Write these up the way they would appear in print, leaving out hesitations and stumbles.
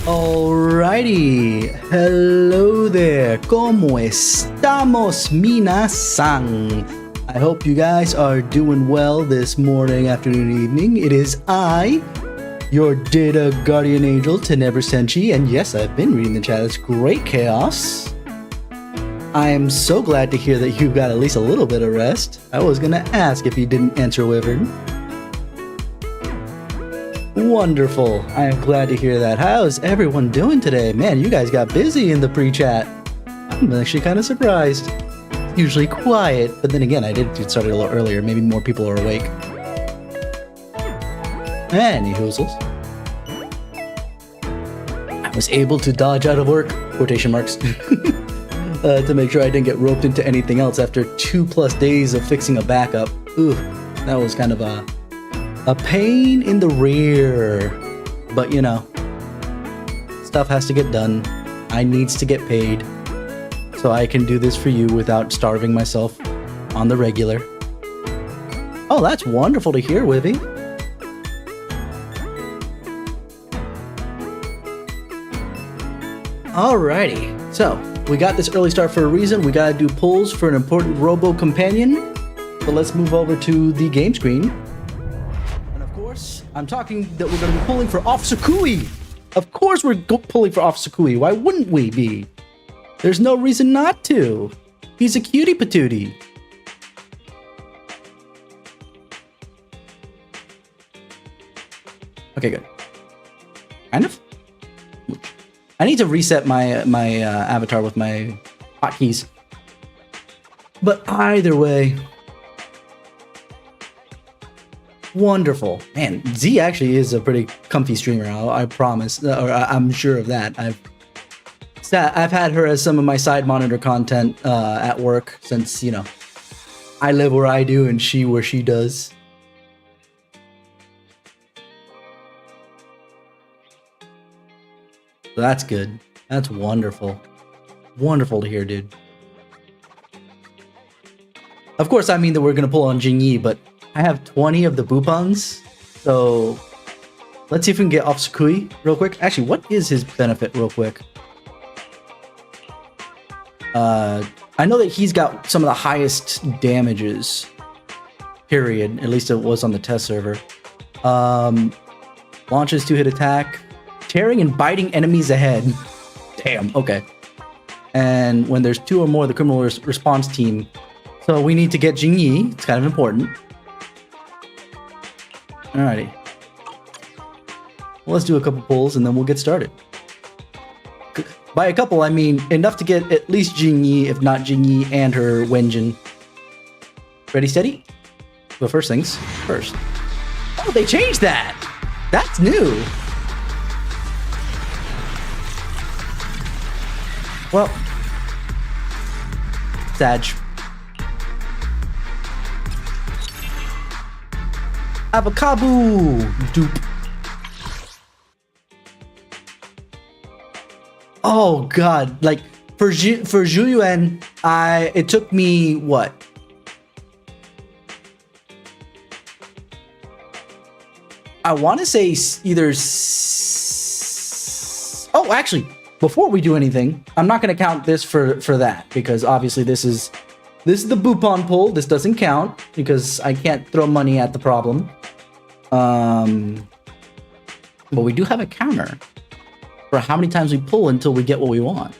Alrighty, hello there, ¿cómo estamos, minasan? I hope you guys are doing well this morning, afternoon, evening. It is I, your data guardian angel, Tenebre Senshi, and yes, I've been reading the chat. It's great chaos. I am so glad to hear that you got at least a little bit of rest. I was gonna ask if you didn't answer Wyvern. Wonderful. I am glad to hear that. How's everyone doing today? Man, you guys got busy in the pre-chat. I'm actually kind of surprised. It's usually quiet, but then again, I did get started a little earlier. Maybe more people are awake. Any hoozles. I was able to dodge out of work, quotation marks, to make sure I didn't get roped into anything else after 2+ days of fixing a backup. Ooh, that was kind of a pain in the rear, but you know, stuff has to get done. I needs to get paid, so I can do this for you without starving myself on the regular. Oh, that's wonderful to hear, Wivy. Alrighty, so we got this early start for a reason. We gotta do pulls for an important robo companion. So let's move over to the game screen. I'm talking that we're going to be pulling for Officer Qingyi. Of course we're pulling for Officer Qingyi. Why wouldn't we be? There's no reason not to. He's a cutie patootie. Okay, good. Kind of. I need to reset my avatar with my hotkeys. But either way, wonderful. Man, Z actually is a pretty comfy streamer, I promise, or I'm sure of that. I've had her as some of my side monitor content at work since, you know, I live where I do and she where she does. So that's good. That's wonderful. Wonderful to hear, dude. Of course, I mean that we're going to pull on Qingyi, but I have 20 of the Bupons, so let's see if we can get Officer Qingyi real quick. Actually, what is his benefit real quick? I know that he's got some of the highest damages, period. At least it was on the test server. Launches 2-hit attack, tearing and biting enemies ahead. Damn, okay. And when there's 2 or more, the criminal response team. So we need to get Qingyi. It's kind of important. Alrighty. Well, let's do a couple pulls and then we'll get started. By a couple, I mean enough to get at least Qingyi, if not Qingyi and her Wenjin. Ready, steady? But first things first. Oh, they changed that! That's new! Well, Sag. Avocado dupe. Oh god, like for Zhuyuan, it took me what? I want to say either. Oh, actually, before we do anything, I'm not going to count this for that because obviously this is the Bupon pull. This doesn't count because I can't throw money at the problem. But we do have a counter for how many times we pull until we get what we want.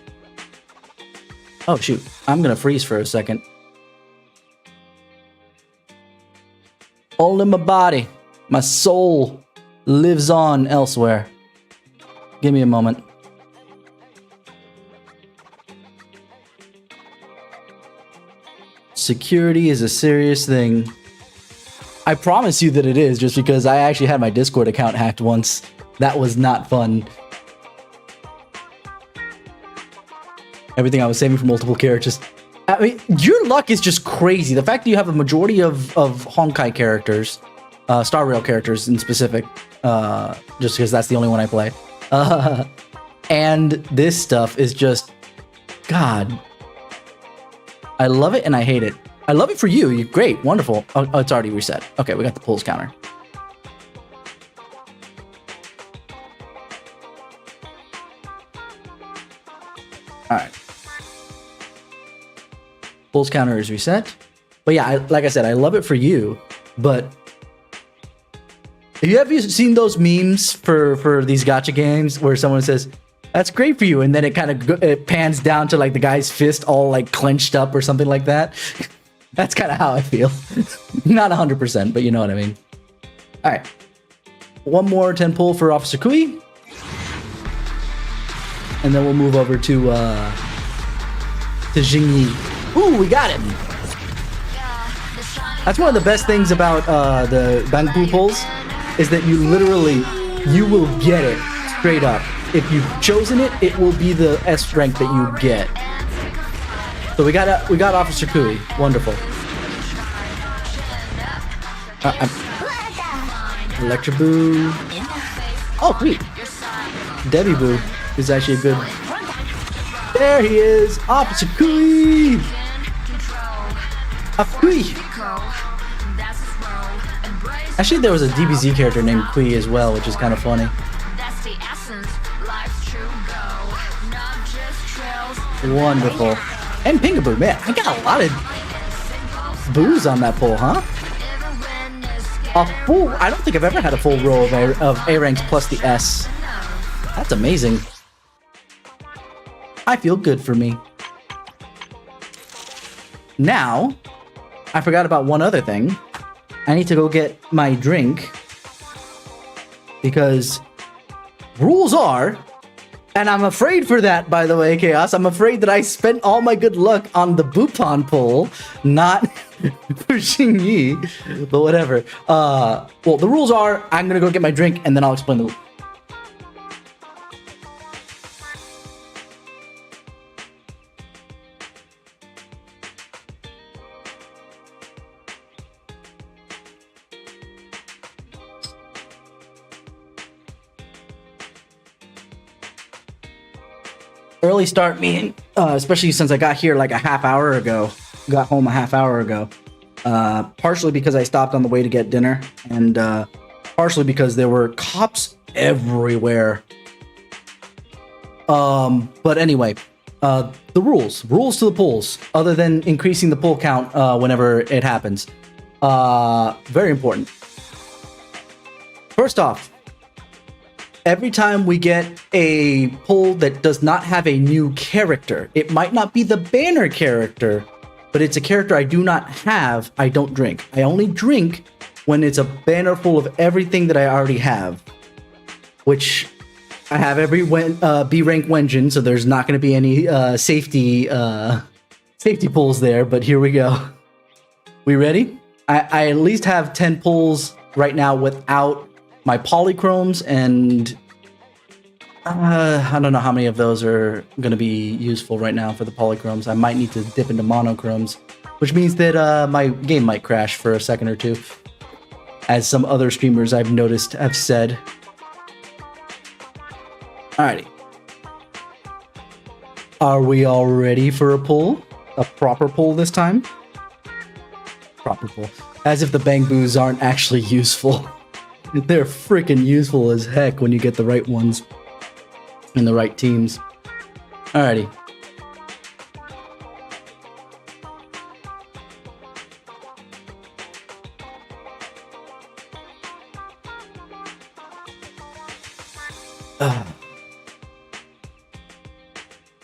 Oh shoot, I'm gonna freeze for a second. All in my body, my soul lives on elsewhere. Give me a moment. Security is a serious thing. I promise you that it is, just because I actually had my Discord account hacked once. That was not fun. Everything I was saving for multiple characters. I mean, your luck is just crazy. The fact that you have a majority of Honkai characters, Star Rail characters in specific, just because that's the only one I play. And this stuff is just, God. I love it and I hate it. I love it for you. You're great. Wonderful. Oh, it's already reset. Okay, we got the pulls counter. All right. Pulls counter is reset. But yeah, like I said, I love it for you. But have you ever seen those memes for these gacha games where someone says, "That's great for you," and then it kind of it pans down to like the guy's fist all like clenched up or something like that? That's kind of how I feel. Not 100%, but you know what I mean. All right. One more 10 pull for Officer Qingyi. And then we'll move over to Qingyi. Ooh, we got him. That's one of the best things about the Bangbu pulls is that you will get it straight up. If you've chosen it, it will be the S rank that you get. So we got Officer Qingyi. Wonderful. Electro Boo. Oh, sweet. Debbie Boo is actually a good. There he is, Officer Qingyi. Qingyi. Actually, there was a DBZ character named Qingyi as well, which is kind of funny. Wonderful. And Pingaboo, man, I got a lot of boos on that pull, huh? A full, I don't think I've ever had a full row of A ranks plus the S. That's amazing. I feel good for me. Now, I forgot about one other thing. I need to go get my drink. Because rules are, and I'm afraid for that, by the way, Chaos. I'm afraid that I spent all my good luck on the Bupon pull, not for Qingyi, but whatever. Well, the rules are, I'm gonna go get my drink, and then I'll explain the rules. Early start meeting, especially since I got here like a half hour ago. Got home a half hour ago. Partially because I stopped on the way to get dinner, and partially because there were cops everywhere. But anyway, the rules to the pulls, other than increasing the pull count whenever it happens. Very important. First off, every time we get a pull that does not have a new character, it might not be the banner character, but it's a character I do not have, I don't drink. I only drink when it's a banner full of everything that I already have, which I have every B rank Wenjin, so there's not going to be any safety pulls there, but here we go. We ready? I at least have 10 pulls right now without my polychromes, and I don't know how many of those are going to be useful right now for the polychromes. I might need to dip into monochromes, which means that my game might crash for a second or two, as some other streamers I've noticed have said. Alrighty. Are we all ready for a pull? A proper pull this time? Proper pull. As if the bang boos aren't actually useful. They're freaking useful as heck when you get the right ones in the right teams. Alrighty.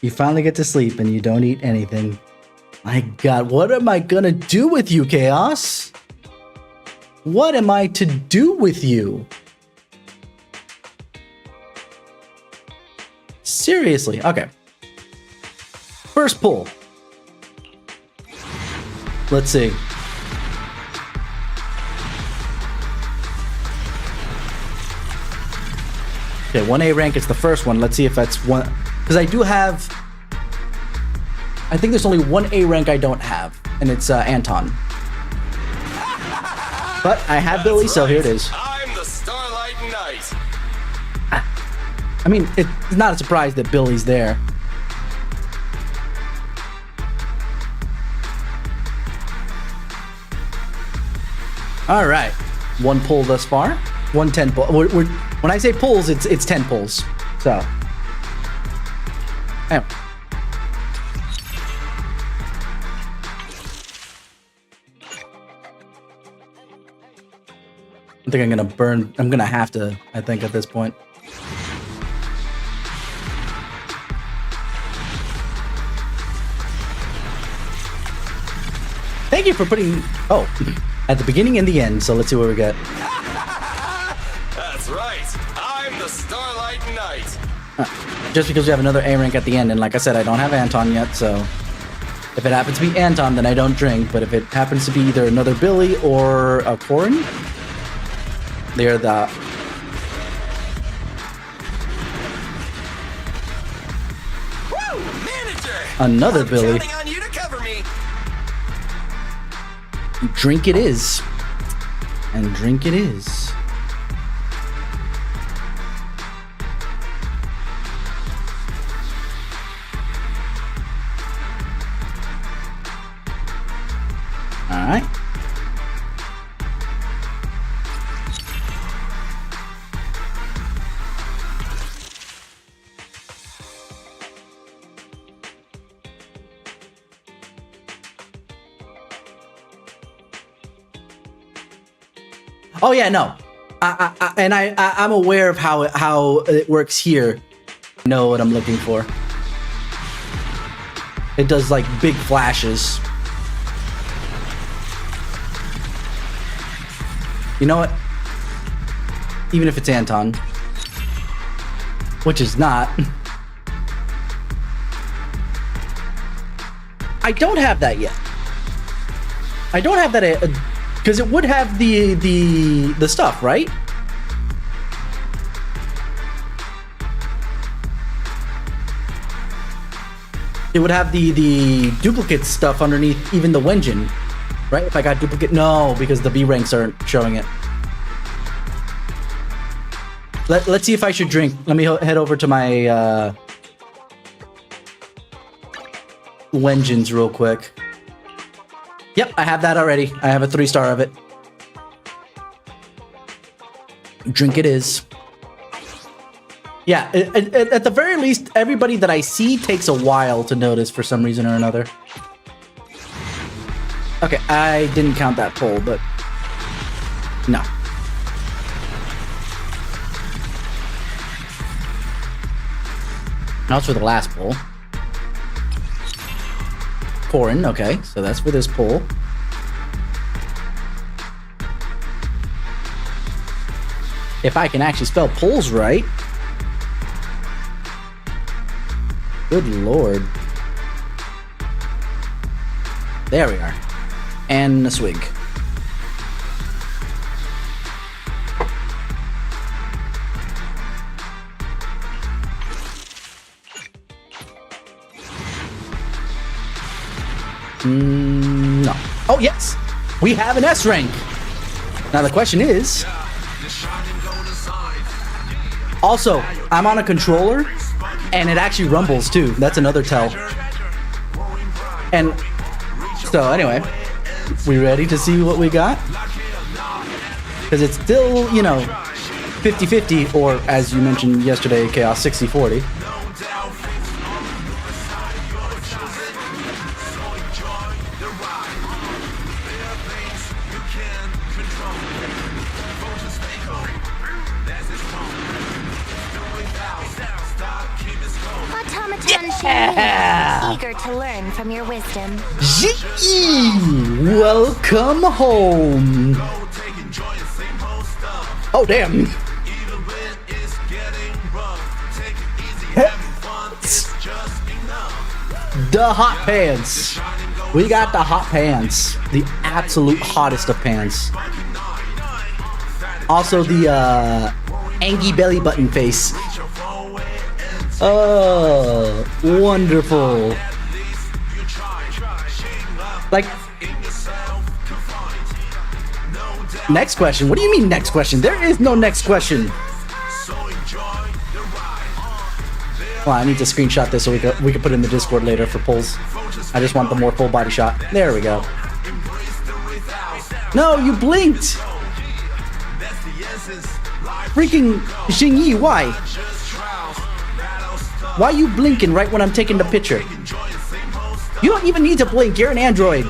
You finally get to sleep and you don't eat anything. My God, what am I gonna do with you, Chaos? What am I to do with you? Seriously, okay. First pull. Let's see. Okay, 1A rank, it's the first one. Let's see if that's one. Because I do have... I think there's only one A rank I don't have, and it's Anton. But I have Billy, so here it is. I'm the Starlight Knight. I mean, it's not a surprise that Billy's there. All right, one pull thus far. 110 pull. When I say pulls, it's 10 pulls. So, anyway. I think I'm gonna burn. I'm gonna have to, I think, at this point. Thank you for putting... Oh, at the beginning and the end. So let's see what we got. That's right. I'm the Starlight Knight. Just because we have another A rank at the end, and like I said, I don't have Anton yet, so if it happens to be Anton, then I don't drink. But if it happens to be either another Billy or a Corin, they're the... Woo, manager! Another I'm Billy. counting on you to cover me. Drink it is. And drink it is. Alright. Oh yeah, no. I'm aware of how it works here. I know what I'm looking for. It does like big flashes. You know what? Even if it's Anton, which is not. I don't have that yet. I don't have that because it would have the stuff, right? It would have the duplicate stuff underneath even the Wenjin. Right? If I got duplicate... No, because the B ranks aren't showing it. Let's see if I should drink. Let me head over to my Wenjins real quick. Yep, I have that already. I have a 3-star of it. Drink it is. Yeah, at the very least, everybody that I see takes a while to notice for some reason or another. Okay, I didn't count that poll, but no. Now it's for the last poll. Corin, okay, so that's for this poll. If I can actually spell polls right. Good lord. There we are. And a swig. No. Oh, yes! We have an S rank! Now the question is... Also, I'm on a controller, and it actually rumbles too. That's another tell. And so anyway... We ready to see what we got? Because it's still, you know, 50-50, or as you mentioned yesterday, Chaos 60-40. Yeah! Eager to learn from your wisdom. Welcome home. Oh damn. The hot pants. We got the hot pants. The absolute hottest of pants. Also the Angie belly button face. Oh, wonderful. Like, next question. What do you mean next question? There is no next question. Well, I need to screenshot this so we can put it in the Discord later for polls. I just want the more full body shot. There we go. No, you blinked. Freaking Qingyi, why? Why are you blinking right when I'm taking the picture? You don't even need to blink. You're an android.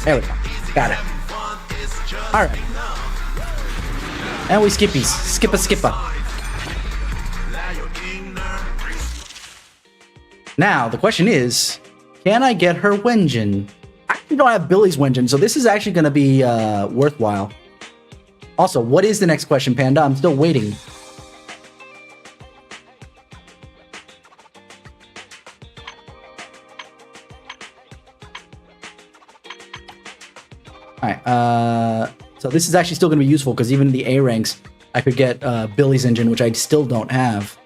There we go. Got it. All right. And we skippies. Skipper. Now, the question is, can I get her Wenjin? I actually don't have Billy's Wenjin, so this is actually going to be worthwhile. Also, what is the next question, Panda? I'm still waiting. Alright, so this is actually still going to be useful, because even in the A ranks, I could get Billy's engine, which I still don't have.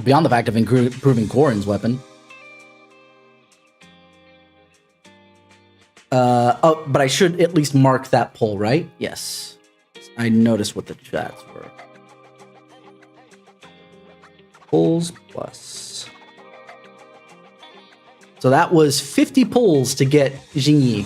Beyond the fact of improving Gorin's weapon. Oh, but I should at least mark that pull, right? Yes. I noticed what the chats were. Pulls plus. So that was 50 pulls to get Qingyi.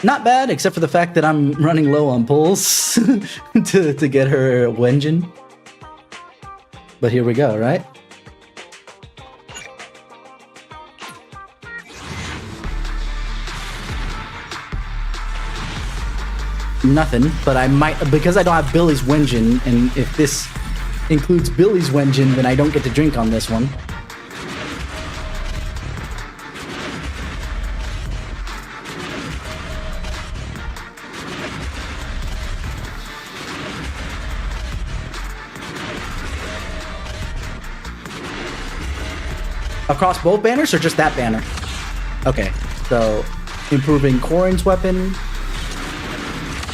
Not bad, except for the fact that I'm running low on pulls to get her Wenjin. But here we go, right? Nothing, but I might, because I don't have Billy's Wenjin, and if this includes Billy's Wenjin, then I don't get to drink on this one. Across both banners or just that banner? Okay, so improving Gorin's weapon.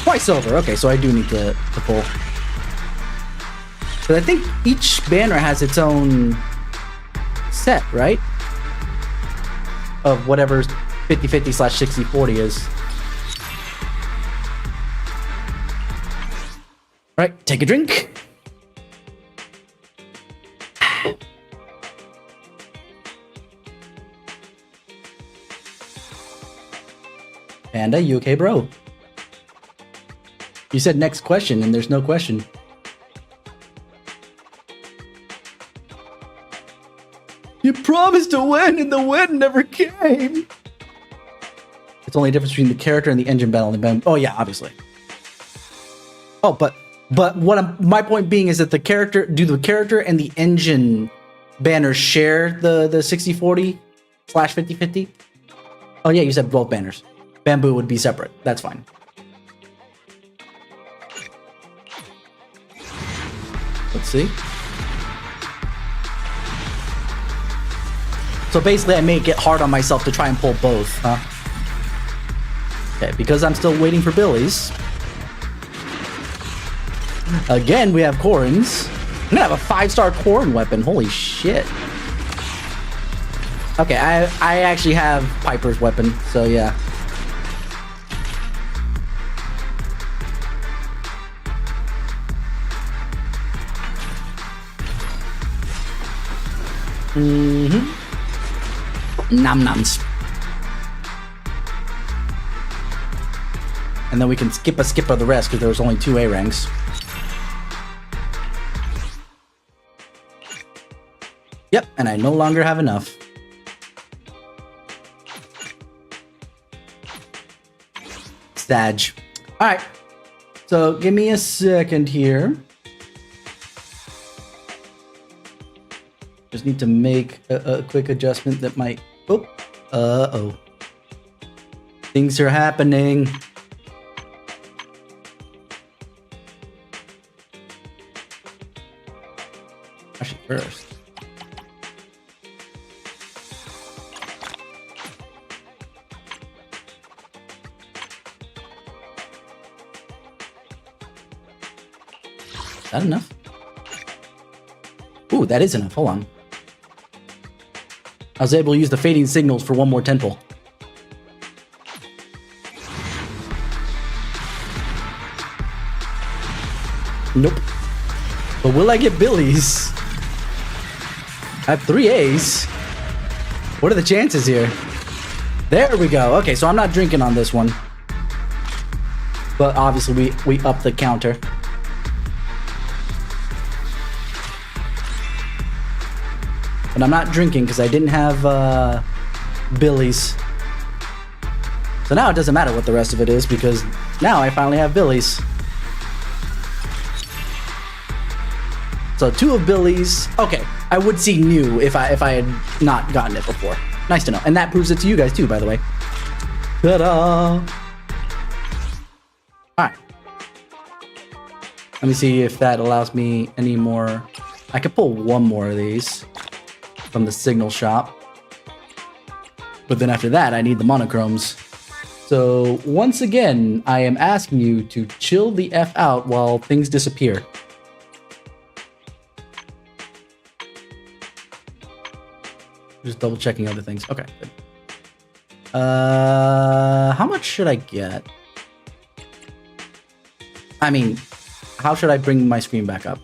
Twice over. Okay, so I do need to pull. But I think each banner has its own set, right? Of whatever 50-50 / 60-40 is. Alright, take a drink. Panda, you okay, bro? You said next question, and there's no question. You promised to win, and the win never came. It's only a difference between the character and the engine battle. Oh yeah, obviously. Oh, but my point being is that the character, do the character and the engine banners share the 60-40 / 50-50? Oh yeah, you said both banners. Bamboo would be separate. That's fine. Let's see. So basically, I make it hard on myself to try and pull both, huh? Okay, because I'm still waiting for Billy's. Again, we have Gorin's. I'm gonna have a 5-star Gorin weapon. Holy shit. Okay, I actually have Piper's weapon, so yeah. Nom noms. And then we can skip the rest because there was only 2 A ranks. Yep, and I no longer have enough. Staj. Alright. So give me a second here. Just need to make a quick adjustment that might... Oh. Uh-oh. Things are happening. Actually, first. Is that enough? Ooh, that is enough. Hold on. I was able to use the fading signals for one more temple. Nope. But will I get Billy's? I have 3 A's. What are the chances here? There we go. Okay, so I'm not drinking on this one. But obviously we up the counter. But I'm not drinking because I didn't have Billy's. So now it doesn't matter what the rest of it is because now I finally have Billy's. So 2 of Billy's. Okay, I would see new if I had not gotten it before. Nice to know. And that proves it to you guys too, by the way. Ta-da! Alright. Let me see if that allows me any more. I could pull 1 more of these from the signal shop. But then after that, I need the monochromes. So once again, I am asking you to chill the F out while things disappear. Just double checking other things. Okay, good. How much should I get? I mean, how should I bring my screen back up?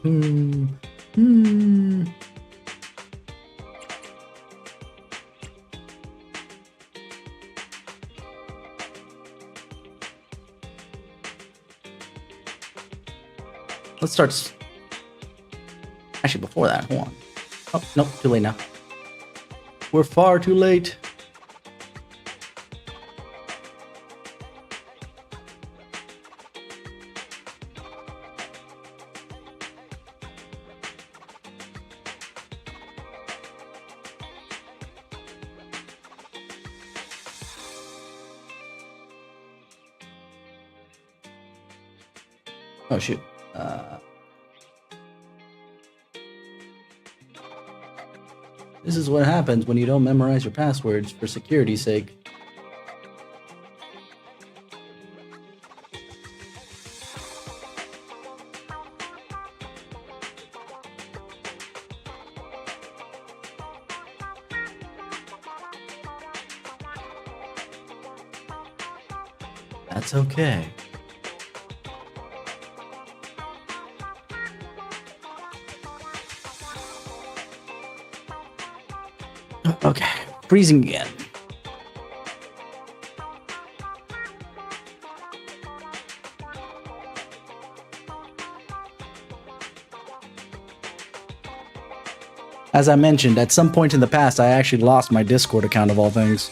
Let's start. Actually, before that, hold on. Oh, nope, too late now. We're far too late. Oh, shoot. This is what happens when you don't memorize your passwords for security's sake. That's okay. Okay, freezing again. As I mentioned, at some point in the past, I actually lost my Discord account of all things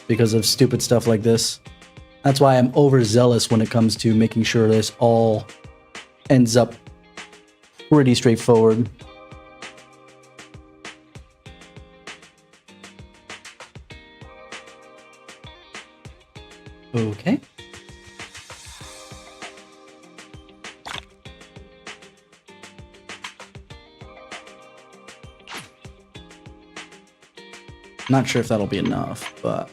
because of stupid stuff like this. That's why I'm overzealous when it comes to making sure this all ends up pretty straightforward. Okay. Not sure if that'll be enough, but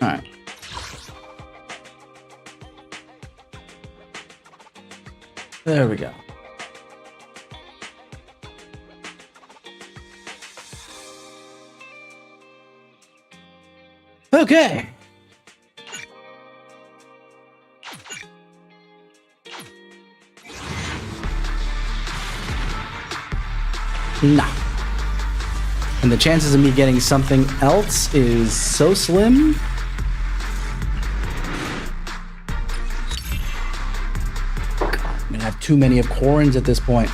all right. There we go. Okay. Nah. And the chances of me getting something else is so slim. God, I'm gonna have too many of Corins at this point.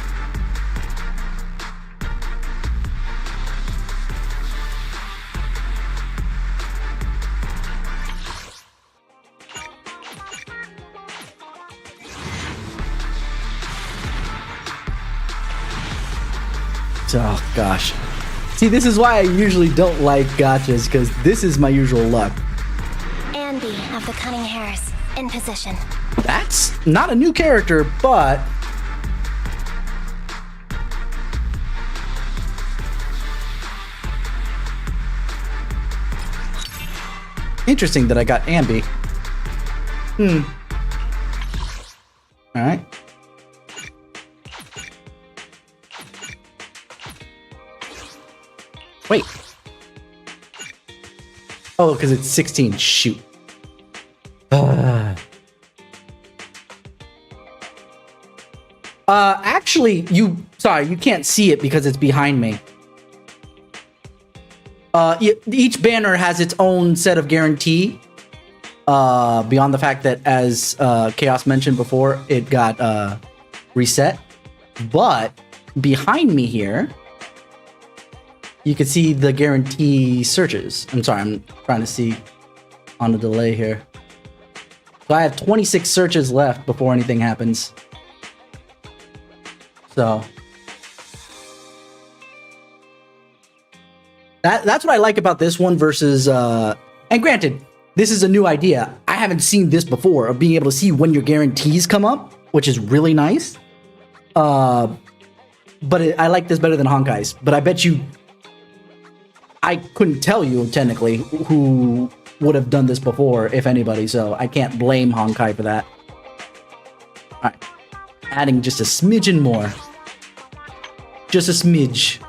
Oh gosh. See, this is why I usually don't like gachas, because this is my usual luck. Andy of the Cunning Hairs, in position. That's not a new character, but interesting that I got Ambi. Alright. Wait. Oh, because it's 16. Shoot. Actually, sorry, you can't see it because it's behind me. Each banner has its own set of guarantee. Beyond the fact that, as Chaos mentioned before, it got reset. But behind me here, you can see the guarantee searches. I'm sorry, I'm trying to see on the delay here. So I have 26 searches left before anything happens. So that's what I like about this one versus and granted, this is a new idea. I haven't seen this before, of being able to see when your guarantees come up, which is really nice. But I like this better than Honkai's. But I bet you, I couldn't tell you technically who would have done this before, if anybody. So I can't blame Honkai for that. All right, adding just a smidgen more, just a smidge.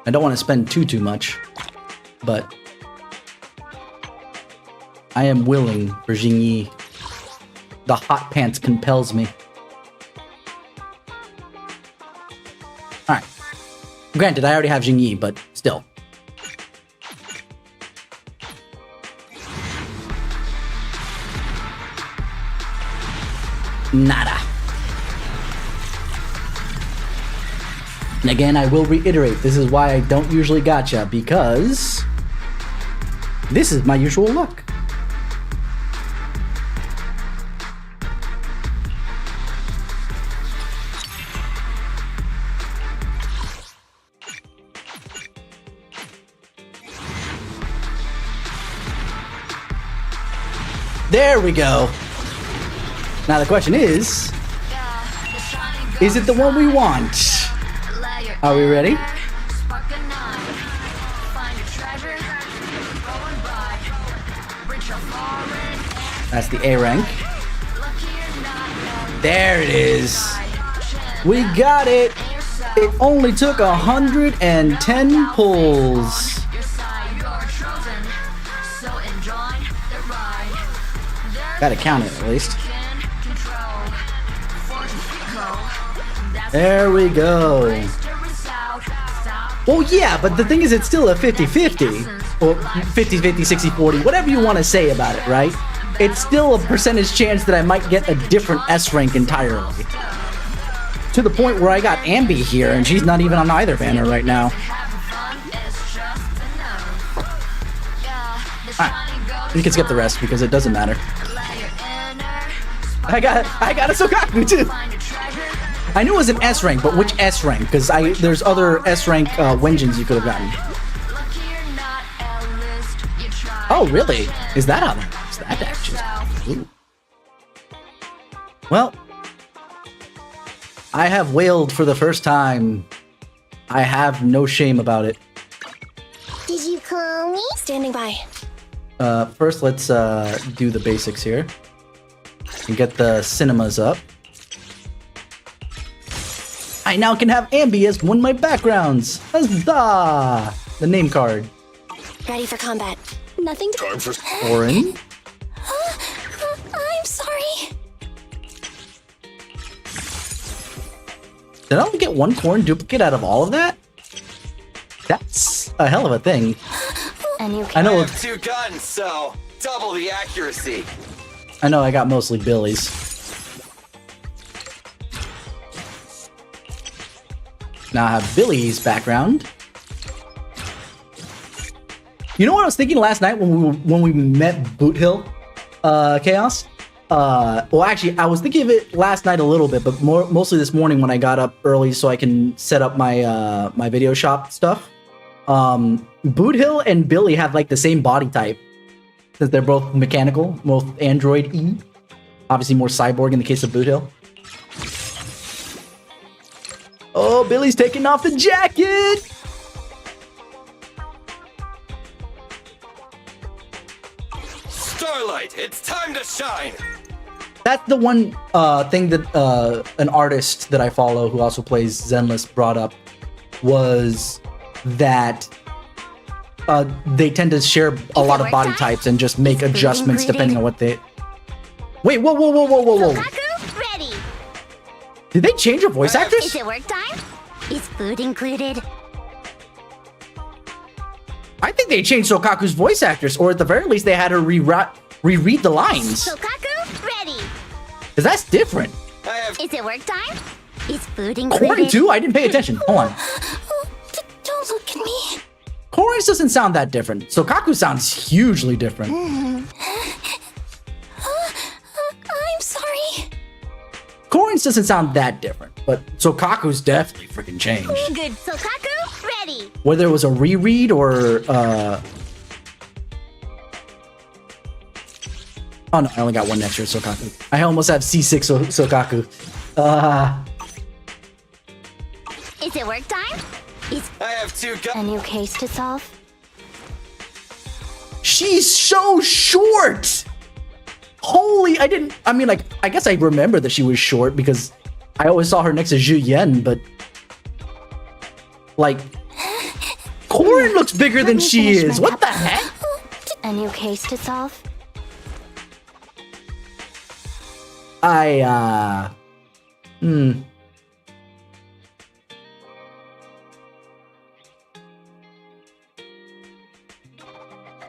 I don't want to spend too much, but I am willing for Qingyi. The hot pants compels me. Alright. Granted, I already have Qingyi, but still. Nada. And again, I will reiterate, this is why I don't usually gacha, because this is my usual luck. There we go. Now the question is it the one we want? Are we ready? That's the A rank. There it is. We got it. It only took 110 pulls. Gotta count it at least. There we go. Well, yeah, but the thing is, it's still a 50-50, or 50-50, 60-40, whatever you want to say about it, right? It's still a percentage chance that I might get a different S rank entirely. To the point where I got Ambi here, and she's not even on either banner right now. Alright, you can skip the rest because it doesn't matter. I got a Sokaku too! I knew it was an S rank, but which S rank? Because there's other S rank Wenjins you could have gotten. Oh, really? Is that how that actually? Ooh. Well, I have wailed for the first time. I have no shame about it. Did you call me? Standing by. First, let's do the basics here and get the cinemas up. I now can have Ambi as one of my backgrounds. Huzzah! The name card. Ready for combat. Nothing to... Time for... Orin. I'm sorry. Did I only get one Corn duplicate out of all of that? That's a hell of a thing. And you I know. I have 2 guns, so double the accuracy. I know I got mostly Billy's. Now I have Billy's background. You know what I was thinking last night when we met Boot Hill, Chaos? Well, actually, I was thinking of it last night a little bit, but mostly this morning when I got up early so I can set up my my video shop stuff. Boot Hill and Billy have like the same body type, since they're both mechanical, both Android-y. Obviously more cyborg in the case of Boot Hill. Oh, Billy's taking off the jacket! Starlight, it's time to shine! That's the one thing that an artist that I follow who also plays Zenless brought up, was that they tend to share a lot of body types and just make adjustments depending on what they. Wait, whoa! Sokaku, ready. Did they change a voice actress? Is it work time? Is food included? I think they changed Sokaku's voice actress, or at the very least, they had her reread the lines. Sokaku, ready. Cause that's different. Is it work time? Is food included? Corin too? I didn't pay attention. Hold on. Don't look at me. Corin's doesn't sound that different. Sokaku sounds hugely different. I'm sorry. Corin's doesn't sound that different, but Sokaku's definitely freaking changed. Good. Sokaku, ready. Whether it was a reread or oh no, I only got one extra Sokaku. I almost have C6 Sokaku. Is it work time? I have two A new case to solve? She's so short! Holy, I guess I remember that she was short because I always saw her next to Zhu Yen, but like, Corin looks bigger than she is. What the heck? A new case to solve?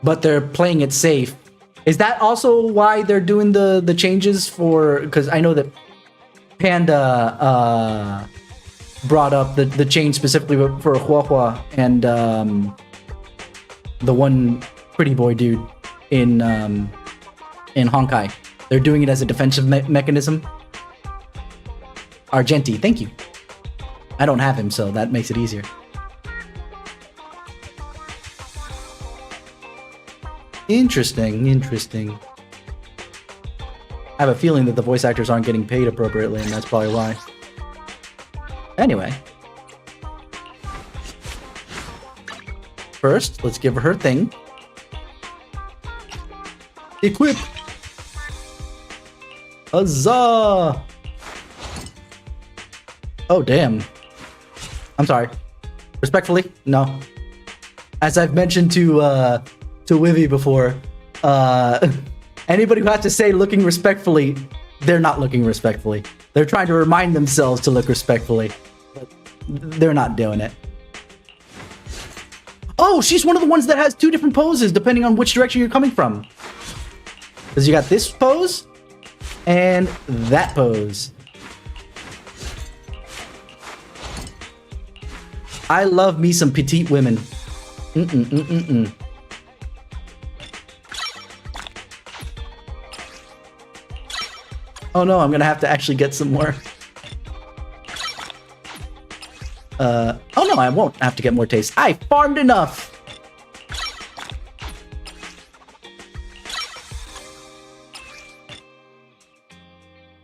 But they're playing it safe. Is that also why they're doing the changes for? Because I know that Panda brought up the change specifically for Huahua and the one pretty boy dude in Honkai. They're doing it as a defensive mechanism. Argenti, thank you. I don't have him, so that makes it easier. Interesting. I have a feeling that the voice actors aren't getting paid appropriately, and that's probably why. Anyway. First, let's give her her thing. Equip! Huzzah! Oh, damn. I'm sorry. Respectfully, no. As I've mentioned to Wivy before, anybody who has to say looking respectfully, they're not looking respectfully. They're trying to remind themselves to look respectfully, but they're not doing it. Oh, she's one of the ones that has two different poses depending on which direction you're coming from. Because you got this pose and that pose. I love me some petite women. Oh no, I'm gonna have to actually get some more. Oh no, I won't have to get more taste. I farmed enough!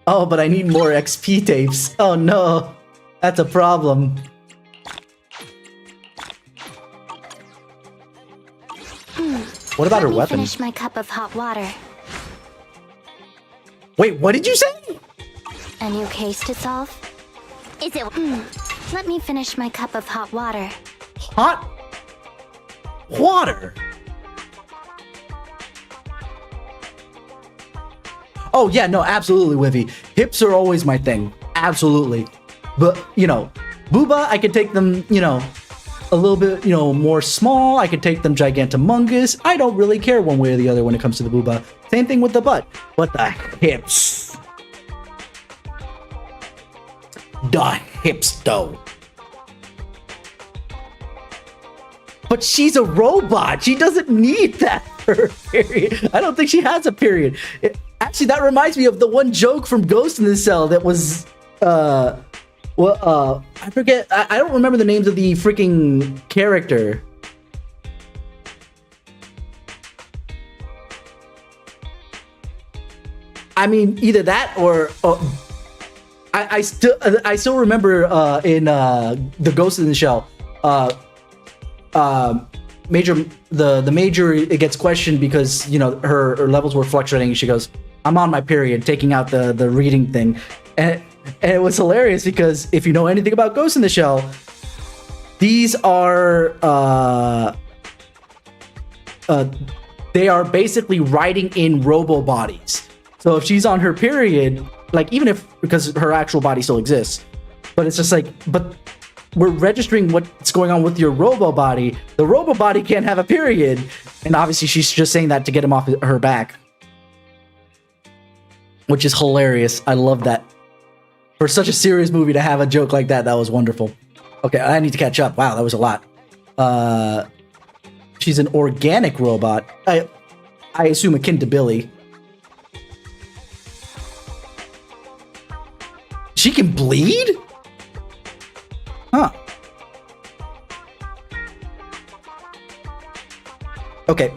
Oh, but I need more XP tapes. Oh no, that's a problem. What about her weapon? Let me finish my cup of hot water. Wait, what did you say? A new case to solve? Is it? Let me finish my cup of hot water. Hot water? Oh yeah, no, absolutely, Wivy. Hips are always my thing. Absolutely. But, you know, Booba, I could take them, you know, a little bit, you know, more small. I could take them gigantomongous. I don't really care one way or the other when it comes to the Booba. Same thing with the butt. But the hips. The hips, though. But she's a robot. She doesn't need that for her period. I don't think she has a period. Actually, that reminds me of the one joke from Ghost in the Shell that was, I forget. I don't remember the names of the freaking character. I mean, either that or I still remember in the Ghost in the Shell, the major, it gets questioned because, you know, her levels were fluctuating. She goes, "I'm on my period," taking out the reading thing, and it was hilarious because if you know anything about Ghost in the Shell, these are they are basically writing in robo bodies. So if she's on her period, like even if, because her actual body still exists, but it's just like, but we're registering what's going on with your robo body. The robo body can't have a period. And obviously she's just saying that to get him off her back. Which is hilarious. I love that. For such a serious movie to have a joke like that, that was wonderful. Okay, I need to catch up. Wow, that was a lot. She's an organic robot. I assume akin to Billy. She can bleed? Huh. Okay.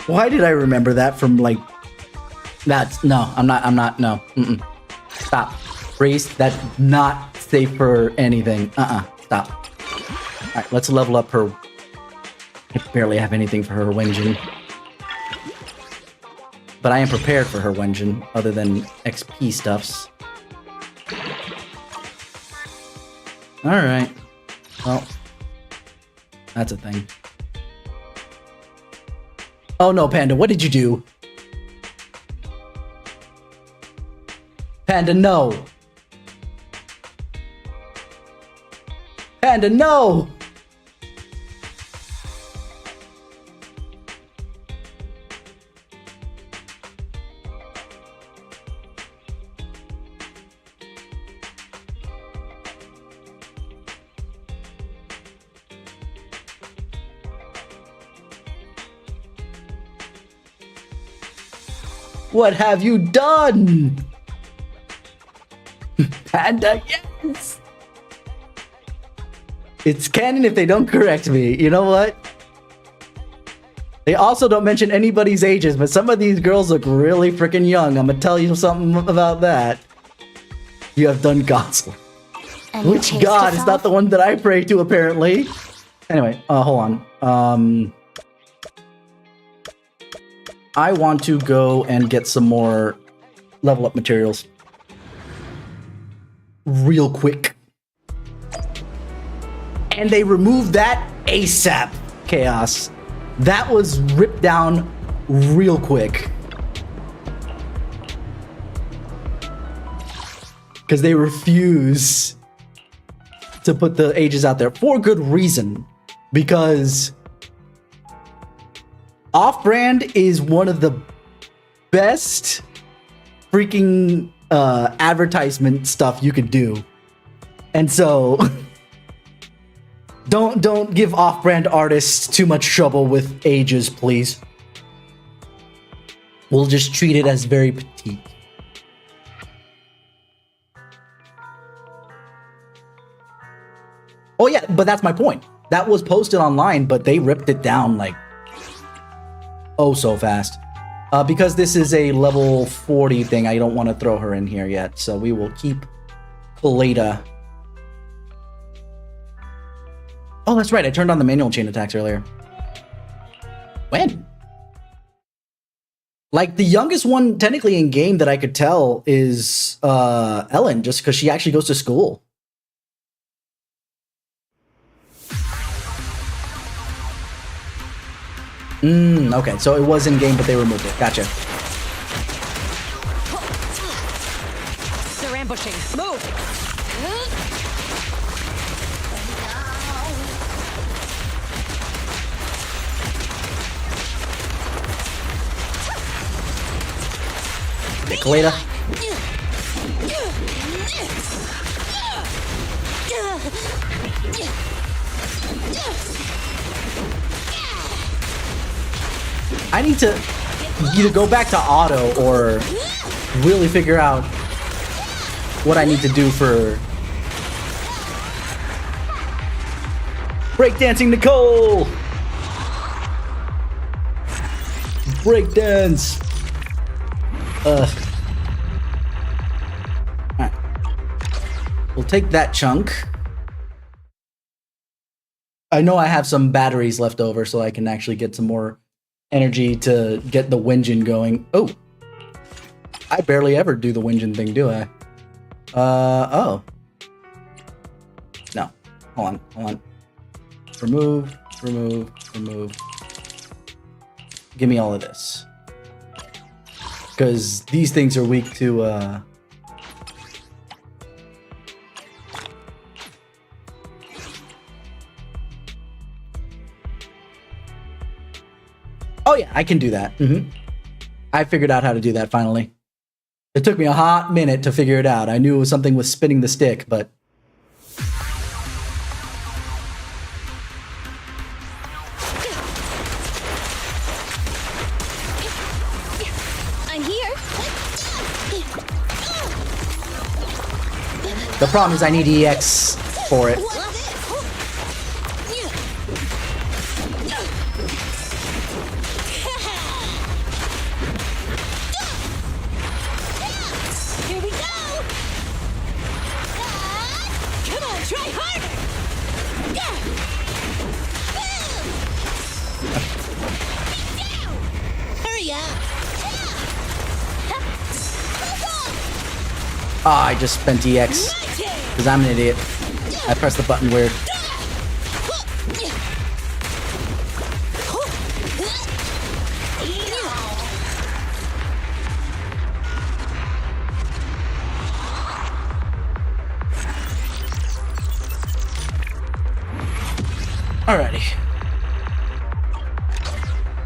Why did I remember that from like... That's... No, I'm not, no. Stop. Race, that's not safe for anything. Stop. Alright, let's level up her... I barely have anything for her Wenjin. But I am prepared for her Wenjin, other than XP stuffs. Alright. Well, that's a thing. Oh no, Panda, what did you do? Panda, no! Panda, no! What have you done? Panda, yes! It's canon if they don't correct me. You know what? They also don't mention anybody's ages, but some of these girls look really freaking young. I'm gonna tell you something about that. You have done God's work. Which God is not the one that I pray to, apparently. Anyway, hold on. I want to go and get some more level up materials. Real quick. And they removed that ASAP, Chaos. That was ripped down real quick. Because they refuse to put the ages out there for good reason. Because Off-brand is one of the best freaking advertisement stuff you could do. And so don't give off-brand artists too much trouble with ages, please. We'll just treat it as very petite. Oh yeah, but that's my point. That was posted online, but they ripped it down like oh so fast. Because this is a level 40 thing, I don't want to throw her in here yet, so we will keep Kaleda. Oh, that's right, I turned on the manual chain attacks earlier. When? Like, the youngest one technically in game that I could tell is Ellen, just because she actually goes to school. Okay, so it was in game, but they removed it. Gotcha. They're ambushing. Move! Okay, Kaleda. I need to either go back to auto or really figure out what I need to do for breakdancing Nicole. Breakdance. Alright. We'll take that chunk. I know I have some batteries left over, so I can actually get some more energy to get the Wenjin going. Oh. I barely ever do the Wenjin thing, do I? Oh. No. Hold on. Remove. Give me all of this. Because these things are weak to, Oh yeah, I can do that. I figured out how to do that finally. It took me a hot minute to figure it out. I knew it was something with spinning the stick, but... I'm here. The problem is I need EX for it. Here we go. Come on, try harder. Hurry up. Ah, I just spent EX. Because I'm an idiot. I pressed the button weird. Alrighty.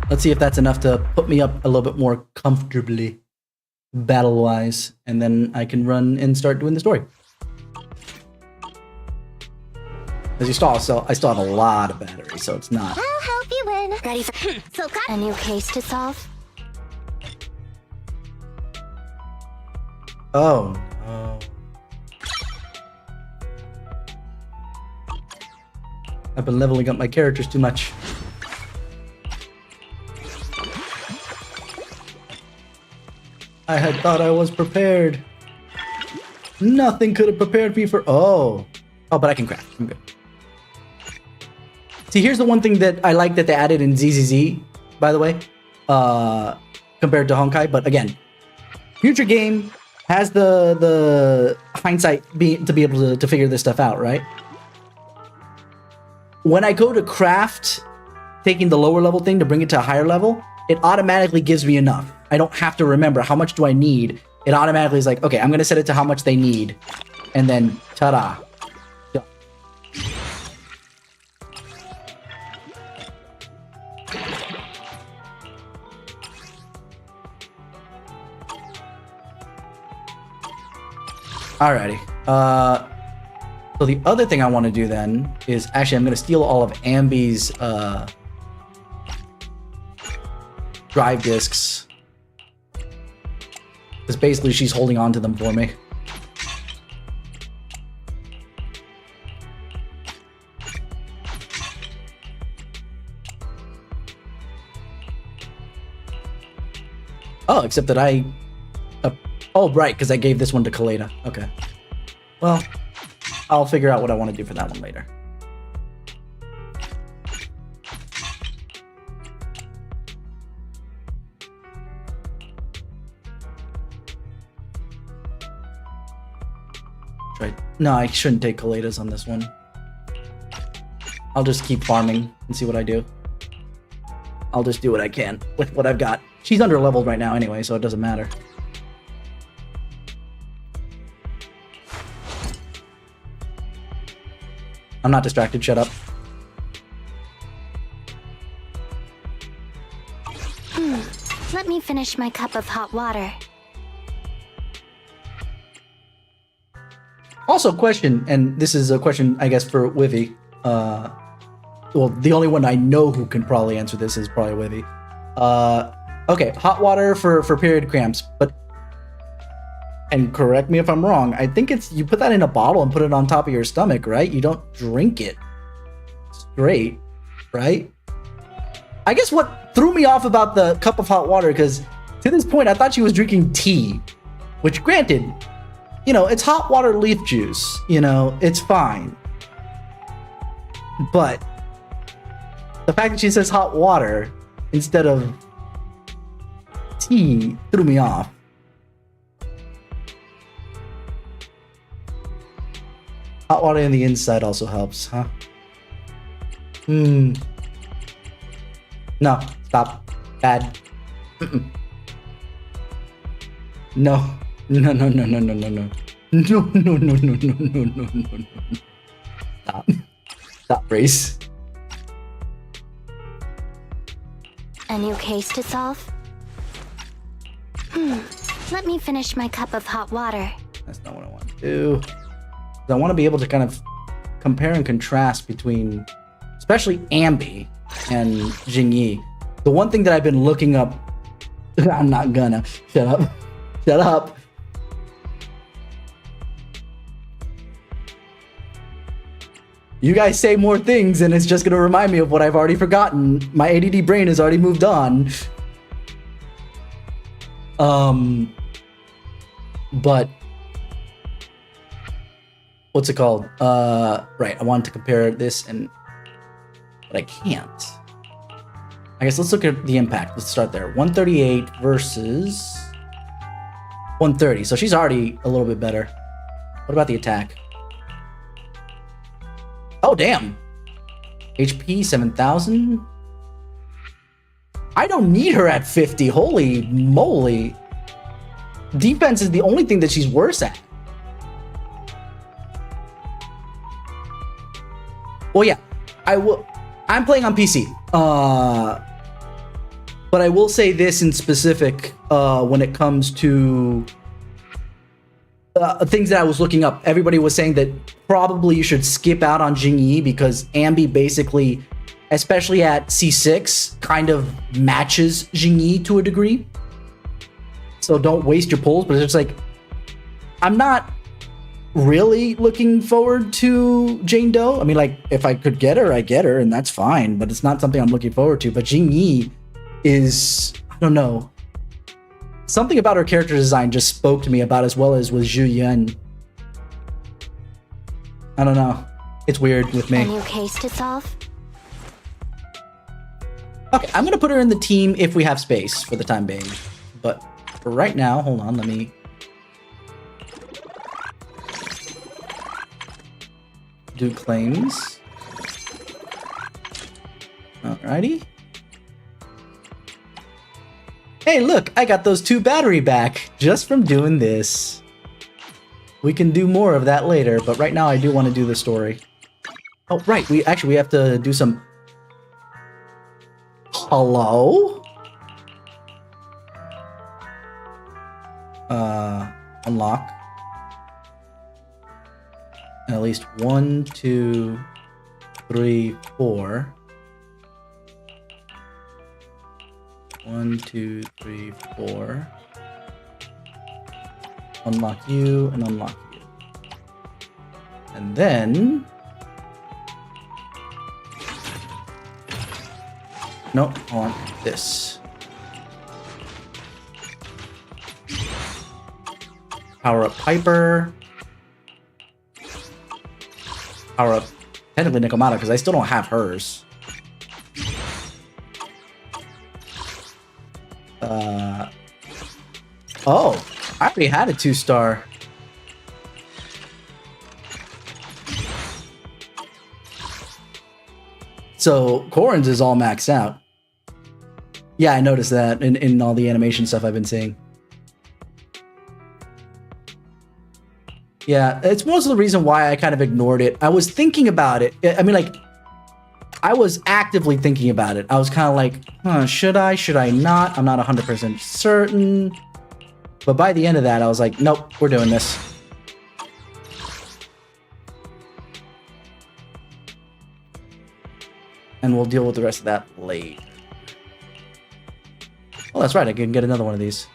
Let's see if that's enough to put me up a little bit more comfortably, battle-wise, and then I can run and start doing the story. As you saw, so I still have a lot of battery, so it's not. I'll help you win. Ready for so got a new case to solve? Oh no. I've been leveling up my characters too much. I had thought I was prepared. Nothing could have prepared me for... Oh, but I can craft. I'm good. See, here's the one thing that I like that they added in ZZZ, by the way, compared to Honkai. But again, future game has the hindsight to be able to figure this stuff out, right? When I go to craft, taking the lower level thing to bring it to a higher level, it automatically gives me enough. I don't have to remember how much do I need. It automatically is like, okay, I'm gonna set it to how much they need, and then ta-da. Alrighty. So the other thing I want to do then is actually I'm going to steal all of Ambi's drive discs. Because basically she's holding on to them for me. Oh, except that I... oh, right, because I gave this one to Kaleda. Okay. Well, I'll figure out what I want to do for that one later. Right. No, I shouldn't take Kaleda's on this one. I'll just keep farming and see what I do. I'll just do what I can with what I've got. She's under-leveled right now anyway, so it doesn't matter. I'm not distracted, shut up. Let me finish my cup of hot water. Also, question, and this is a question, I guess, for Wivy. Well, the only one I know who can probably answer this is probably Wivy. Okay, hot water for period cramps, but... And correct me if I'm wrong, I think it's... You put that in a bottle and put it on top of your stomach, right? You don't drink it straight, right? I guess what threw me off about the cup of hot water, because to this point, I thought she was drinking tea. Which, granted, you know, it's hot water leaf juice. You know, it's fine. But the fact that she says hot water instead of tea threw me off. Hot water in the inside also helps, huh? No, stop. Bad. No. No, no, no, no, no, no, no. No, no, no, no, no, no, no, no, no. Stop. Stop, Brace. A new case to solve? Let me finish my cup of hot water. That's not what I want to do. I want to be able to kind of compare and contrast between, especially Ambi and Qingyi. The one thing that I've been looking up, I'm not gonna. Shut up. Shut up. You guys say more things and it's just gonna remind me of what I've already forgotten. My ADD brain has already moved on. But what's it called? Right, I wanted to compare this but I can't. I guess let's look at the impact. Let's start there. 138 versus 130. So she's already a little bit better. What about the attack? Oh, damn. HP 7,000. I don't need her at 50. Holy moly. Defense is the only thing that she's worse at. Well, yeah, I'm playing on PC. But I will say this in specific when it comes to things that I was looking up. Everybody was saying that probably you should skip out on Qingyi because Ambi basically, especially at C6, kind of matches Qingyi to a degree. So don't waste your pulls, but it's just like, I'm not really looking forward to Jane Doe. I mean, like, if I could get her, I get her, and that's fine, but it's not something I'm looking forward to. But Qingyi is, I don't know, something about her character design just spoke to me about as well as with Zhu Yuan. I don't know. It's weird with me. A new case to solve? Okay, I'm gonna put her in the team if we have space for the time being. But for right now, hold on, let me do claims. Alrighty. Hey, look, I got those 2 battery back just from doing this. We can do more of that later, but right now I do want to do the story. Oh, right, we have to do some... Hello? Unlock. At least 1, 2, 3, 4. 1, 2, 3, 4. Unlock you and unlock you. And then... Nope, I want this. Power up Piper. Power up technically Nikomata because I still don't have hers. Oh, I already had a 2-star. So Corrin's is all maxed out. Yeah, I noticed that in all the animation stuff I've been seeing. Yeah, it's most of the reason why I kind of ignored it. I was thinking about it. I mean, like, I was actively thinking about it. I was kind of like, should I not? I'm not 100% certain. But by the end of that, I was like, nope, we're doing this. And we'll deal with the rest of that later. Oh, that's right, I can get another one of these.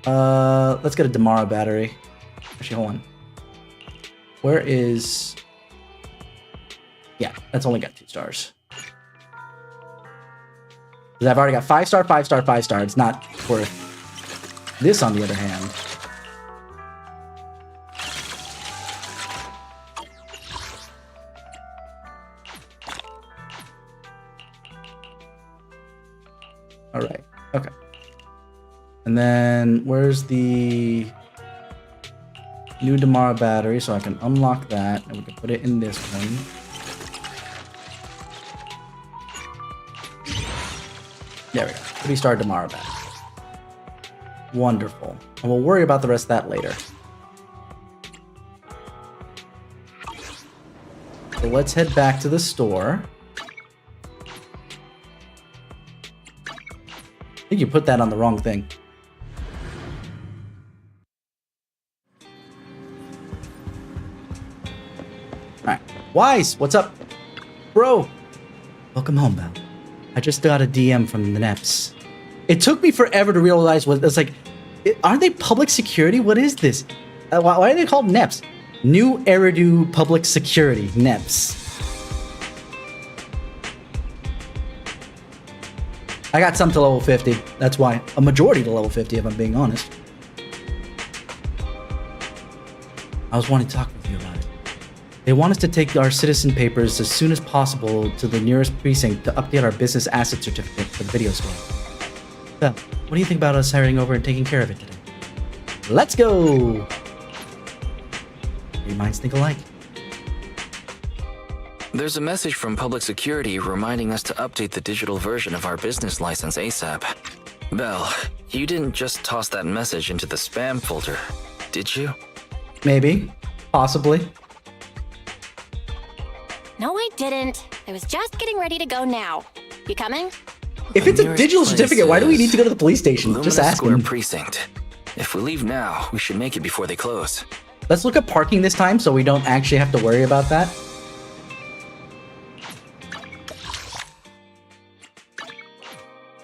Let's get a Damara battery. Actually, hold on. Where is... Yeah, that's only got 2 stars. Because I've already got 5-star, 5-star, 5-star. It's not worth... This, on the other hand... Alright, okay. And then, where's the... New Damara battery, so I can unlock that, and we can put it in this one. There we go. 3-star Damara battery. Wonderful. And we'll worry about the rest of that later. So let's head back to the store. I think you put that on the wrong thing. Alright. Wise, what's up? Bro! Welcome home, Val. I just got a DM from the NEPs. It took me forever to realize what it's like. Aren't they public security? What is this? Why are they called NEPs? New Eridu Public Security, NEPs. I got some to level 50. That's why. A majority to level 50, if I'm being honest. I was wanting to talk with you about it. They want us to take our citizen papers as soon as possible to the nearest precinct to update our business asset certificate for the video store. Belle, what do you think about us hurrying over and taking care of it today? Let's go! Your minds think alike. There's a message from Public Security reminding us to update the digital version of our business license ASAP. Belle, you didn't just toss that message into the spam folder, did you? Maybe. Possibly. No, I didn't. I was just getting ready to go now. You coming? If it's a digital certificate, why do we need to go to the police station? Lumina Just ask Square them. Precinct. If we leave now, we should make it before they close. Let's look at parking this time so we don't actually have to worry about that.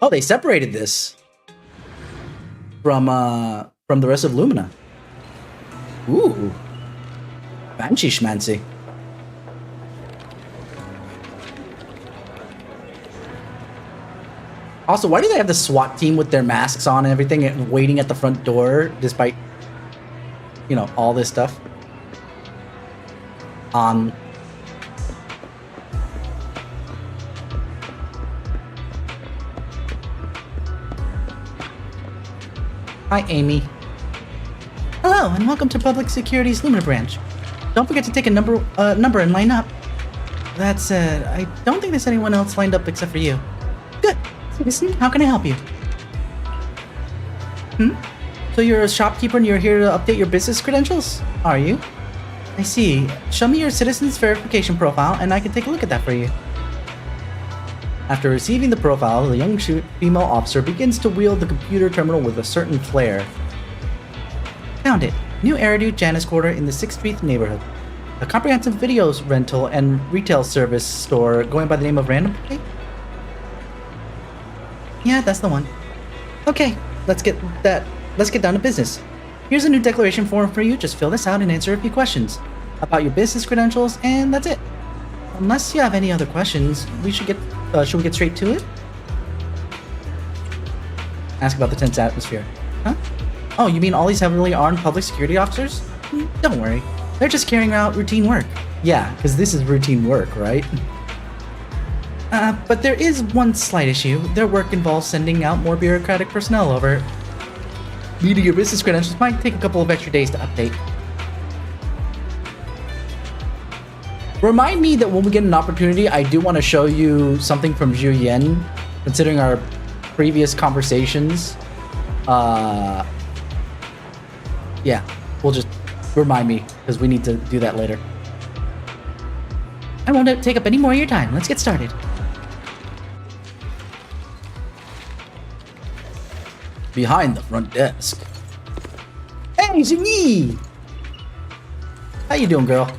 Oh, they separated this from the rest of Lumina. Ooh. Fancy schmancy. Also, why do they have the SWAT team with their masks on and everything and waiting at the front door despite, you know, all this stuff? Hi, Amy. Hello, and welcome to Public Security's Lumina branch. Don't forget to take a number and line up. That said, I don't think there's anyone else lined up except for you. Good. Citizen, how can I help you? So you're a shopkeeper and you're here to update your business credentials? Are you? I see. Show me your citizen's verification profile and I can take a look at that for you. After receiving the profile, the young female officer begins to wield the computer terminal with a certain flair. Found it. New Eridu Janus Quarter in the 6th Street neighborhood. A comprehensive videos rental and retail service store going by the name of Random Play? Yeah, that's the one. Okay, let's get down to business. Here's a new declaration form for you. Just fill this out and answer a few questions about your business credentials, and that's it. Unless you have any other questions, should we get straight to it? Ask about the tense atmosphere. Huh? Oh, you mean all these heavily armed public security officers? Don't worry. They're just carrying out routine work. Yeah, because this is routine work, right? But there is one slight issue. Their work involves sending out more bureaucratic personnel over. Needing your business credentials might take a couple of extra days to update. Remind me that when we get an opportunity, I do want to show you something from Zhu Yan, considering our previous conversations. Yeah, we'll just remind me, because we need to do that later. I won't take up any more of your time. Let's get started. Behind the front desk. Hey, Qingyi! How you doing, girl?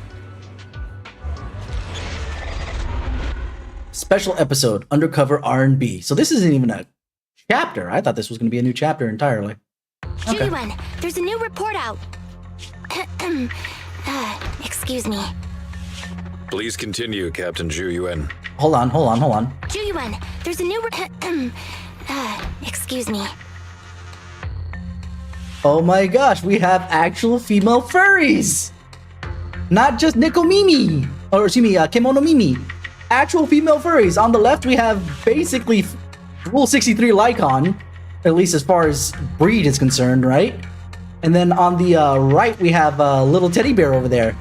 Special episode, Undercover R&B. So this isn't even a chapter. I thought this was going to be a new chapter entirely. Okay. Julian, there's a new report out. Excuse me. Please continue, Captain Zhu Yuan. Hold on. Julian, there's a new excuse me. Oh my gosh, we have actual female furries! Not just Nickel Mimi! Or excuse me, Kimono Mimi. Actual female furries. On the left, we have basically Rule 63 Lycon, at least as far as breed is concerned, right? And then on the right, we have a little teddy bear over there.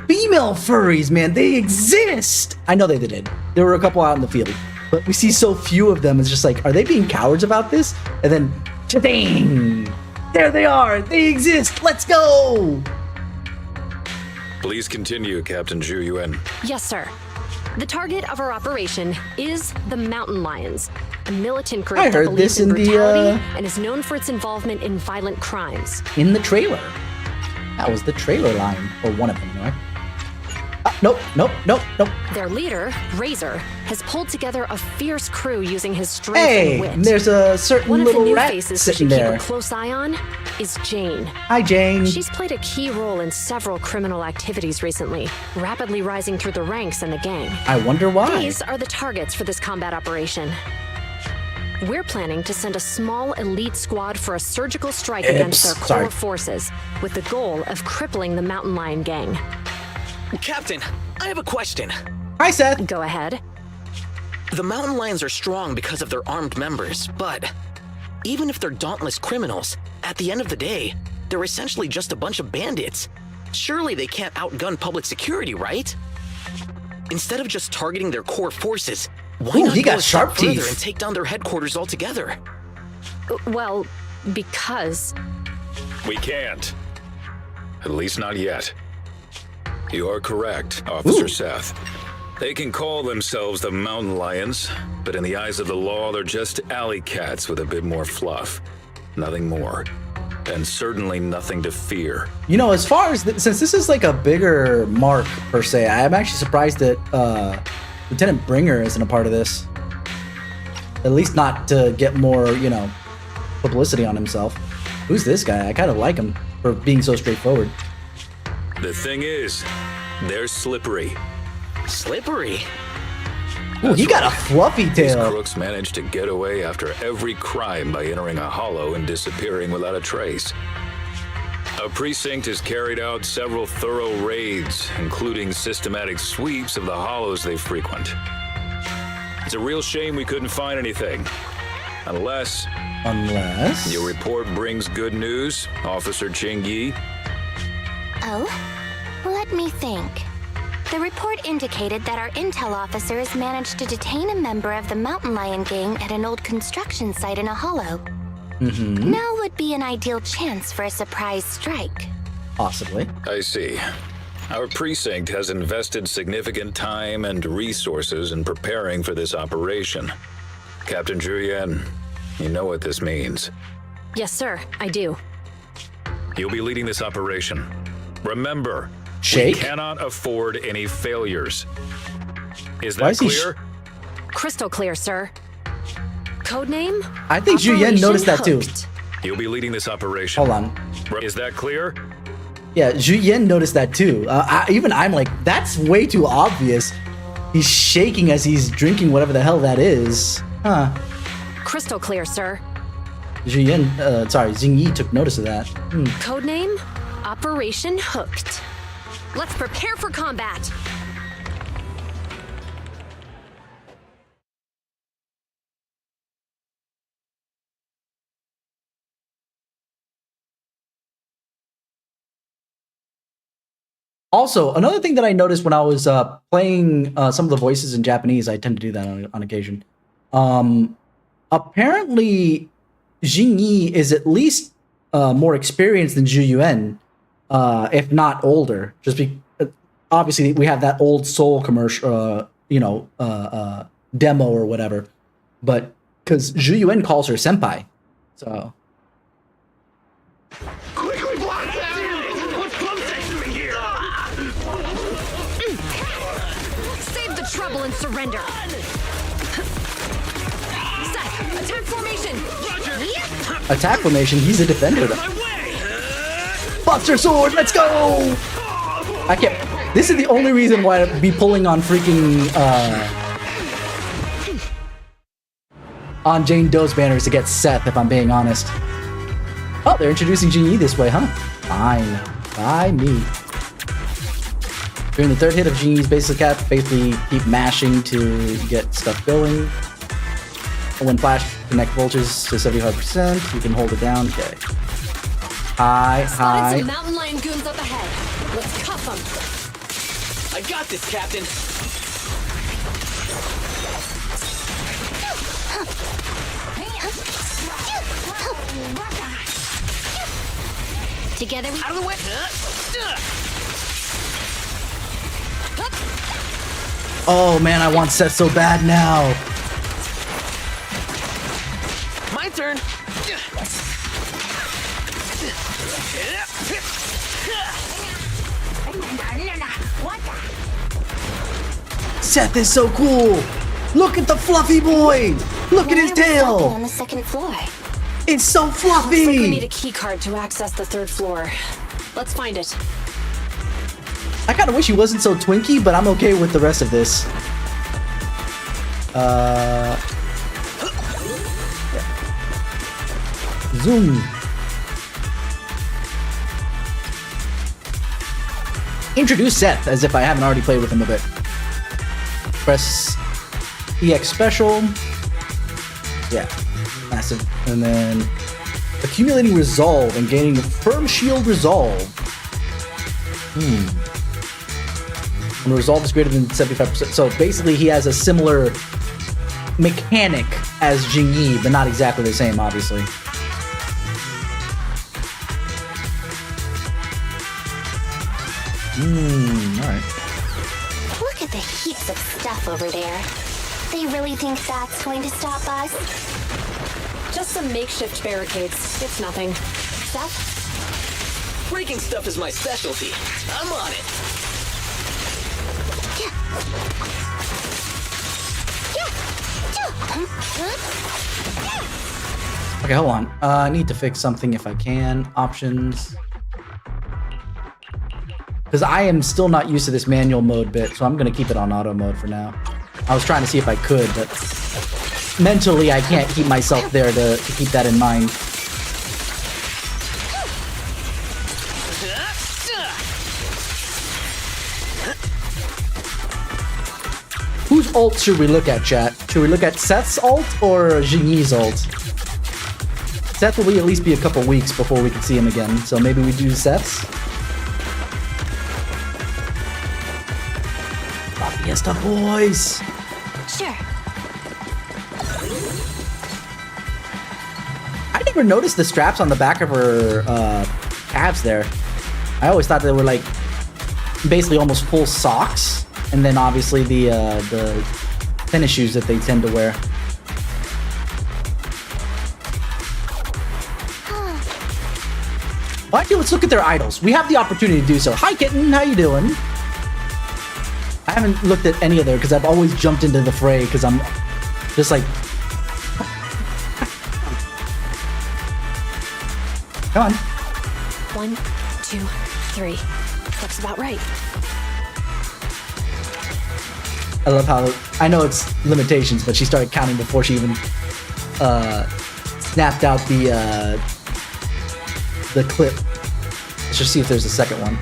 Female furries, man, they exist! I know they did. There were a couple out in the field, but we see so few of them. It's just like, are they being cowards about this? And then, cha-ding! There they are! They exist! Let's go! Please continue, Captain Zhu Yuan. Yes, sir. The target of our operation is the Mountain Lions, a militant group I that heard believes this in in the, brutality and is known for its involvement in violent crimes. In the trailer. That was the trailer line, or one of them, anyway. Nope. Their leader, Razor, has pulled together a fierce crew using his strength Hey, and wit. and there's a certain One of the little new rat faces we sitting should keep there. a close eye on is Jane. Hi, Jane. She's played a key role in several criminal activities recently, rapidly rising through the ranks in the gang. I wonder why. These are the targets for this combat operation. We're planning to send a small elite squad for a surgical strike against their core forces, with the goal of crippling the Mountain Lion gang. Captain, I have a question. Hi, Seth. Go ahead. The Mountain Lions are strong because of their armed members, but even if they're dauntless criminals, at the end of the day, they're essentially just a bunch of bandits. Surely they can't outgun public security, right? Instead of just targeting their core forces, why Ooh, not he go got a sharp step further teeth. and take down their headquarters altogether? Well, because We can't. At least not yet. You are correct, Officer Seth. They can call themselves the Mountain Lions, but in the eyes of the law, they're just alley cats with a bit more fluff. Nothing more. And certainly nothing to fear. You know, as far as since this is like a bigger mark per se, I'm actually surprised that Lieutenant Bringer isn't a part of this. At least not to get more, you know, publicity on himself. Who's this guy? I kind of like him for being so straightforward. The thing is, they're slippery. Slippery? Ooh, he got a fluffy These tail. crooks manage to get away after every crime by entering a hollow and disappearing without a trace. Our precinct has carried out several thorough raids, including systematic sweeps of the hollows they frequent. It's a real shame we couldn't find anything. Unless your report brings good news, Officer Qingyi. Oh? Let me think. The report indicated that our intel officers managed to detain a member of the Mountain Lion gang at an old construction site in a hollow. Now would be an ideal chance for a surprise strike. Possibly. I see. Our precinct has invested significant time and resources in preparing for this operation. Captain Zhu Yuan, you know what this means. yes, sir, I do. You'll be leading this operation. Remember, Shake? we cannot afford any failures. Is Why that is he clear? Crystal clear, sir. Codename? I think Zhu Yen Operation noticed that too. Hooked. You'll be leading this operation. Hold on. Is that clear? Yeah, Zhu Yen noticed that too. I'm like, that's way too obvious. He's shaking as he's drinking whatever the hell that is. Huh. Crystal clear, sir. Zhu Yen, Qingyi took notice of that. Codename? Operation Hooked. Let's prepare for combat. Also, another thing that I noticed when I was playing some of the voices in Japanese, I tend to do that on occasion. Apparently, Qingyi is at least more experienced than Zhu Yuan, if not older. Obviously, we have that old Soul commercial, demo or whatever. But because Zhu Yuan calls her senpai, so. Quickly block that! What's closest to me here? Save the trouble and surrender. Set. Attack formation. Attack formation, he's a defender. Buster sword, let's go! I can't. This is the only reason why I'd be pulling on freaking on Jane Doe's banners to get Seth, if I'm being honest. Oh, they're introducing Qingyi this way, huh? Fine. By me. During the third hit of Qingyi's basic attack, basically keep mashing to get stuff going. When flash connect voltage to 75%, you can hold it down. Okay. Spotted some Hi. mountain lion goons up ahead. Let's cuff them. I got this, Captain. Together we. Out of the way. Oh man, I want Seth so bad now. My turn. Seth is so cool. Look at the fluffy boy. Look at his On tail. the second floor. It's so Looks like we need fluffy. a key card to access the 3rd floor. Let's find it. I kind of wish he wasn't so twinky, but I'm okay with the rest of this. Zoom. Introduce Seth, as if I haven't already played with him a bit. Press EX special. Yeah, massive. And then accumulating resolve and gaining firm shield resolve. When resolve is greater than 75%. So basically he has a similar mechanic as Qingyi, but not exactly the same, obviously. Alright. Look at the heaps of stuff over there. They really think that's going to stop us? Just some makeshift barricades. It's nothing. Seth? Breaking stuff is my specialty. I'm on it. Okay, hold on. I need to fix something if I can. Options. Because I am still not used to this manual mode bit, so I'm going to keep it on auto mode for now. I was trying to see if I could, but mentally I can't keep myself there to keep that in mind. Whose ult should we look at, chat? Should we look at Seth's ult or Qingyi's ult? Seth will at least be a couple weeks before we can see him again, so maybe we do Seth's? La Fiesta boys! Sure. I never noticed the straps on the back of her calves there. I always thought they were like basically almost full socks, and then obviously the tennis shoes that they tend to wear. Why don't you let's look at their idols? We have the opportunity to do so. Hi kitten, how you doing? I haven't looked at any of their because I've always jumped into the fray because I'm just like, come on. 1, 2, 3. Looks about right. I love how, I know it's limitations, but she started counting before she even snapped out the clip. Let's just see if there's a second one.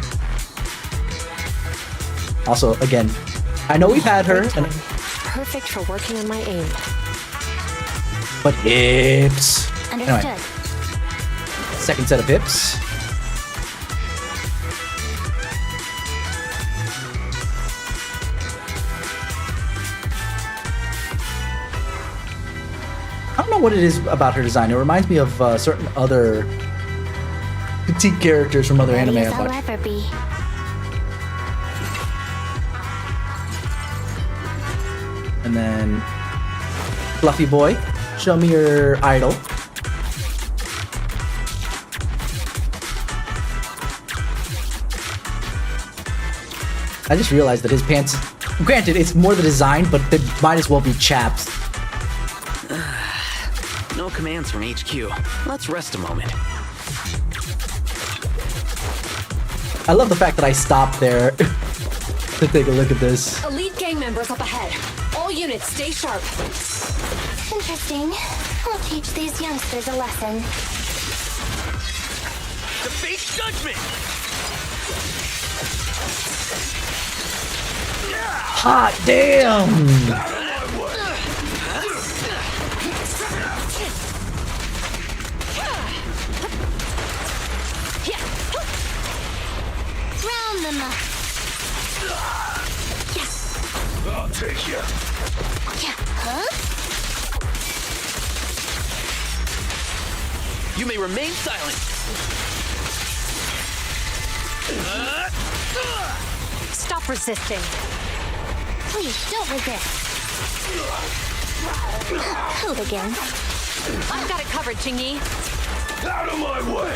Also, again, I know we've had her, and, Perfect for working on my aim. but hips. Understood. Anyway, second set of hips. I don't know what it is about her design. It reminds me of certain other petite characters from other anime Ready I've as I'll watched. ever be. And then Fluffy Boy, show me your idol. I just realized that his pants, granted, it's more the design, but they might as well be chaps. No commands from HQ. Let's rest a moment. I love the fact that I stopped there to take a look at this. Elite gang members up ahead. All units, stay sharp. Interesting. I'll teach these youngsters a lesson. The fake judgment! Hot damn! them. I'll take you. Yeah. Huh? You may remain silent. Stop resisting. Please don't resist. Hooligan. I've got it covered, Qingyi. Out of my way!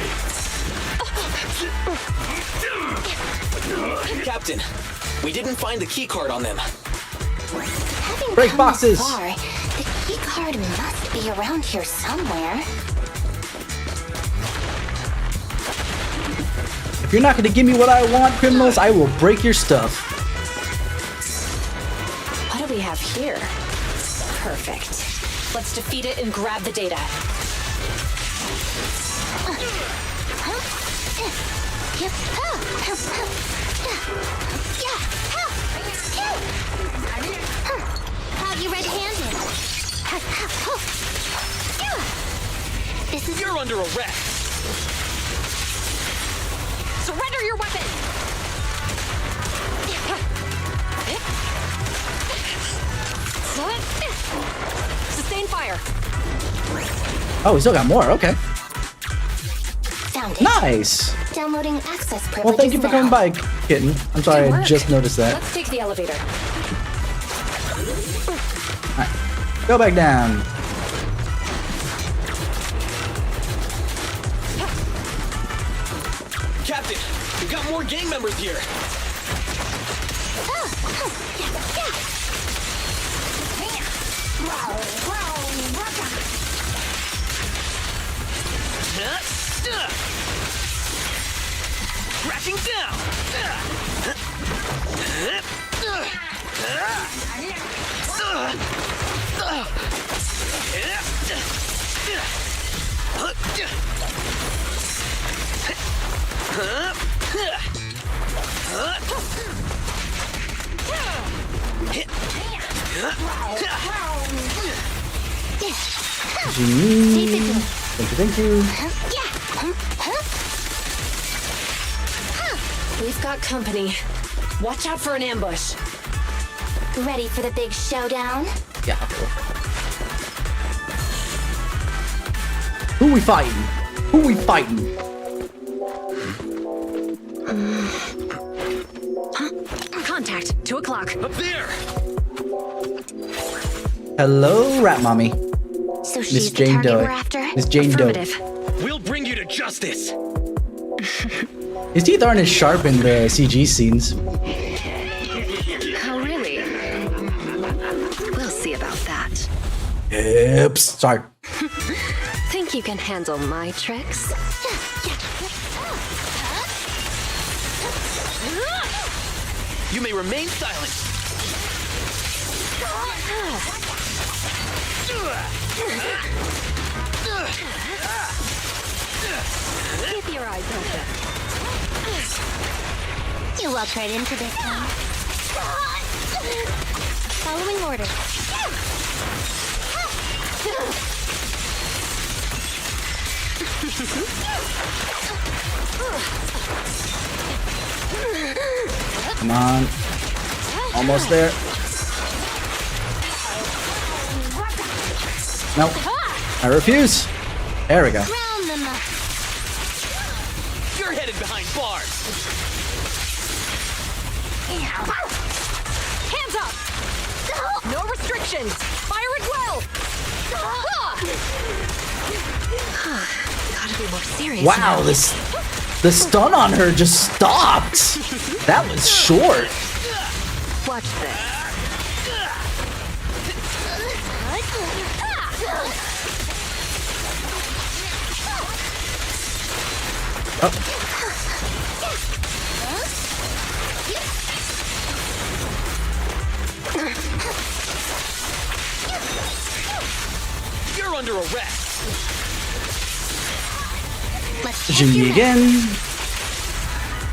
Captain, we didn't find the key card on them. Having Break come boxes. this far, the key card must be around here somewhere. If you're not gonna give me what I want, criminals, I will break your stuff. What do we have here? Perfect. Let's defeat it and grab the data. Have you red-handed? This is You're under arrest. Surrender your weapon! Sustain fire. Oh, we still got more. Okay. found it. Nice. Downloading access privileges. Well, thank you for coming now. by, kitten. I'm sorry, I just noticed that. Let's take the elevator. Go back down. Captain, we've got more gang members here. Crashing down! Qingyi. Thank you. We've got company. Watch out for an ambush. Ready for the big showdown? Yeah. Who we fighting? Who we fighting? Contact. 2 o'clock. Up there! Hello, Rat Mommy. So Miss she's the Jane target Doe. we're after? Miss Jane Doe. Affirmative. We'll bring you to justice! His teeth aren't as sharp in the CG scenes. Oh, really? We'll see about that. Oops. Sorry. Think you can handle my tricks? You may remain silent. Keep your eyes open. You walked right into this one. Following orders. Come on. Almost there. Nope. I refuse. There we go. Round them up. You're headed behind bars. Hands up! No restrictions! Fire at will! Gotta be more serious Wow, now. the stun on her just stopped. That was short. Watch this. You're under arrest. Let's check Qingyi your again.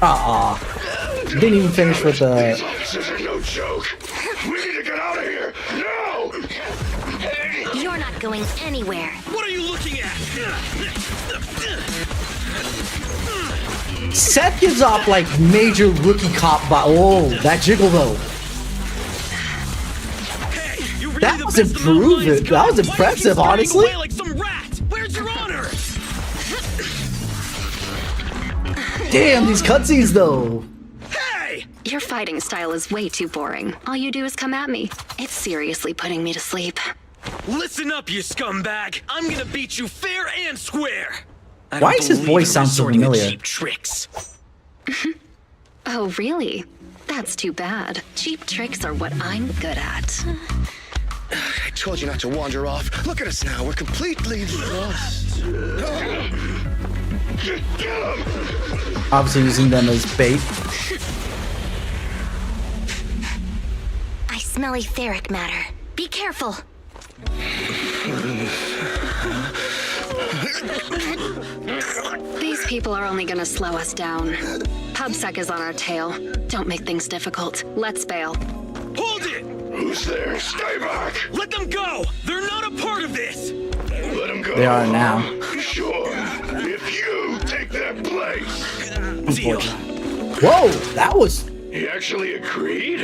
Aw. Didn't even finish with the. These officers are no joke! We need to get out of here! No! You're not going anywhere. What are you looking at? Seth gives off like major rookie cop oh, that jiggle though. Hey, you really That the was best the mountain lions impressive. got? That was Why impressive, do you keep scurrying honestly. away like some rat? Where's your honor? Damn, these cutscenes though. Hey! Your fighting style is way too boring. All you do is come at me. It's seriously putting me to sleep. Listen up, you scumbag! I'm gonna beat you fair and square. I Why don't does his believe voice in sound so resorting to familiar? cheap tricks. Oh, really? That's too bad. Cheap tricks are what I'm good at. I told you not to wander off. Look at us now. We're completely lost. Obviously using them as bait. I smell etheric matter. Be careful. These people are only gonna slow us down. PubSec is on our tail. Don't make things difficult. Let's bail. Hold it! Who's there? Stay back. Let them go! They're not a part of this! Let him go. They are now. Sure. If you take that place. Deal. Whoa, that was He actually agreed?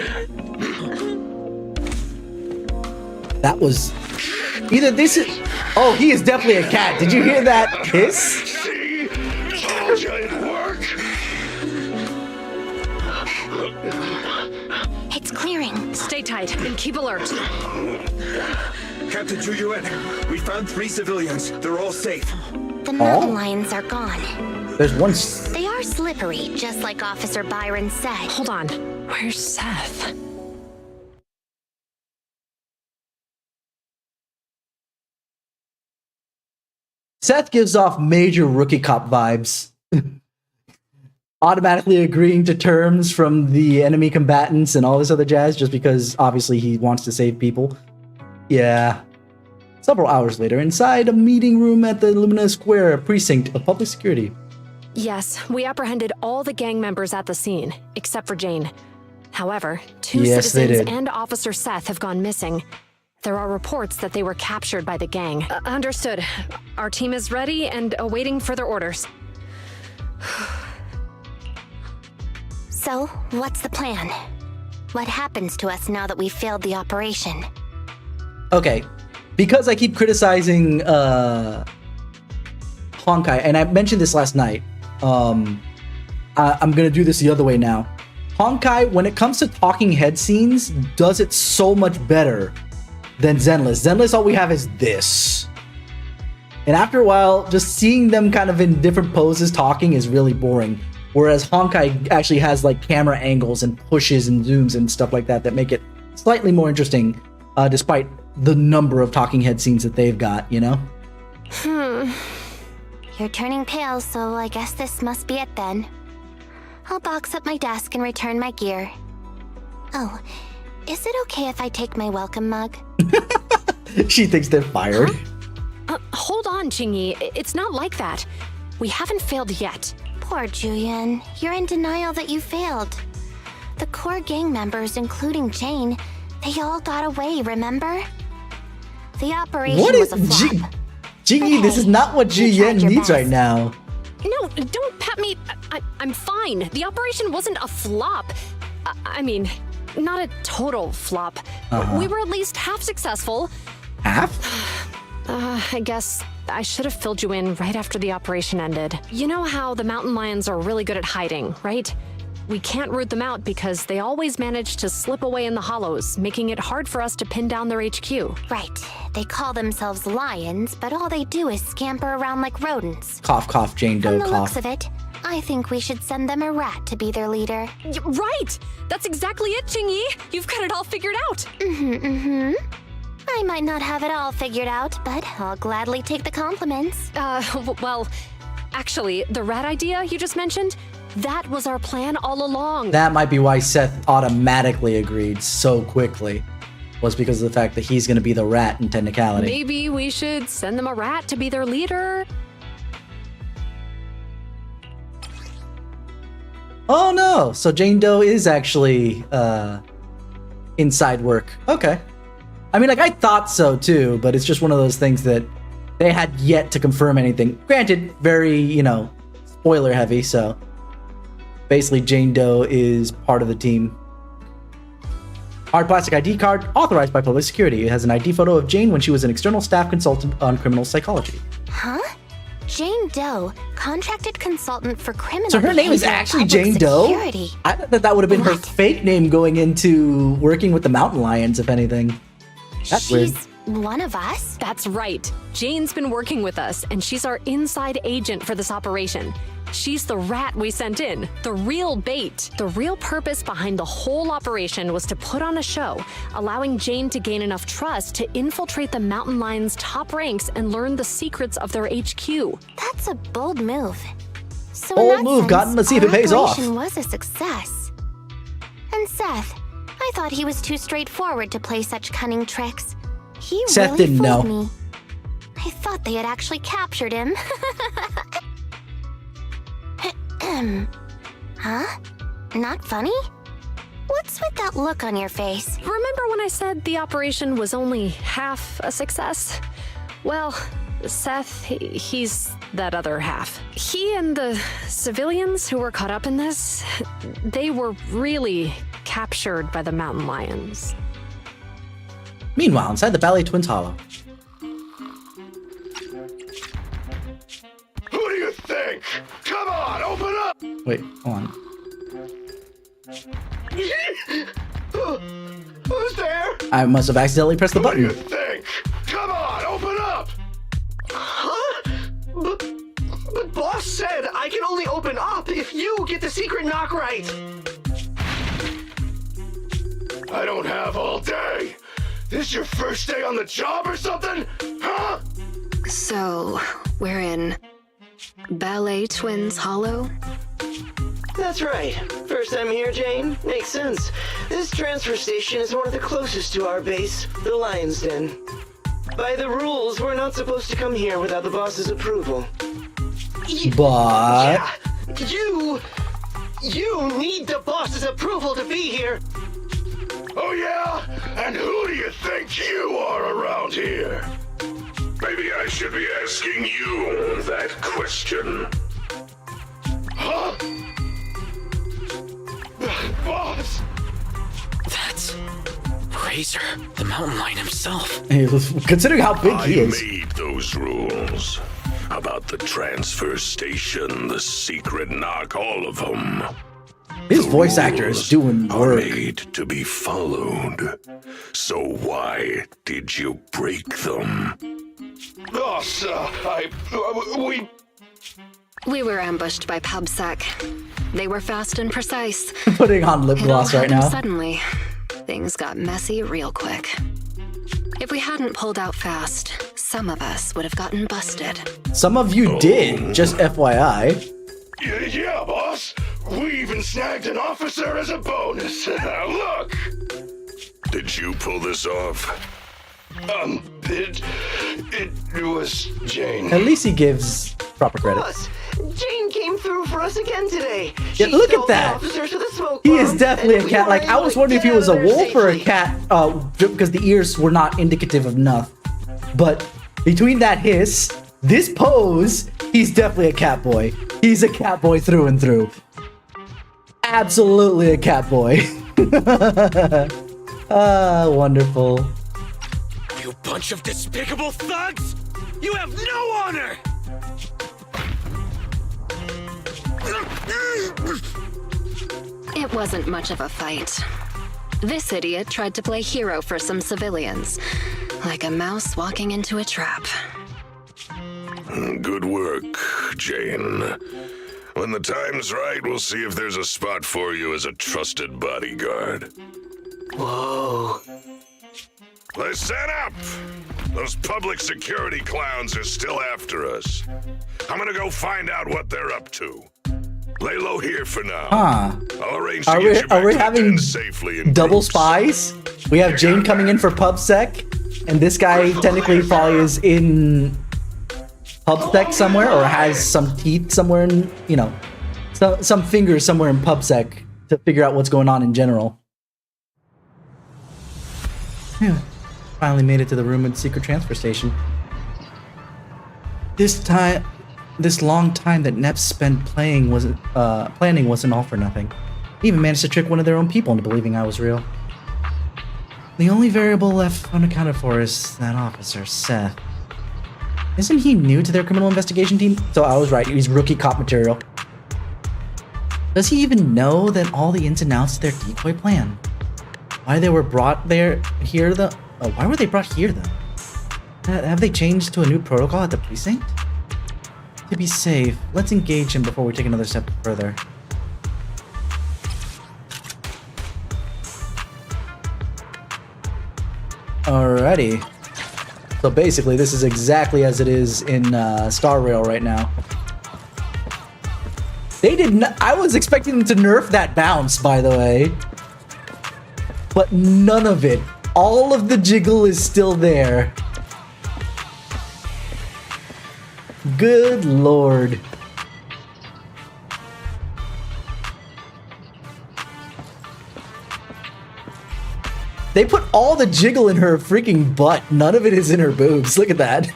either this is oh, he is definitely a cat. Did you hear that hiss? See? Told you it'd work. It's clearing. Stay tight and keep alert. Captain Zhu Yuan, we found 3 civilians. They're all safe. The mountain lions are gone. There's one They are slippery, just like Officer Byron said. Hold on. Where's Seth? Seth gives off major rookie cop vibes. Automatically agreeing to terms from the enemy combatants and all this other jazz just because obviously he wants to save people. Yeah. Several hours later, inside a meeting room at the Lumina Square precinct of public security. Yes, we apprehended all the gang members at the scene, except for Jane. However, 2 Yes, they citizens did. and Officer Seth have gone missing. There are reports that they were captured by the gang. Understood. Our team is ready and awaiting further orders. So, what's the plan? What happens to us now that we've failed the operation? Okay, because I keep criticizing Honkai, and I mentioned this last night, I'm gonna do this the other way now. Honkai, when it comes to talking head scenes, does it so much better than Zenless. Zenless, all we have is this. And after a while, just seeing them kind of in different poses talking is really boring. Whereas Honkai actually has like camera angles and pushes and zooms and stuff like that that make it slightly more interesting, despite the number of talking head scenes that they've got, you know? You're turning pale, so I guess this must be it then. I'll box up my desk and return my gear. Oh, is it okay if I take my welcome mug? She thinks they're fired. Hold on, Qingyi. It's not like that. We haven't failed yet. Poor Julian, you're in denial that you failed. The core gang members, including Jane, they all got away, remember? The operation What is was a flop. Qingyi, this is not what Ji you tried Yen your needs best. right now. No, don't pat me. I'm fine. The operation wasn't a flop. I mean, not a total flop. We were at least half successful. Half? I guess I should have filled you in right after the operation ended. You know how the mountain lions are really good at hiding, right? We can't root them out because they always manage to slip away in the hollows, making it hard for us to pin down their HQ. Right. They call themselves lions, but all they do is scamper around like rodents. Cough, cough, Jane Doe, From the cough. looks of it, I think we should send them a rat to be their leader. Right! That's exactly it, Qingyi! You've got it all figured out! I might not have it all figured out, but I'll gladly take the compliments. Well, actually, the rat idea you just mentioned, that was our plan all along. That might be why Seth automatically agreed so quickly. Was because of the fact that he's going to be the rat in technicality. Maybe we should send them a rat to be their leader. Oh no! So Jane Doe is actually inside work. Okay. I mean, like, I thought so too, but it's just one of those things that they had yet to confirm anything. Granted, very, spoiler heavy, so Basically, Jane Doe is part of the team. Hard plastic ID card authorized by public security. It has an ID photo of Jane when she was an external staff consultant on criminal psychology. Huh? Jane Doe, contracted consultant for criminal So her name is behavior actually and public Jane Doe? security. I thought that would have been her What? fake name going into working with the Mountain Lions, if anything. That's weird. She's one of us? That's right. Jane's been working with us, and she's our inside agent for this operation. She's the rat we sent in, the real bait. The real purpose behind the whole operation was to put on a show, allowing Jane to gain enough trust to infiltrate the Mountain Lions' top ranks and learn the secrets of their HQ. That's a bold move. So Bold in that move, sense, Cotton. Let's see if our it pays off. operation was a success. And Seth, I thought he was too straightforward to play such cunning tricks. He Seth really didn't fooled know. me. I thought they had actually captured him. Huh? Not funny? What's with that look on your face? Remember when I said the operation was only half a success? Well, Seth, he's that other half. He and the civilians who were caught up in this, they were really captured by the Mountain Lions. Meanwhile, inside the Ballet Twins Hollow. Who do you think? Come on, open up! Wait, hold on. Who's there? I must have accidentally pressed the Who do you button. think? Come on, open up! Huh? But boss said I can only open up if you get the secret knock right. I don't have all day. This your first day on the job or something? Huh? So, we're in Ballet Twins Hollow? That's right. First time here, Jane? Makes sense. This transfer station is one of the closest to our base, the Lion's Den. By the rules, we're not supposed to come here without the boss's approval. But... Yeah, you need the boss's approval to be here. Oh yeah? And who do you think you are around here? Maybe I should be asking you that question. Huh? Boss! That's Razor, the mountain lion himself. Considering how big he I is. made those rules. About the transfer station, the secret knock, all of them. His The voice actor is rules doing are work. made to be followed. So why did you break them? Boss, We were ambushed by PubSec. They were fast and precise. Putting on lip It all gloss right happened now. Suddenly, things got messy real quick. If we hadn't pulled out fast, some of us would have gotten busted. Some of you did, just FYI. Yeah, boss. We even snagged an officer as a bonus. Look! Did you pull this off? It was Jane. At least he gives proper credit. Boss, Jane came through for us again today. Yeah, She look stole at the that. officers with a smoke He is bomb, definitely a and we cat. were Like, I able was to wondering if get he was out a of there wolf or a safely. cat, because the ears were not indicative enough. But between that hiss, this pose, he's definitely a cat boy. He's a cat boy through and through. Absolutely a cat boy. Ah, wonderful. You bunch of despicable thugs! You have no honor! It wasn't much of a fight. This idiot tried to play hero for some civilians, like a mouse walking into a trap. Good work, Jane. When the time's right, we'll see if there's a spot for you as a trusted bodyguard. Whoa. Listen up! Those public security clowns are still after us. I'm gonna go find out what they're up to. Lay low here for now. Huh. I'll arrange to Are get we, you back are we to the having den safely in double groups. spies? We have Jane coming in for PubSec, and this guy technically probably is in PubSec somewhere, or has some teeth somewhere in, you know, some fingers somewhere in PubSec to figure out what's going on in general. Phew. Finally made it to the room at the secret transfer station. This time, this long time that Neps spent planning wasn't all for nothing. He even managed to trick one of their own people into believing I was real. The only variable left unaccounted for is that officer, Seth. Isn't he new to their criminal investigation team? So I was right, he's rookie cop material. Does he even know that all the ins and outs of their decoy plan? Why they were brought here though? Oh, why were they brought here though? Have they changed to a new protocol at the precinct? To be safe, let's engage him before we take another step further. Alrighty. So basically, this is exactly as it is in Star Rail right now. They did not. I was expecting them to nerf that bounce, by the way. But none of it. All of the jiggle is still there. Good lord. They put all the jiggle in her freaking butt. None of it is in her boobs. Look at that.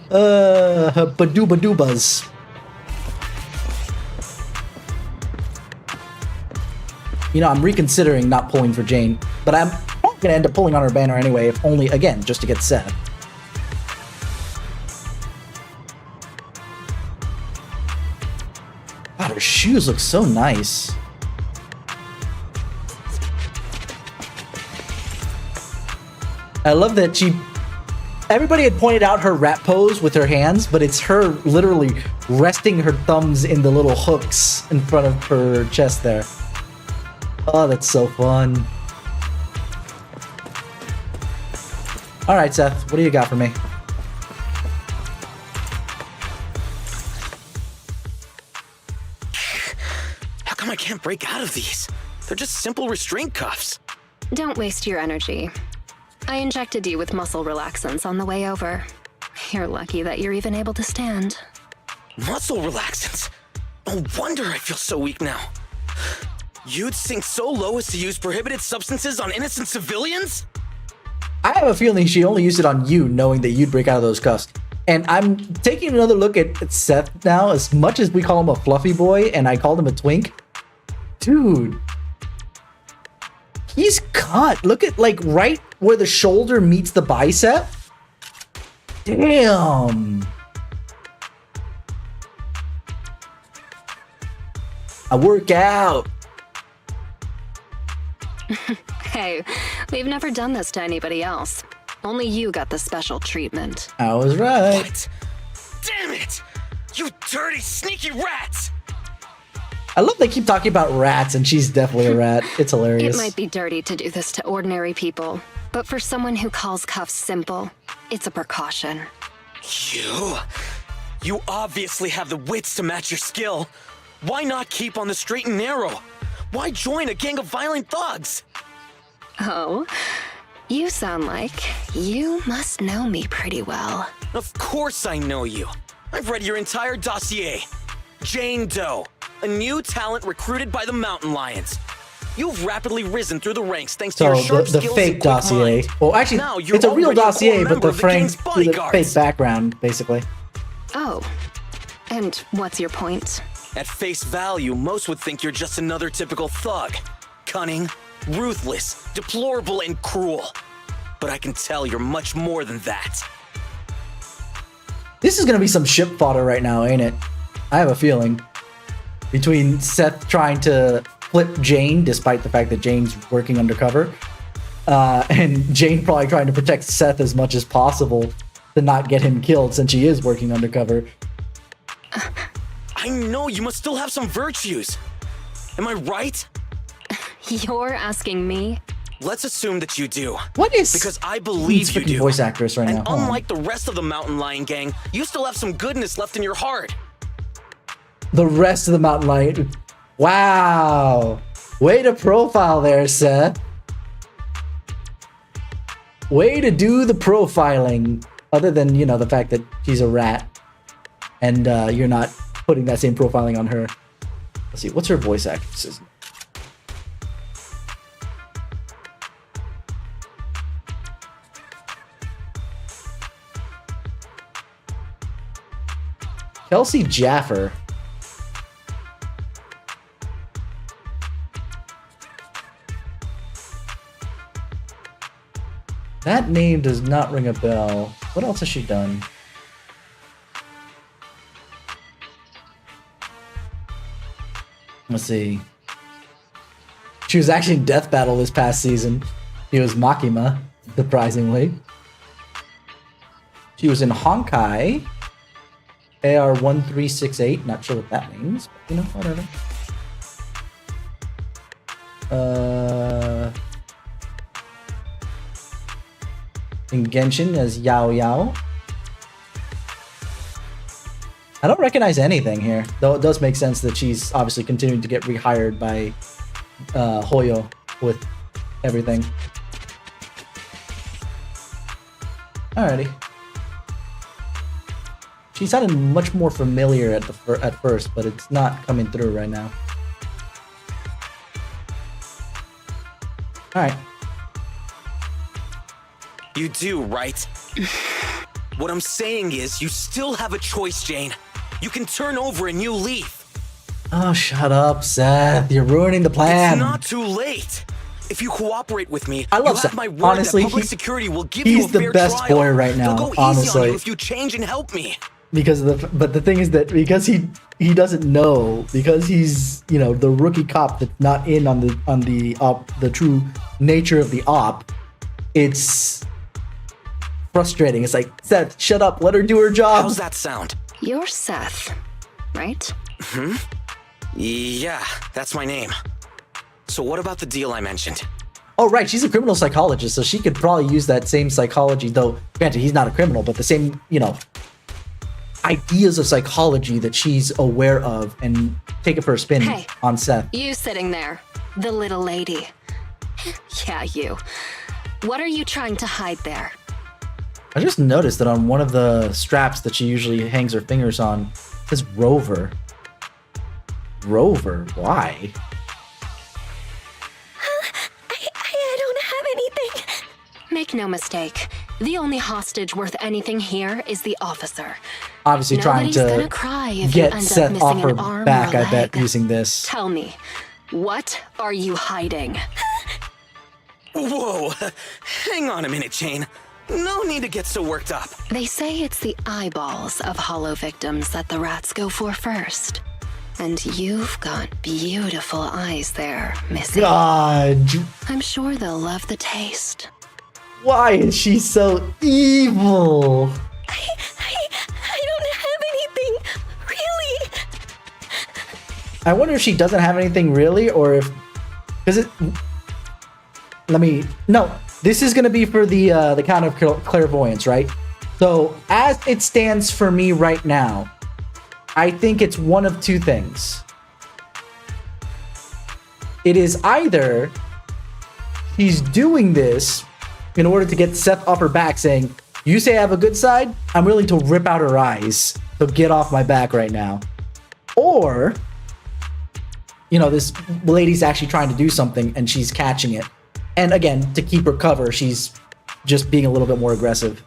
Her badooba-doobas. You know, I'm reconsidering not pulling for Jane, but I'm probably gonna end up pulling on her banner anyway, if only, again, just to get Seth. God, her shoes look so nice. I love that everybody had pointed out her rat pose with her hands, but it's her literally resting her thumbs in the little hooks in front of her chest there. Oh, that's so fun. All right, Seth, what do you got for me? How come I can't break out of these? They're just simple restraint cuffs. Don't waste your energy. I injected you with muscle relaxants on the way over. You're lucky that you're even able to stand. Muscle relaxants? No wonder I feel so weak now. You'd sink so low as to use prohibited substances on innocent civilians? I have a feeling she only used it on you, knowing that you'd break out of those cuffs. And I'm taking another look at Seth now. As much as we call him a fluffy boy and I called him a twink, dude, he's cut. Look at, like, right where the shoulder meets the bicep. Damn. I work out. Hey, we've never done this to anybody else. Only you got the special treatment. I was right. What? Damn it! You dirty, sneaky rats! I love they keep talking about rats, and she's definitely a rat. It's hilarious. It might be dirty to do this to ordinary people, but for someone who calls cuffs simple, it's a precaution. You obviously have the wits to match your skill. Why not keep on the straight and narrow? Why join a gang of violent thugs? Oh, you sound like you must know me pretty well. Of course I know you. I've read your entire dossier. Jane Doe, a new talent recruited by the Mountain Lions. You've rapidly risen through the ranks thanks to your sharp the skills fake and quick dossier. mind. Well, actually, Now you're it's a real already a core dossier, but member the of the gang's fake bodyguards. background, basically. Oh, and what's your point? At face value, most would think you're just another typical thug. Cunning, ruthless, deplorable, and cruel. But I can tell you're much more than that. This is gonna be some ship fodder right now, ain't it? I have a feeling. Between Seth trying to flip Jane, despite the fact that Jane's working undercover, and Jane probably trying to protect Seth as much as possible to not get him killed since she is working undercover. I know you must still have some virtues. Am I right? You're asking me? Let's assume that you do. What is... Because I believe you do. Voice actress right and now. Hold unlike the rest of the Mountain Lion gang, you still have some goodness left in your heart. The rest of the Mountain Lion... Wow! Way to profile there, Seth. Way to do the profiling. Other than, you know, the fact that she's a rat. And you're not putting that same profiling on her. Let's see, what's her voice actress? Kelsey Jaffer. That name does not ring a bell. What else has she done? Let's see. She was actually in Death Battle this past season. She was Makima, surprisingly. She was in Honkai. AR-1368. Not sure what that means, but you know, whatever. In Genshin as Yao Yao. I don't recognize anything here, though it does make sense that she's obviously continuing to get rehired by Hoyo with everything. Alrighty. She sounded much more familiar at first, but it's not coming through right now. Alright. You do, right? What I'm saying is, you still have a choice, Jane. You can turn over a new leaf. Oh, shut up, Seth. You're ruining the plan. It's not too late. If you cooperate with me, I love you Seth. have my word Honestly, that public security will give you a he's the fair best trial. boy right now, They'll go honestly. easy on you if you change and help me. Because but the thing is that because he doesn't know, because he's, you know, the rookie cop that's not in on the true nature of the op, it's frustrating. It's like, Seth, shut up, let her do her job. How's that sound? You're Seth, right? Yeah, that's my name. So what about the deal I mentioned? Oh, right, she's a criminal psychologist, so she could probably use that same psychology, though, granted, he's not a criminal, but the same, you know, ideas of psychology that she's aware of and take it for a spin on Seth. You sitting there, the little lady. Yeah, you. What are you trying to hide there? I just noticed that on one of the straps that she usually hangs her fingers on, it says Rover. Rover? Why? I don't have anything. Make no mistake, the only hostage worth anything here is the officer. Obviously Nobody's trying gonna to cry if you get end up Seth missing off her an arm back, or a I bet, leg. using this. Tell me, what are you hiding? Whoa, hang on a minute, Jane. No need to get so worked up. They say it's the eyeballs of hollow victims that the rats go for first. And you've got beautiful eyes there, Missy. God, I'm sure they'll love the taste. why is she so evil? I don't have anything, really. I wonder if she doesn't have anything really, or if... Because it... No, this is going to be for the count of clairvoyance, right? So, as it stands for me right now, I think it's one of two things. It is either she's doing this in order to get Seth off her back, saying, you say I have a good side, I'm willing to rip out her eyes, so get off my back right now. Or, you know, this lady's actually trying to do something and she's catching it. And again, to keep her cover, she's just being a little bit more aggressive.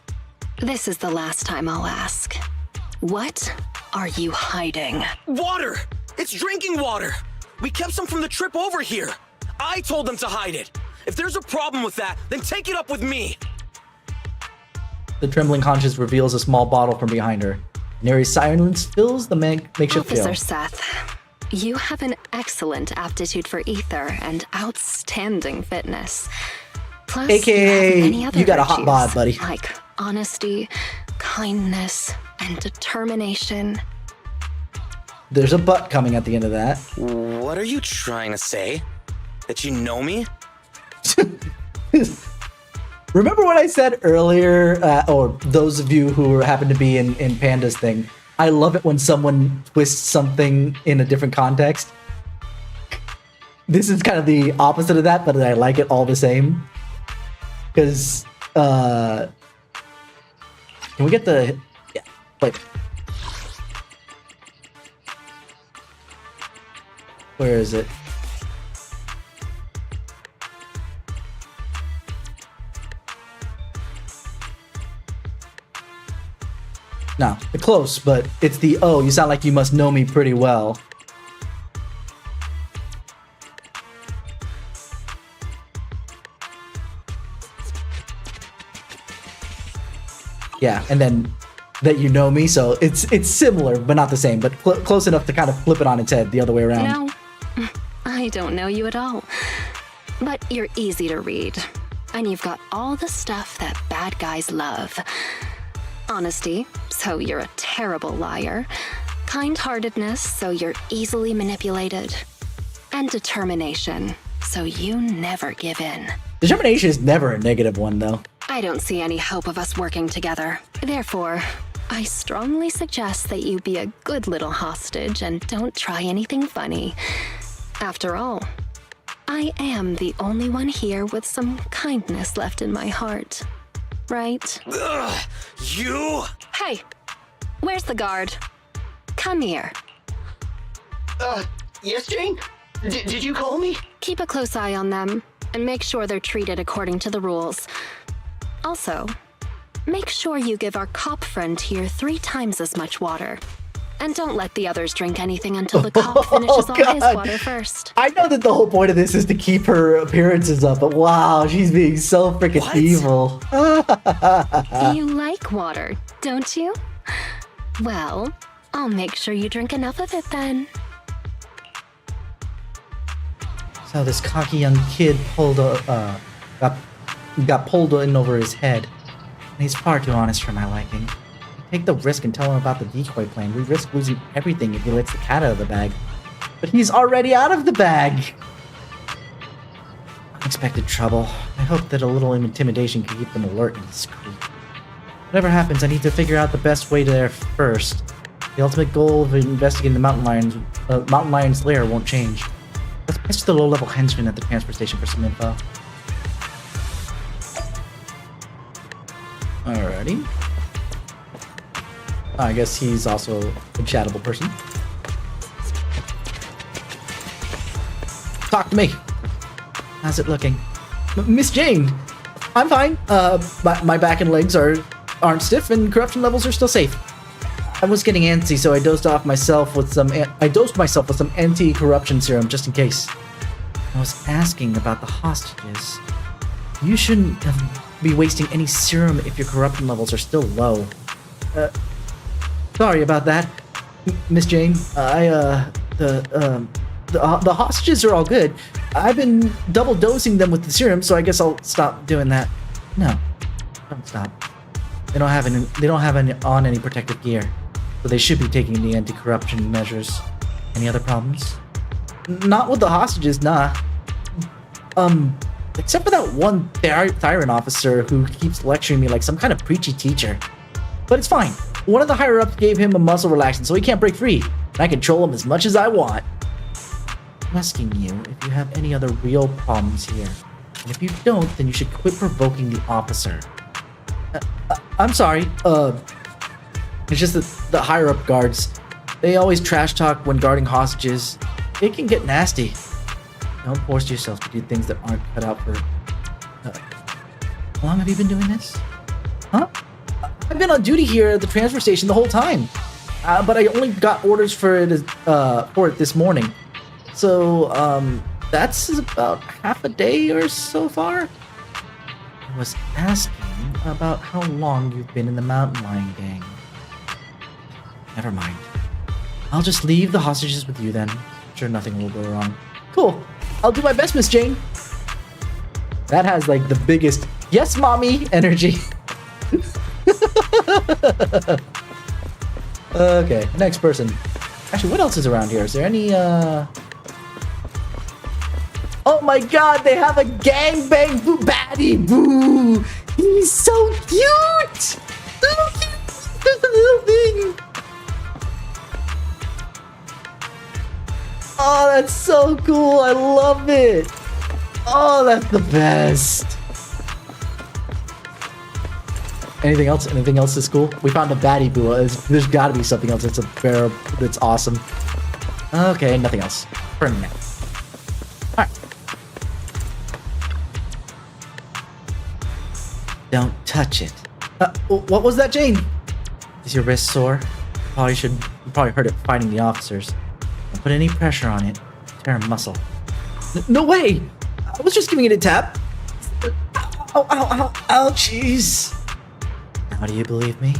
This is the last time I'll ask. What are you hiding? Water! It's drinking water! We kept some from the trip over here. I told them to hide it. If there's a problem with that, then take it up with me. The trembling conscience reveals a small bottle from behind her. An eerie silence fills the makeshift Officer field. Seth, you have an excellent aptitude for ether and outstanding fitness. Plus, AKA, you have many other you got a hot virtues, bod, buddy. like honesty, kindness, and determination. There's a butt coming at the end of that. What are you trying to say? That you know me? Remember what I said earlier, or those of you who happen to be in Panda's thing, I love it when someone twists something in a different context. This is kind of the opposite of that, but I like it all the same. Because, can we get the... Yeah, wait. Where is it? No, close, but it's the oh, you sound like you must know me pretty well. Yeah, and then that you know me, so it's similar, but not the same, but close enough to kind of flip it on its head the other way around. No, I don't know you at all. But you're easy to read. And you've got all the stuff that bad guys love. Honesty, so you're a terrible liar. Kind-heartedness, so you're easily manipulated. And determination, so you never give in. Determination is never a negative one, though. I don't see any hope of us working together. Therefore, I strongly suggest that you be a good little hostage and don't try anything funny. After all, I am the only one here with some kindness left in my heart. Right? Ugh, you? Hey, where's the guard? Come here. Yes, Jane? Did you call me? Keep a close eye on them and make sure they're treated according to the rules. Also, make sure you give our cop friend here 3 times as much water. And don't let the others drink anything until the cop finishes all his water first. I know that the whole point of this is to keep her appearances up, but wow, she's being so freaking evil. You like water, don't you? Well, I'll make sure you drink enough of it then. So this cocky young kid got pulled in over his head. And he's far too honest for my liking. Take the risk and tell him about the decoy plan. We risk losing everything if he lets the cat out of the bag. But he's already out of the bag! Unexpected trouble. I hope that a little intimidation can keep them alert and discreet. Whatever happens, I need to figure out the best way there first. The ultimate goal of investigating the mountain lion's lair won't change. Let's patch to the low-level henchman at the transfer station for some info. Alrighty. I guess he's also a chattable person. Talk to me. How's it looking? Miss Jane, I'm fine. My back and legs aren't stiff, and corruption levels are still safe. I was getting antsy, so I dosed myself with some anti-corruption serum just in case. I was asking about the hostages. You shouldn't be wasting any serum if your corruption levels are still low. Sorry about that, Miss Jane. The hostages are all good. I've been double dosing them with the serum, so I guess I'll stop doing that. No, don't stop. They don't have any protective gear, so they should be taking the anti-corruption measures. Any other problems? Not with the hostages, nah. Except for that one tyrant officer who keeps lecturing me like some kind of preachy teacher. But it's fine. One of the higher-ups gave him a muscle relaxant, so he can't break free. And I control him as much as I want. I'm asking you if you have any other real problems here. And if you don't, then you should quit provoking the officer. I'm sorry. It's just that the higher-up guards, they always trash talk when guarding hostages. It can get nasty. Don't force yourself to do things that aren't cut out for... How long have you been doing this? Huh? I've been on duty here at the transfer station the whole time. But I only got orders for it this morning. So, that's about half a day or so far. I was asking about how long you've been in the mountain lion gang. Never mind. I'll just leave the hostages with you then. I'm sure nothing will go wrong. Cool. I'll do my best, Miss Jane. That has like the biggest yes, mommy energy. Okay, next person. Actually, what else is around here? Is there any, Oh my god, they have a gangbang boo baddie boo! He's so cute! So cute! There's a little thing! Oh, that's so cool! I love it! Oh, that's the best! Anything else? Anything else is cool? We found a baddie boo. There's gotta be something else that's awesome. Okay, nothing else. For now. Alright. Don't touch it. What was that, Jane? Is your wrist sore? You probably hurt it fighting the officers. Don't put any pressure on it. Tear a muscle. No way! I was just giving it a tap. Ow, jeez. Now do you believe me?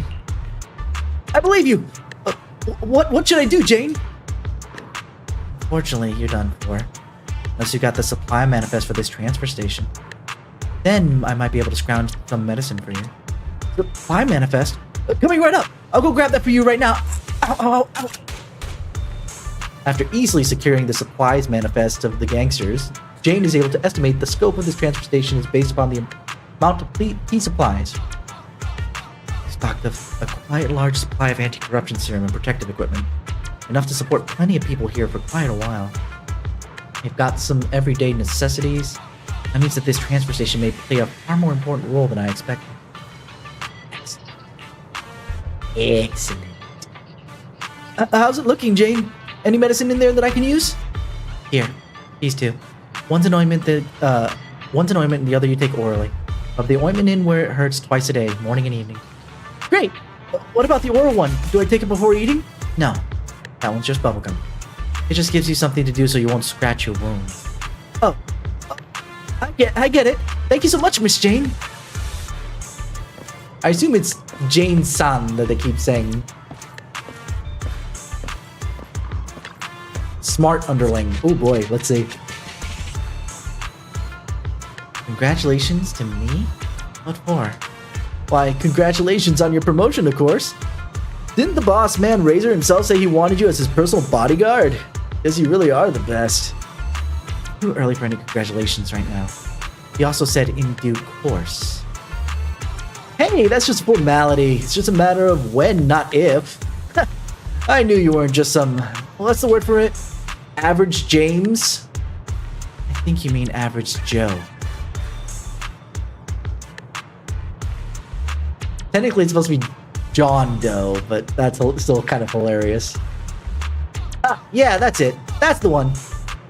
I believe you! What should I do, Jane? Fortunately, you're done for. Unless you got the supply manifest for this transfer station. Then I might be able to scrounge some medicine for you. Supply manifest? Coming right up! I'll go grab that for you right now. Ow. After easily securing the supplies manifest of the gangsters, Jane is able to estimate the scope of this transfer station is based upon the amount of key supplies. Stocked a quite large supply of anti-corruption serum and protective equipment. Enough to support plenty of people here for quite a while. They've got some everyday necessities. That means that this transfer station may play a far more important role than I expected. Excellent. How's it looking, Jane? Any medicine in there that I can use? Here, these two. One's an ointment and the other you take orally. Rub the ointment in where it hurts twice a day, morning and evening. Great! What about the oral one? Do I take it before eating? No. That one's just bubblegum. It just gives you something to do so you won't scratch your wounds. Oh. I get it. Thank you so much, Miss Jane. I assume it's Jane-san that they keep saying. Smart underling. Oh boy, let's see. Congratulations to me? What for? Why, congratulations on your promotion, of course. Didn't the boss man Razor himself say he wanted you as his personal bodyguard? Guess you really are the best. Too early for any congratulations right now. He also said in due course. Hey, that's just formality. It's just a matter of when, not if. I knew you weren't just some... what's the word for it? Average James? I think you mean average Joe. Technically, it's supposed to be John Doe, but that's still kind of hilarious. Yeah, that's it. That's the one.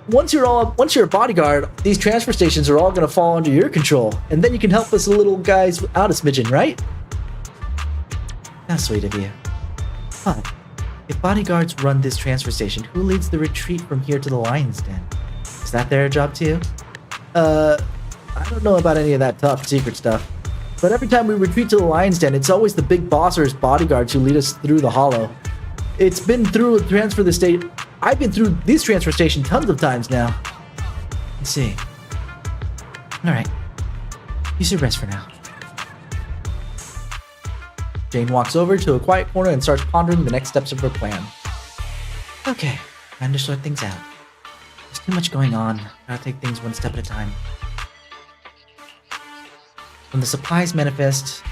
Once you're a bodyguard, these transfer stations are all gonna fall under your control, and then you can help us little guys out a smidgen, right? That's sweet of you. But if bodyguards run this transfer station, who leads the retreat from here to the Lion's Den? Is that their job too? I don't know about any of that top secret stuff. But every time we retreat to the Lion's Den, it's always the big boss or his bodyguards who lead us through the hollow. It's been through a transfer the state. I've been through this transfer station tons of times now. Let's see. Alright. You should rest for now. Jane walks over to a quiet corner and starts pondering the next steps of her plan. Okay, time to sort things out. There's too much going on. Gotta take things one step at a time. From the supplies manifest,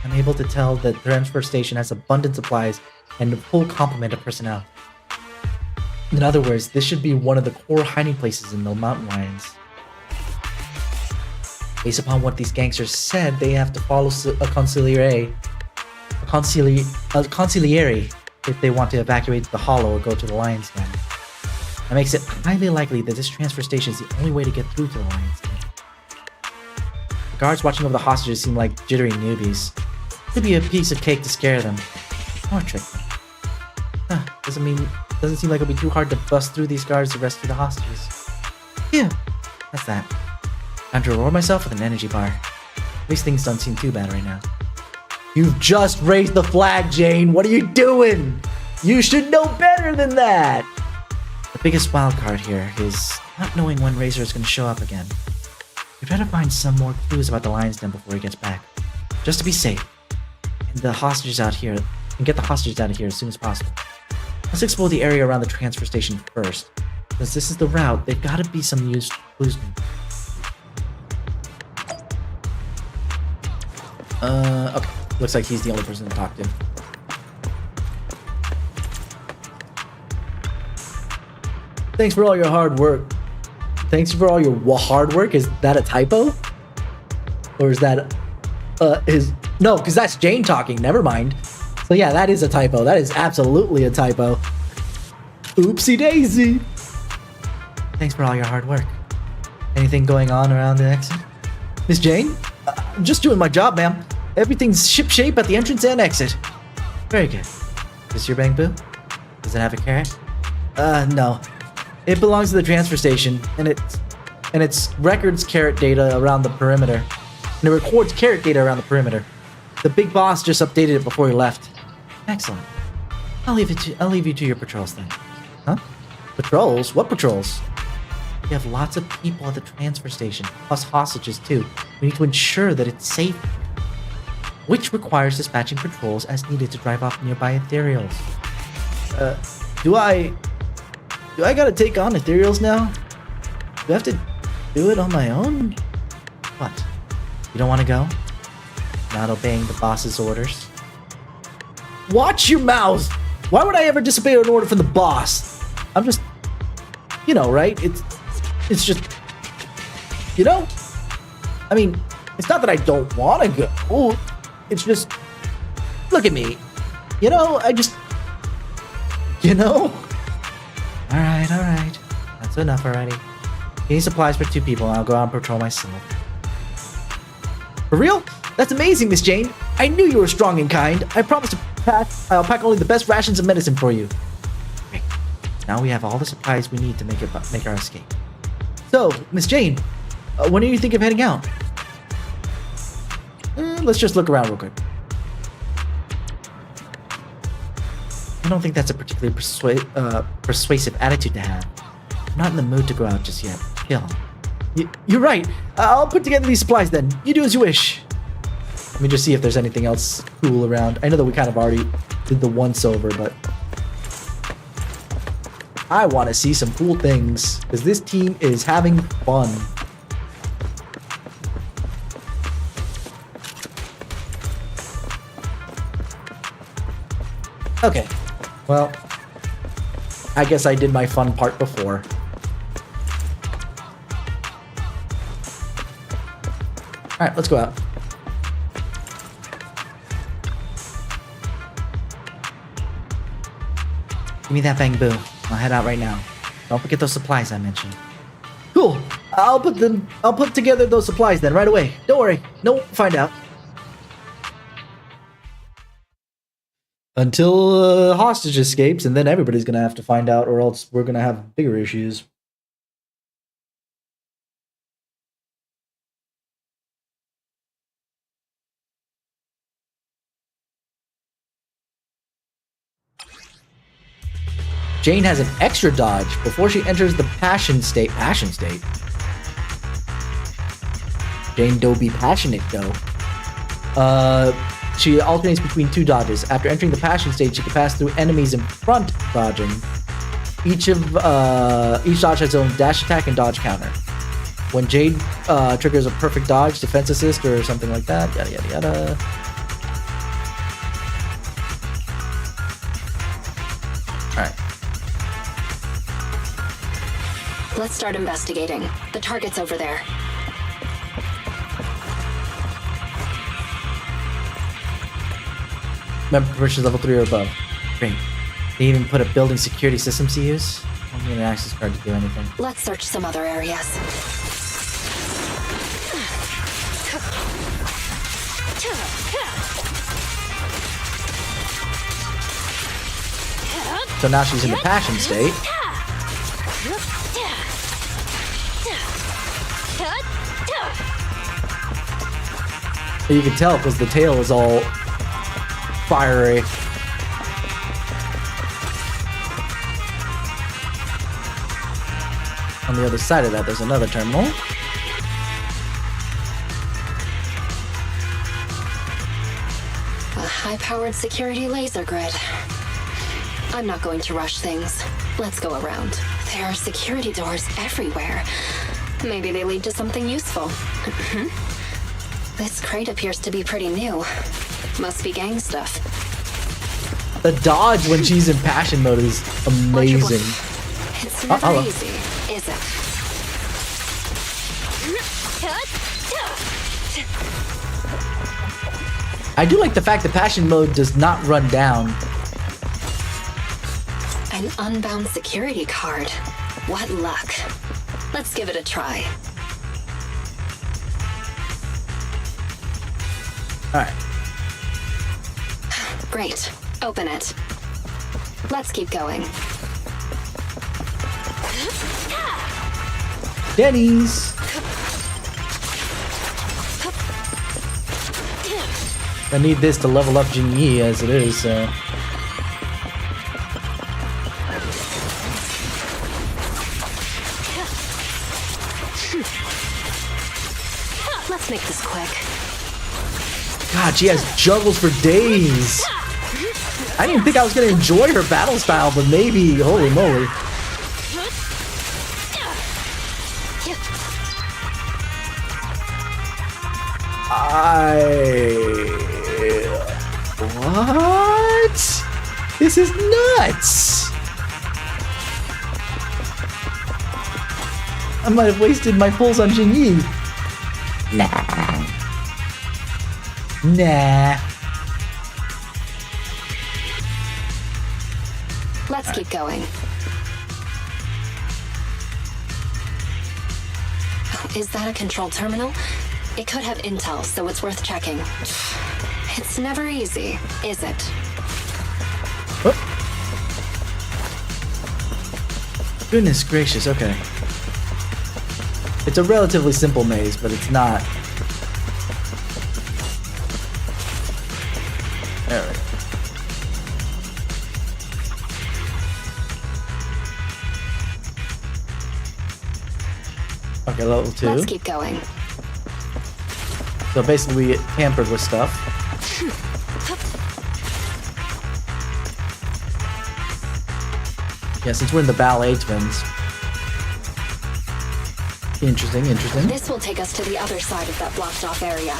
I'm able to tell that the transfer station has abundant supplies and a full complement of personnel. In other words, this should be one of the core hiding places in the mountain lions. Based upon what these gangsters said, they have to follow a consigliere if they want to evacuate the hollow or go to the Lion's Den. That makes it highly likely that this transfer station is the only way to get through to the Lion's Den. The guards watching over the hostages seem like jittery newbies. Could be a piece of cake to scare them, or trick them. Doesn't seem like it'll be too hard to bust through these guards to rescue the hostages. Phew, that's that. Time to reward myself with an energy bar. At least things don't seem too bad right now. You've just raised the flag, Jane! What are you doing? You should know better than that! The biggest wild card here is not knowing when Razor is going to show up again. We better find some more clues about the Lion's Den before he gets back. Just to be safe. And get the hostages out of here as soon as possible. Let's explore the area around the transfer station first. Since this is the route, there've got to be some used clues. Okay. Looks like he's the only person to talk to. Thanks for all your hard work. Thanks for all your hard work? Is that a typo? Or is that, no, because that's Jane talking. Never mind. So yeah, that is a typo. That is absolutely a typo. Oopsie daisy. Thanks for all your hard work. Anything going on around the exit? Miss Jane? I'm just doing my job, ma'am. Everything's shipshape at the entrance and exit. Very good. Is this your bamboo? Does it have a carrot? No. It belongs to the transfer station, and it's records carrot data around the perimeter. And it records carrot data around the perimeter. The big boss just updated it before he left. Excellent. I'll leave you to your patrols then. Huh? Patrols? What patrols? We have lots of people at the transfer station, plus hostages too. We need to ensure that it's safe, which requires dispatching patrols as needed to drive off nearby ethereals. Do I gotta take on ethereals now? Do I have to do it on my own? What? You don't want to go? Not obeying the boss's orders? Watch your mouth! Why would I ever disobey an order from the boss? I'm just... You know, right? It's just... You know? I mean, it's not that I don't want to go. It's just... Look at me. You know, I just... You know? Alright. That's enough already. You need supplies for 2 people and I'll go out and patrol myself. For real? That's amazing, Miss Jane. I knew you were strong and kind. I promise I'll pack only the best rations of medicine for you. Great. Now we have all the supplies we need to make our escape. So, Miss Jane, when do you think of heading out? Let's just look around real quick. I don't think that's a particularly persuasive attitude to have. I'm not in the mood to go out just yet. Chill. You're right. I'll put together these supplies then. You do as you wish. Let me just see if there's anything else cool around. I know that we kind of already did the once over, but I want to see some cool things because this team is having fun. Okay. Well, I guess I did my fun part before. Alright, let's go out. Give me that bamboo. I'll head out right now. Don't forget those supplies I mentioned. Cool. I'll put together those supplies then right away. Don't worry. No one will find out. Until hostage escapes, and then everybody's gonna have to find out, or else we're gonna have bigger issues. Jane has an extra dodge before she enters the passion state. Passion state? Jane don't be passionate though. She alternates between 2 dodges. After entering the passion state, she can pass through enemies in front dodging. Each dodge has its own dash attack and dodge counter. When Jade triggers a perfect dodge, defense assist, or something like that, yada yada yada. Alright. Let's start investigating. The target's over there. Member permissions level 3 or above. Great. They even put a building security systems to use. I don't need an access card to do anything. Let's search some other areas. So now she's in the passion state. You can tell because the tail is all fiery. On the other side of that, there's another terminal. A high-powered security laser grid. I'm not going to rush things. Let's go around. There are security doors everywhere. Maybe they lead to something useful. This crate appears to be pretty new. Must be gang stuff. The dodge when she's in passion mode is amazing. It's never easy, is it? I do like the fact that passion mode does not run down. An unbound security card. What luck. Let's give it a try. Alright. Great. Open it. Let's keep going. Denny's. I need this to level up Qingyi as it is, so... Let's make this quick. God, she has juggles for days. I didn't think I was gonna enjoy her battle style, but maybe, holy moly. What? This is nuts. I might have wasted my pulls on Qingyi. Nah. Let's keep going. Is that a control terminal? It could have intel, so it's worth checking. It's never easy, is it? Oh. Goodness gracious, okay. It's a relatively simple maze, but it's not. There we go. Okay, level 2. Let's keep going. So basically we get tampered with stuff. Yeah, since we're in the ballet twins. Interesting, interesting. This will take us to the other side of that blocked off area.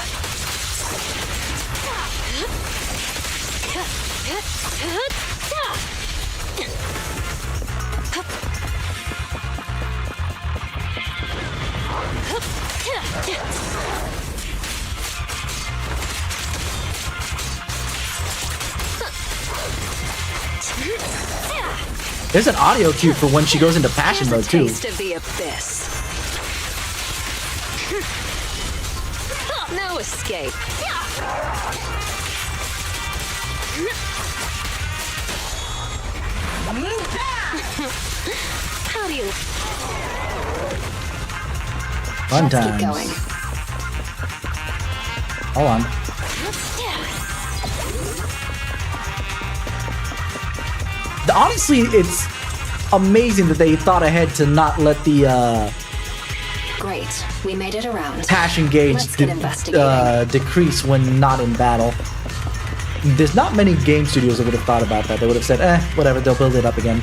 There's an audio cue for when she goes into passion mode too. Taste of the abyss. No escape. How do you? Fun Let's times. keep going. Hold on. Honestly, it's amazing that they thought ahead to not let the Great, we made it around. passion gauge Let's get investigating. decrease when not in battle. There's not many game studios that would have thought about that. They would have said, whatever, they'll build it up again.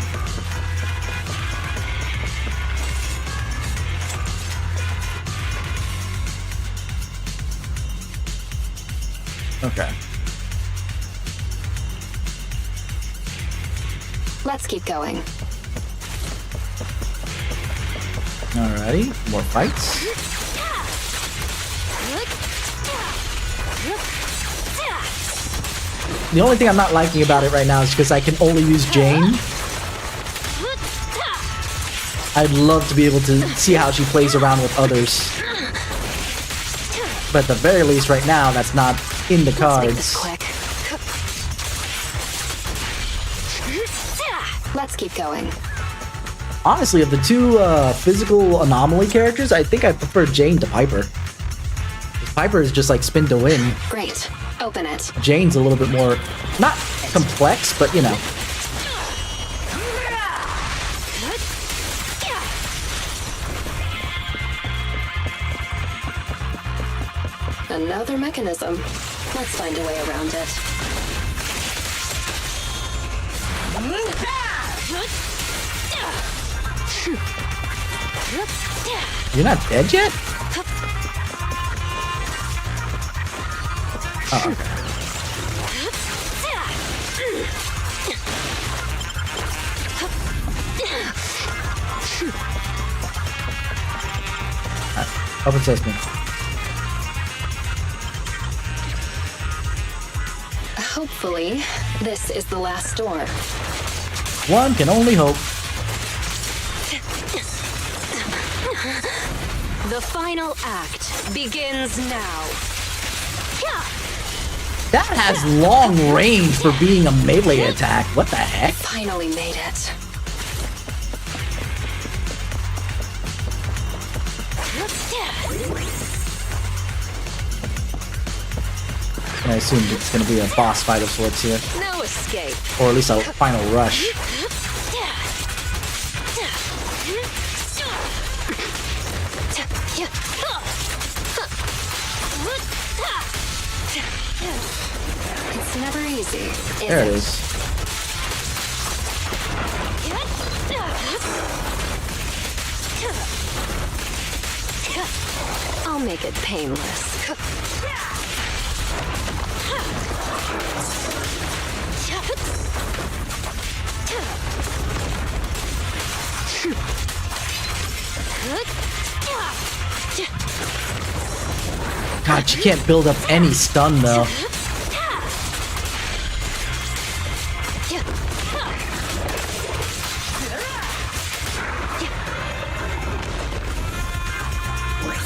Okay. Let's keep going. Alrighty, more fights. The only thing I'm not liking about it right now is because I can only use Jane. I'd love to be able to see how she plays around with others. But at the very least right now, that's not in the cards. Let's make this quick. Let's keep going. Honestly, of the two physical anomaly characters, I think I prefer Jane to Piper. Piper is just like spin to win. Great. Open it. Jane's a little bit more, not complex, but you know. Another mechanism. Let's find a way around it. You're not dead yet? Oh, okay. Open sesame. Hopefully, this is the last door. One can only hope. The final act begins now. That has long range for being a melee attack. What the heck? Finally made it. I assume it's going to be a boss fight of sorts here. No escape. Or at least a final rush. It's never easy. There it is. I'll make it painless. God, she can't build up any stun though.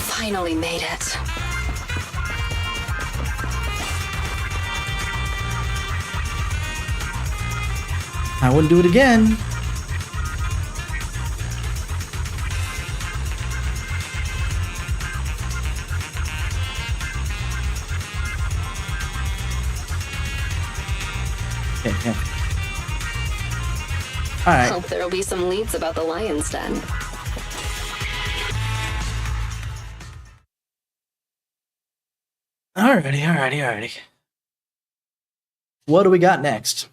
Finally made it. I wouldn't do it again. Okay. Alright. Hope there'll be some leads about the lion's den. Alrighty. What do we got next?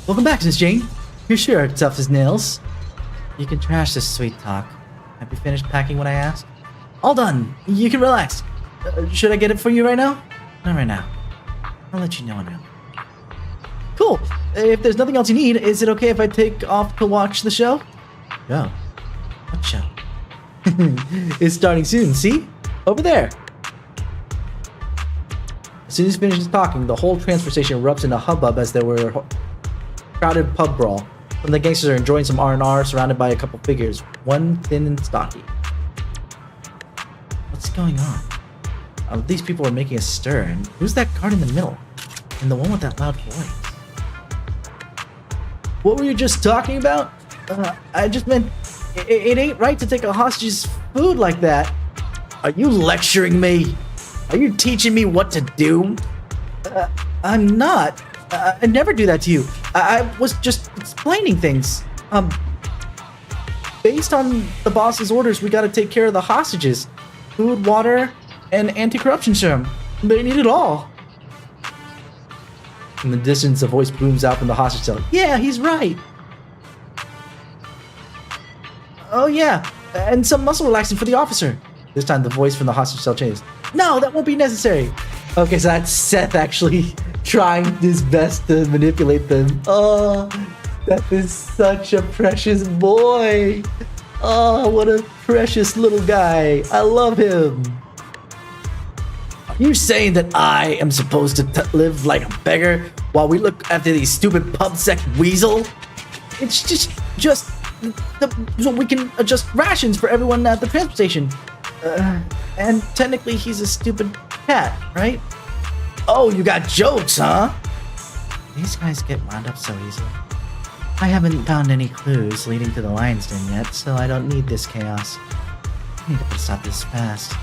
Welcome back, Miss Jane. You're sure tough as nails. You can trash this sweet talk. Have you finished packing what I asked? All done. You can relax. Should I get it for you right now? Not right now. I'll let you know now. Cool. If there's nothing else you need, is it okay if I take off to watch the show? Go. What show? It's starting soon, see? Over there. As soon as he finishes talking, the whole transfer station erupts in a hubbub as there were crowded pub brawl. Some of the gangsters are enjoying some R&R surrounded by a couple figures, one thin and stocky. What's going on? These people are making a stir, and who's that guard in the middle? And the one with that loud voice? What were you just talking about? I just meant it ain't right to take a hostage's food like that. Are you lecturing me? Are you teaching me what to do? I'm not. I never do that to you. I was just explaining things. Based on the boss's orders, we gotta take care of the hostages. Food, water, and anti-corruption serum. They need it all. In the distance, a voice booms out from the hostage cell. Yeah, he's right. Oh yeah, and some muscle relaxing for the officer. This time the voice from the hostage cell changes. No, that won't be necessary. Okay, so that's Seth actually trying his best to manipulate them. Oh, that is such a precious boy. Oh, what a precious little guy. I love him. Are you saying that I am supposed to live like a beggar while we look after these stupid pub sec weasel? It's just so we can adjust rations for everyone at the transport station. And technically he's a stupid cat, right? Oh, you got jokes, huh? These guys get wound up so easily. I haven't found any clues leading to the lion's den yet, so I don't need this chaos. I need to stop this fast.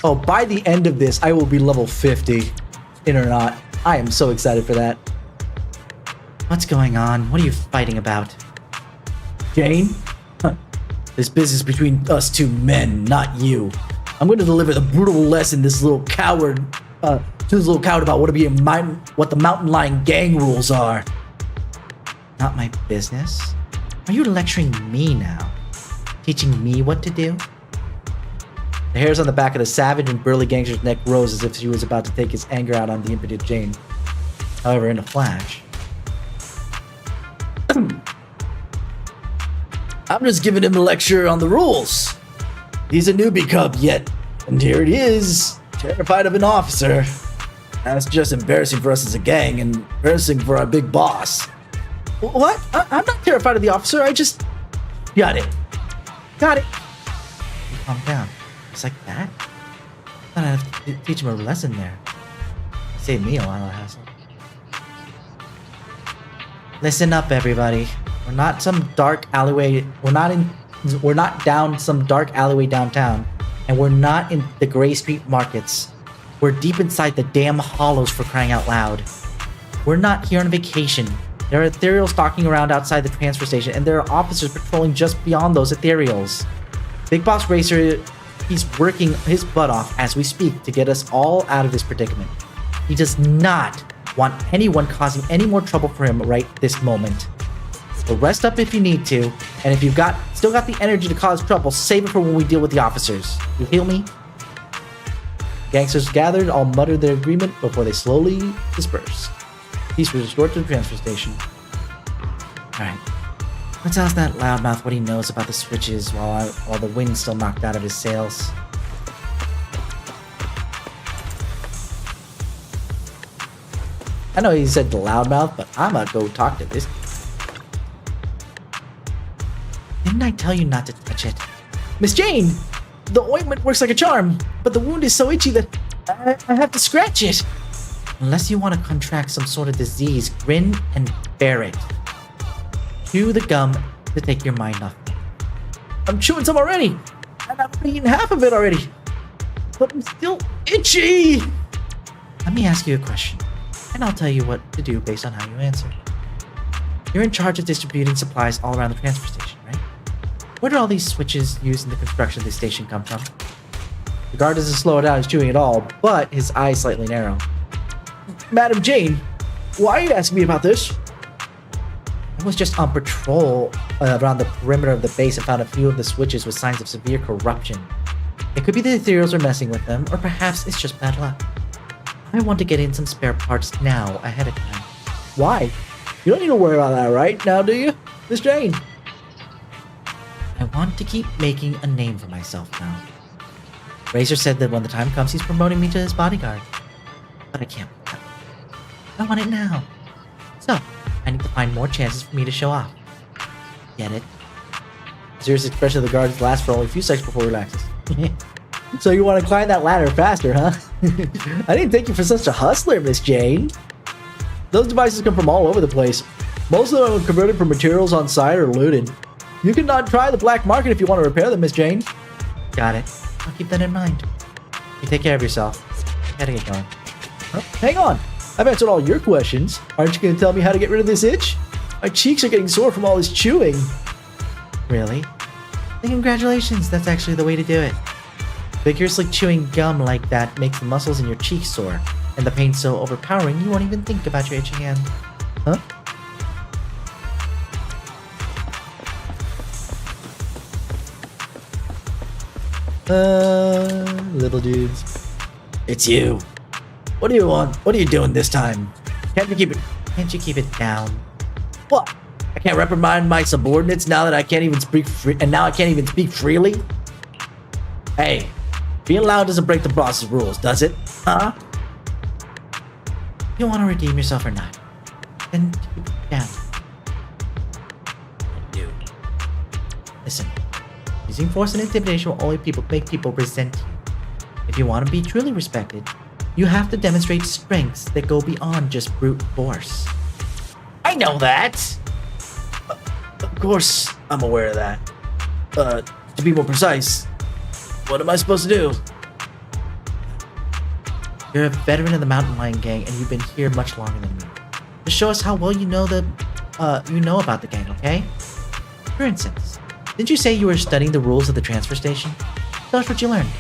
Oh, by the end of this, I will be level 50. In or not. I am so excited for that. What's going on? What are you fighting about? Jane? This business between us two men, not you. I'm going to deliver the brutal lesson to this little coward about what the mountain lion gang rules are. Not my business? Are you lecturing me now? Teaching me what to do? The hairs on the back of the savage and burly gangster's neck rose as if he was about to take his anger out on the impotent Jane. However, in a flash... I'm just giving him a lecture on the rules. He's a newbie cub yet, and here he is, terrified of an officer. That's just embarrassing for us as a gang, and embarrassing for our big boss. What? I'm not terrified of the officer. I just... Got it. Got it. Calm down. Just like that? I thought I'd have to teach him a lesson there. Saved me a lot of hassle. Listen up, everybody. We're not some dark alleyway. We're not down some dark alleyway downtown, and we're not in the Gray Street markets. We're deep inside the damn hollows, for crying out loud. We're not here on vacation. There are ethereals stalking around outside the transfer station, and there are officers patrolling just beyond those ethereals. Big Boss Racer, he's working his butt off as we speak to get us all out of this predicament. He does not want anyone causing any more trouble for him right this moment. So rest up if you need to, and if you've still got the energy to cause trouble, save it for when we deal with the officers. You hear me? Gangsters gathered all muttered their agreement before they slowly dispersed. Peace was restored to the transfer station. Alright. Let's ask that loudmouth what he knows about the switches while the wind's still knocked out of his sails. I know he said the loudmouth, but I'm gonna go talk to this. Didn't I tell you not to touch it? Miss Jane! The ointment works like a charm, but the wound is so itchy that I have to scratch it. Unless you want to contract some sort of disease, grin and bear it. Chew the gum to take your mind off. I'm chewing some already, and I've already eaten half of it already. But I'm still itchy! Let me ask you a question, and I'll tell you what to do based on how you answer. You're in charge of distributing supplies all around the transfer station, right? Where do all these switches used in the construction of this station come from? The guard doesn't slow down his chewing at all, but his eyes slightly narrow. Madam Jane, why are you asking me about this? I was just on patrol around the perimeter of the base and found a few of the switches with signs of severe corruption. It could be the ethereals are messing with them, or perhaps it's just bad luck. I want to get in some spare parts now, ahead of time. Why? You don't need to worry about that right now, do you, Miss Jane? I want to keep making a name for myself now. Razor said that when the time comes, he's promoting me to his bodyguard. But I can't. I want it now. So, I need to find more chances for me to show off. Get it? The serious expression of the guards lasts for only a few seconds before it relaxes. So you want to climb that ladder faster, huh? I didn't take you for such a hustler, Miss Jane. Those devices come from all over the place. Most of them are converted from materials on site or looted. You can not try the black market if you want to repair them, Miss Jane. Got it. I'll keep that in mind. You take care of yourself. Gotta get going. Oh, hang on. I've answered all your questions. Aren't you going to tell me how to get rid of this itch? My cheeks are getting sore from all this chewing. Really? Then congratulations. That's actually the way to do it. Vigorously chewing gum like that makes the muscles in your cheeks sore, and the pain so overpowering you won't even think about your itching hand. Huh? Little dudes. It's you. What do you want? What are you doing this time? Can't you keep it down? What? I can't reprimand my subordinates now that I can't even speak freely? Hey, being loud doesn't break the boss's rules, does it? Huh? You want to redeem yourself or not? Then keep it down. Dude. Listen. Using force and intimidation will only make people resent you. If you want to be truly respected, you have to demonstrate strengths that go beyond just brute force. I know that! Of course, I'm aware of that. To be more precise, what am I supposed to do? You're a veteran of the Mountain Lion Gang, and you've been here much longer than me. Just show us how well you know about the gang, okay? For instance, didn't you say you were studying the rules of the transfer station? Tell us what you learned.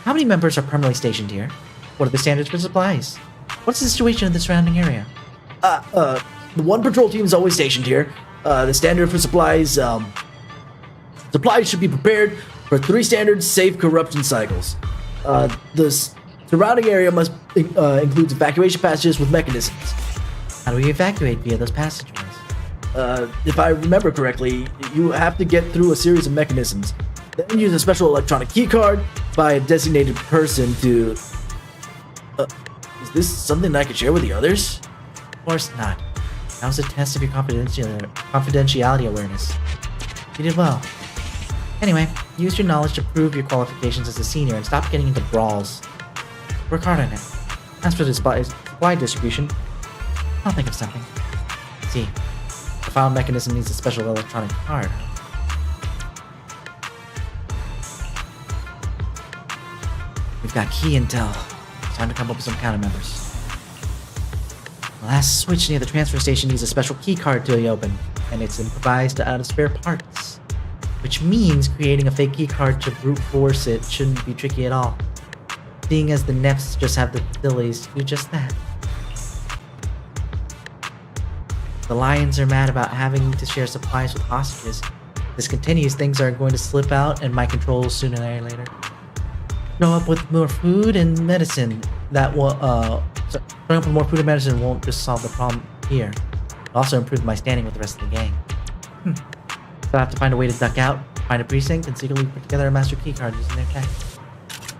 How many members are permanently stationed here? What are the standards for supplies? What's the situation in the surrounding area? The one patrol team is always stationed here. The standard for supplies, supplies should be prepared for 3 standard safe corruption cycles. The surrounding area must includes evacuation passages with mechanisms. How do we evacuate via those passageways? If I remember correctly, you have to get through a series of mechanisms. Then use a special electronic key card by a designated person to... is this something I could share with the others? Of course not. That was a test of your confidentiality awareness. You did well. Anyway, use your knowledge to prove your qualifications as a senior and stop getting into brawls. Work hard on it. As for the supply distribution, I'll think of something. Let's see, the file mechanism needs a special electronic card. We've got key intel. Time to come up with some countermeasures. The last switch near the transfer station needs a special key card to be opened, and it's improvised out of spare parts. Which means creating a fake key card to brute force it shouldn't be tricky at all, seeing as the NEPs just have the facilities to do just that. The Lions are mad about having to share supplies with hostages. If this continues, things are going to slip out and my control sooner or later. Show up with more food and medicine. That will, showing up with more food and medicine won't just solve the problem here. It'll also improve my standing with the rest of the gang. So I have to find a way to duck out, find a precinct, and secretly put together a master key card using their tech.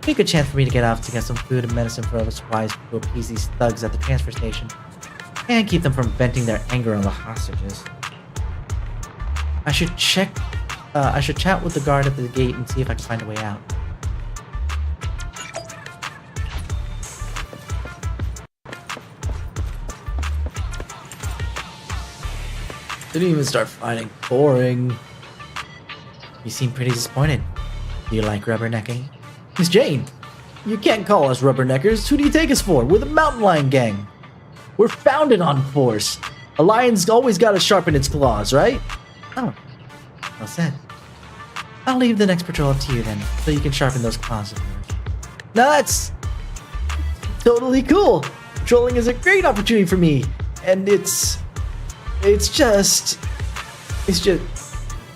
Be a good chance for me to get off to get some food and medicine for other supplies to appease these thugs at the transfer station, and keep them from venting their anger on the hostages. I should chat with the guard at the gate and see if I can find a way out. Didn't even start fighting. Boring. You seem pretty disappointed. Do you like rubbernecking? Miss Jane, you can't call us rubberneckers. Who do you take us for? We're the Mountain Lion Gang. We're founded on force. A lion's always got to sharpen its claws, right? Oh, well said. I'll leave the next patrol up to you then, so you can sharpen those claws of yours. Now that's totally cool. Patrolling is a great opportunity for me, and it's just,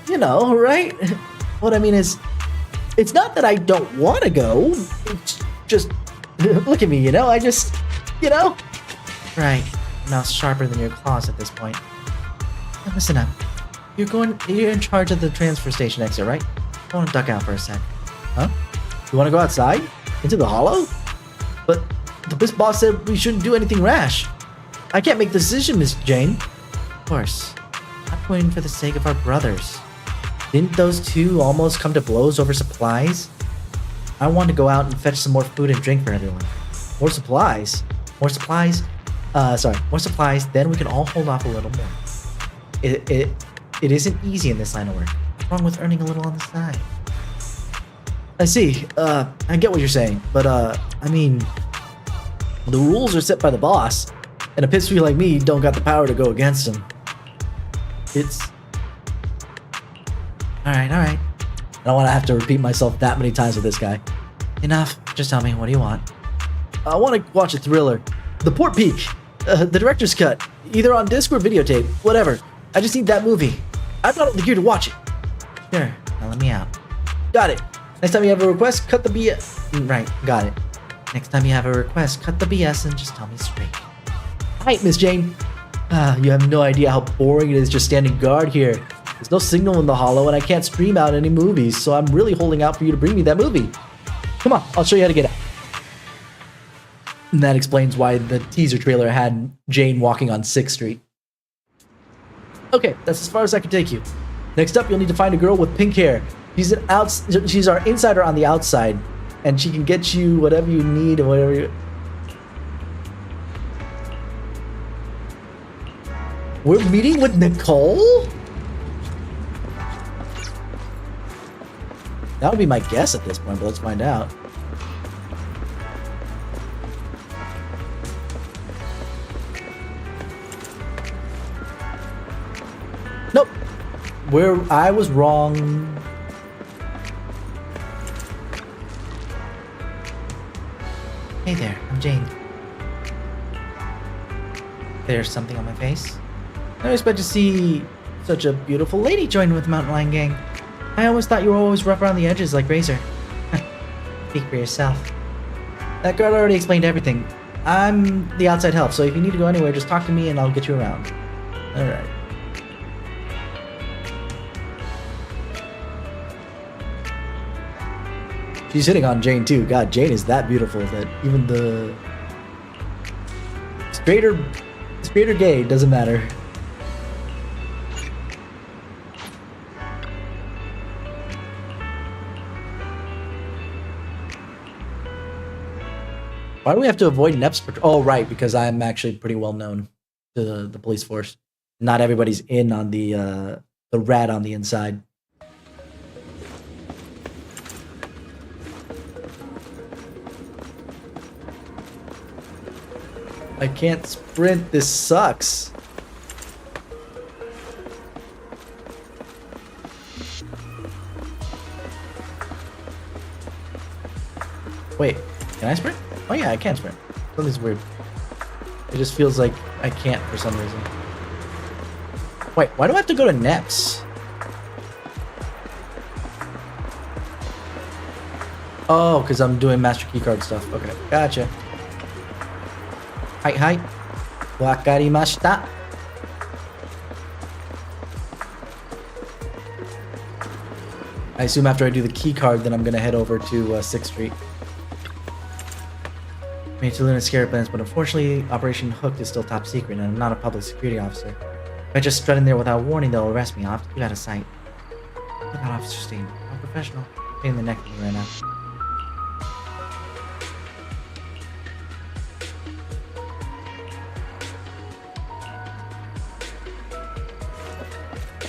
you know, right? What I mean is, it's not that I don't want to go. It's just, look at me, you know? I just, you know? Right. Mouth's sharper than your claws at this point. Now listen up. You're in charge of the transfer station exit, right? I want to duck out for a sec. Huh? You want to go outside? Into the hollow? But the boss said we shouldn't do anything rash. I can't make the decision, Miss Jane. Of course. I'm going for the sake of our brothers. Didn't those two almost come to blows over supplies? I want to go out and fetch some more food and drink for everyone. More supplies? More supplies, then we can all hold off a little more. It isn't easy in this line of work. What's wrong with earning a little on the side? I see. I get what you're saying, but I mean, the rules are set by the boss, and a pissfree like me don't got the power to go against him. It's... Alright. I don't want to have to repeat myself that many times with this guy. Enough. Just tell me, what do you want? I want to watch a thriller. The Port Peak. The director's cut. Either on disc or videotape. Whatever. I just need that movie. I've got all the gear to watch it. Sure. Now let me out. Got it. Next time you have a request, cut the BS. Right. Got it. Next time you have a request, cut the BS and just tell me straight. Alright, Miss Jane. You have no idea how boring it is just standing guard here. There's no signal in the hollow and I can't stream out any movies, so I'm really holding out for you to bring me that movie. Come on, I'll show you how to get out. And that explains why the teaser trailer had Jane walking on 6th Street. Okay, that's as far as I can take you. Next up, you'll need to find a girl with pink hair. She's our insider on the outside, and she can get you whatever you need and whatever you... We're meeting with Nicole? That would be my guess at this point, but let's find out. Nope. I was wrong. Hey there, I'm Jane. There's something on my face. I don't expect to see such a beautiful lady join with Mountain Lion Gang. I always thought you were always rough around the edges like Razor. Speak for yourself. That girl already explained everything. I'm the outside help, so if you need to go anywhere, just talk to me and I'll get you around. Alright. She's hitting on Jane too. God, Jane is that beautiful that even the straight or gay doesn't matter. Why do we have to avoid Nep's patrol? Oh, right, because I'm actually pretty well known to the police force. Not everybody's in on the rat on the inside. I can't sprint. This sucks. Wait, can I sprint? Oh yeah, I can sprint. Something's weird. It just feels like I can't for some reason. Wait, why do I have to go to Neps? Oh, because I'm doing master keycard stuff. Okay, gotcha. Hi, hi. Wakarimashita. I assume after I do the keycard, then I'm gonna head over to 6th Street. Made to Luna's scare plans, but unfortunately, Operation Hooked is still top secret, and I'm not a public security officer. If I just strut in there without warning, they'll arrest me. I'll have to keep out of sight. Look out, Officer Steen. I'm professional. Pain in the neck for me right now.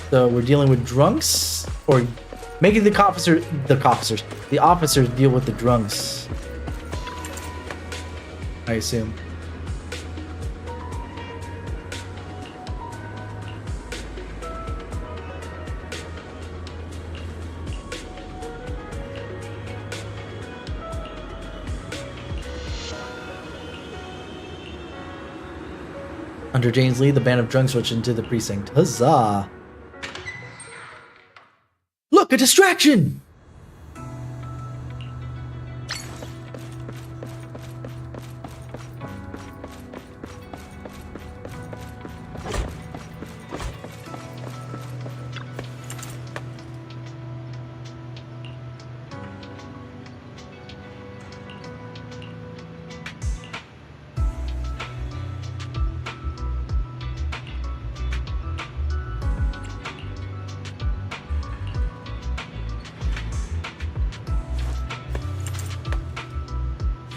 So we're dealing with drunks, or making the officers deal with the drunks. I assume. Under Jane's lead, the band of drunks switched into the precinct. Huzzah! Look, a distraction!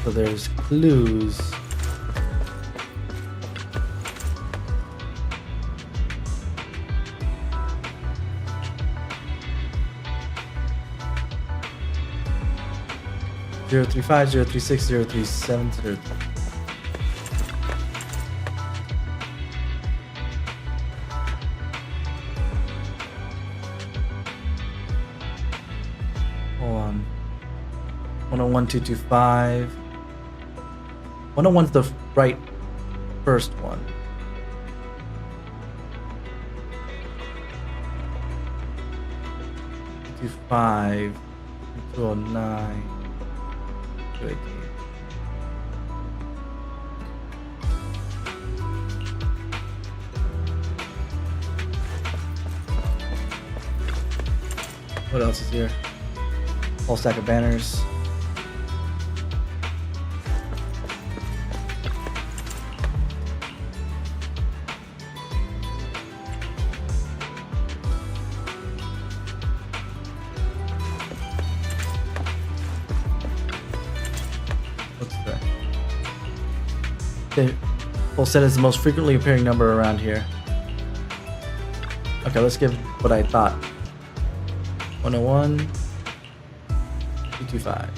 So there's clues. Zero 35, 036, 037, 0. Hold on. 101225. 101's the right first one. 225, 209, 218. What else is here? Whole stack of banners. The full set is the most frequently appearing number around here. Okay, let's give what I thought. 101, 225.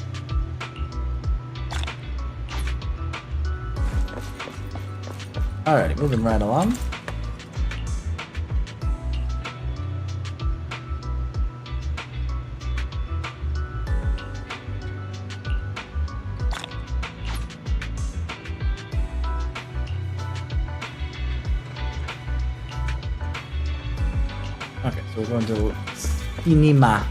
Alrighty, moving right along. Okay, so we're going to Cinema.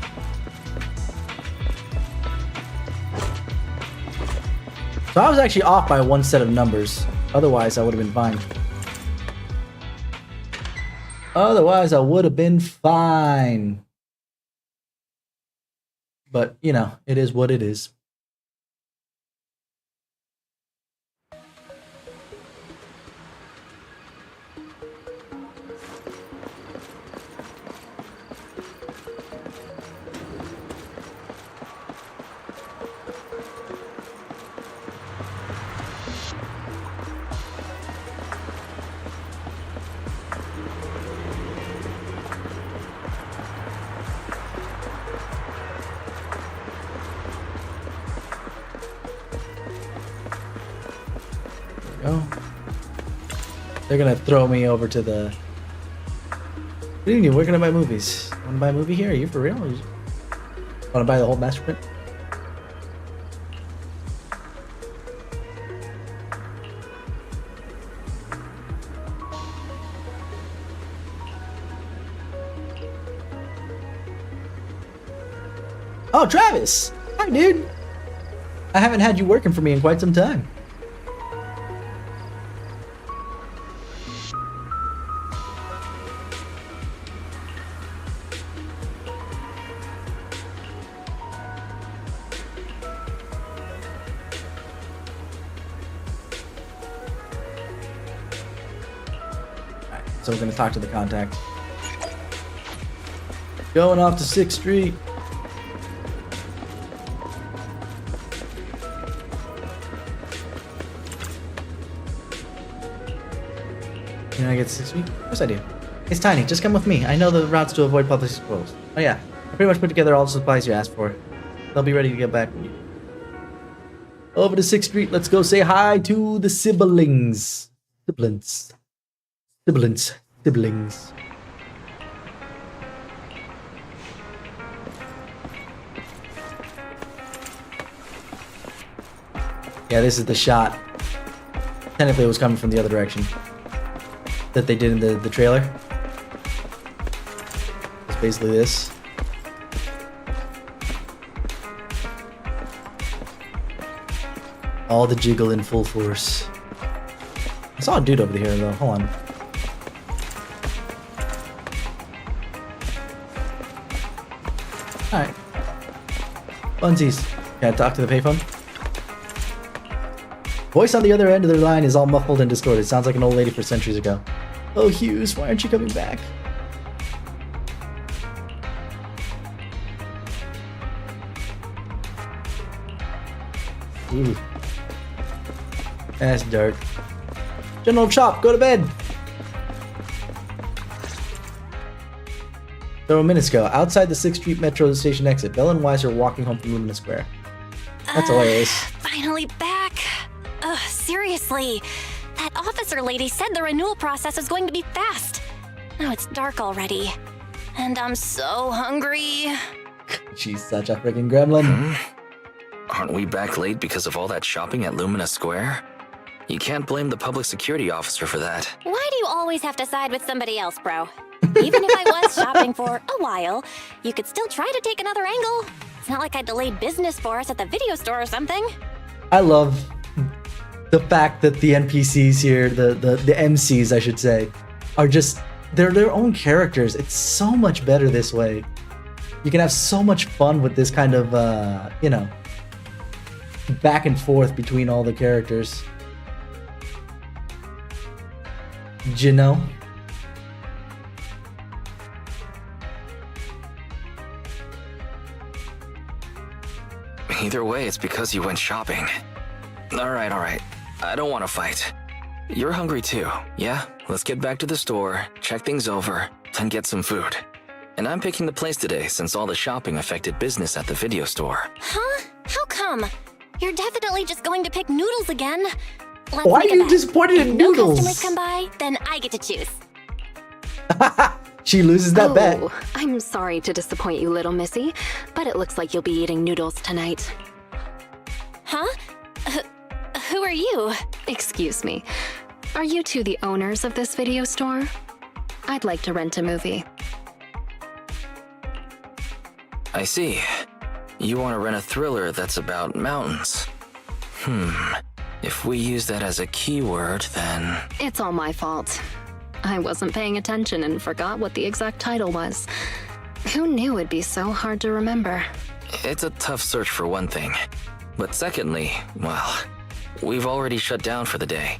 So I was actually off by one set of numbers. Otherwise, I would have been fine. Otherwise, I would have been fine. But, you know, it is what it is. go. They're gonna throw me over to the... What do you mean? Where can I buy movies? Wanna buy a movie here? Are you for real? Wanna buy the whole master print? Oh, Travis! Hi, dude! I haven't had you working for me in quite some time. So we're gonna talk to the contact. Going off to 6th Street. Can I get 6 Street? Of course I do. It's tiny, just come with me. I know the routes to avoid public schools. Oh yeah, I pretty much put together all the supplies you asked for. They'll be ready to get back with you. Over to 6th Street, let's go say hi to the siblings. Siblings. Siblings. Yeah, this is the shot. Technically it was coming from the other direction that they did in the trailer. It's basically this. All the jiggle in full force. I saw a dude over here though, hold on. Alright. Funsies. Can I talk to the payphone? Voice on the other end of the line is all muffled and distorted. Sounds like an old lady for centuries ago. Oh, Hughes, why aren't you coming back? Ooh. That's dark. General Chop, go to bed! Several minutes ago, outside the 6th Street Metro station exit, Belle and Weiss are walking home from Lumina Square. That's hilarious. Finally back. Ugh, seriously. That officer lady said the renewal process is going to be fast. Now it's dark already. And I'm so hungry. She's such a freaking gremlin. Aren't we back late because of all that shopping at Lumina Square? You can't blame the public security officer for that. Why do you always have to side with somebody else, bro? Even if I was shopping for a while, you could still try to take another angle. It's not like I delayed business for us at the video store or something. I love the fact that the NPCs here, the MCs I should say, are just, they're their own characters. It's so much better this way. You can have so much fun with this kind of, you know, back and forth between all the characters. You know? Either way, it's because you went shopping. Alright. I don't want to fight. You're hungry too, yeah? Let's get back to the store, check things over, and get some food. And I'm picking the place today since all the shopping affected business at the video store. Huh? How come? You're definitely just going to pick noodles again. Let's Why make are a you bet. disappointed in If no noodles? customers come by, then I get to choose. She loses that bet. Oh, I'm sorry to disappoint you, little missy, but it looks like you'll be eating noodles tonight. Huh? Who are you? Excuse me. Are you two the owners of this video store? I'd like to rent a movie. I see. You want to rent a thriller that's about mountains. If we use that as a keyword, then... It's all my fault. I wasn't paying attention and forgot what the exact title was. Who knew it'd be so hard to remember? It's a tough search for one thing. But secondly, well, we've already shut down for the day.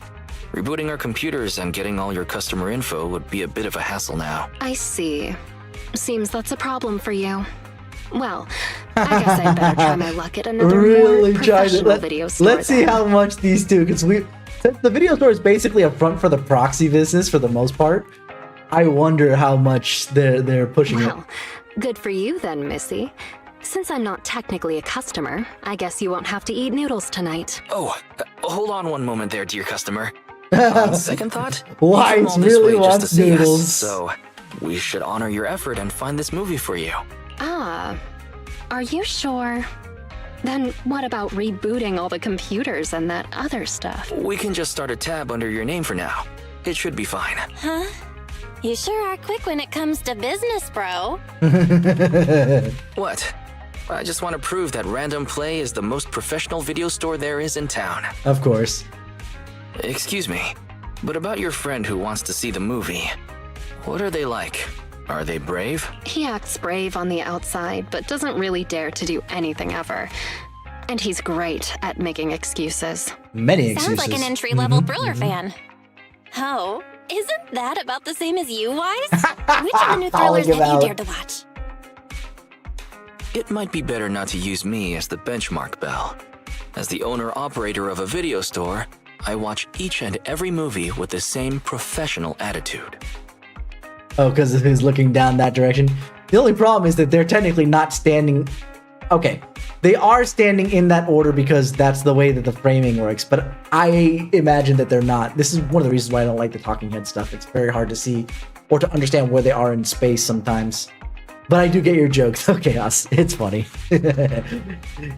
Rebooting our computers and getting all your customer info would be a bit of a hassle now. I see. Seems that's a problem for you. Well, I guess I'd better try my luck at another Really more try professional to video store. let's see how much these two, because since the video store is basically a front for the proxy business for the most part, I wonder how much they're pushing it. Well, good for you then, Missy. Since I'm not technically a customer, I guess you won't have to eat noodles tonight. Oh, hold on one moment there, dear customer. On second thought, White you came all this really way just wants to see us, noodles. so we should honor your effort and find this movie for you. Ah, are you sure? Then what about rebooting all the computers and that other stuff? We can just start a tab under your name for now. It should be fine. Huh? You sure are quick when it comes to business, bro. What? I just want to prove that Random Play is the most professional video store there is in town. Of course. Excuse me, but about your friend who wants to see the movie, what are they like? Are they brave? He acts brave on the outside, but doesn't really dare to do anything ever. And he's great at making excuses. Many Sounds excuses. like an entry-level thriller fan. Oh, isn't that about the same as you, Wise? Which of the new Calling thrillers him have you out. dared to watch? It might be better not to use me as the benchmark, Belle. As the owner-operator of a video store, I watch each and every movie with the same professional attitude. Oh, because of his looking down that direction. The only problem is that they're technically not standing. Okay, they are standing in that order because that's the way that the framing works, but I imagine that they're not. This is one of the reasons why I don't like the talking head stuff. It's very hard to see or to understand where they are in space sometimes. But I do get your joke, though, Chaos. It's funny.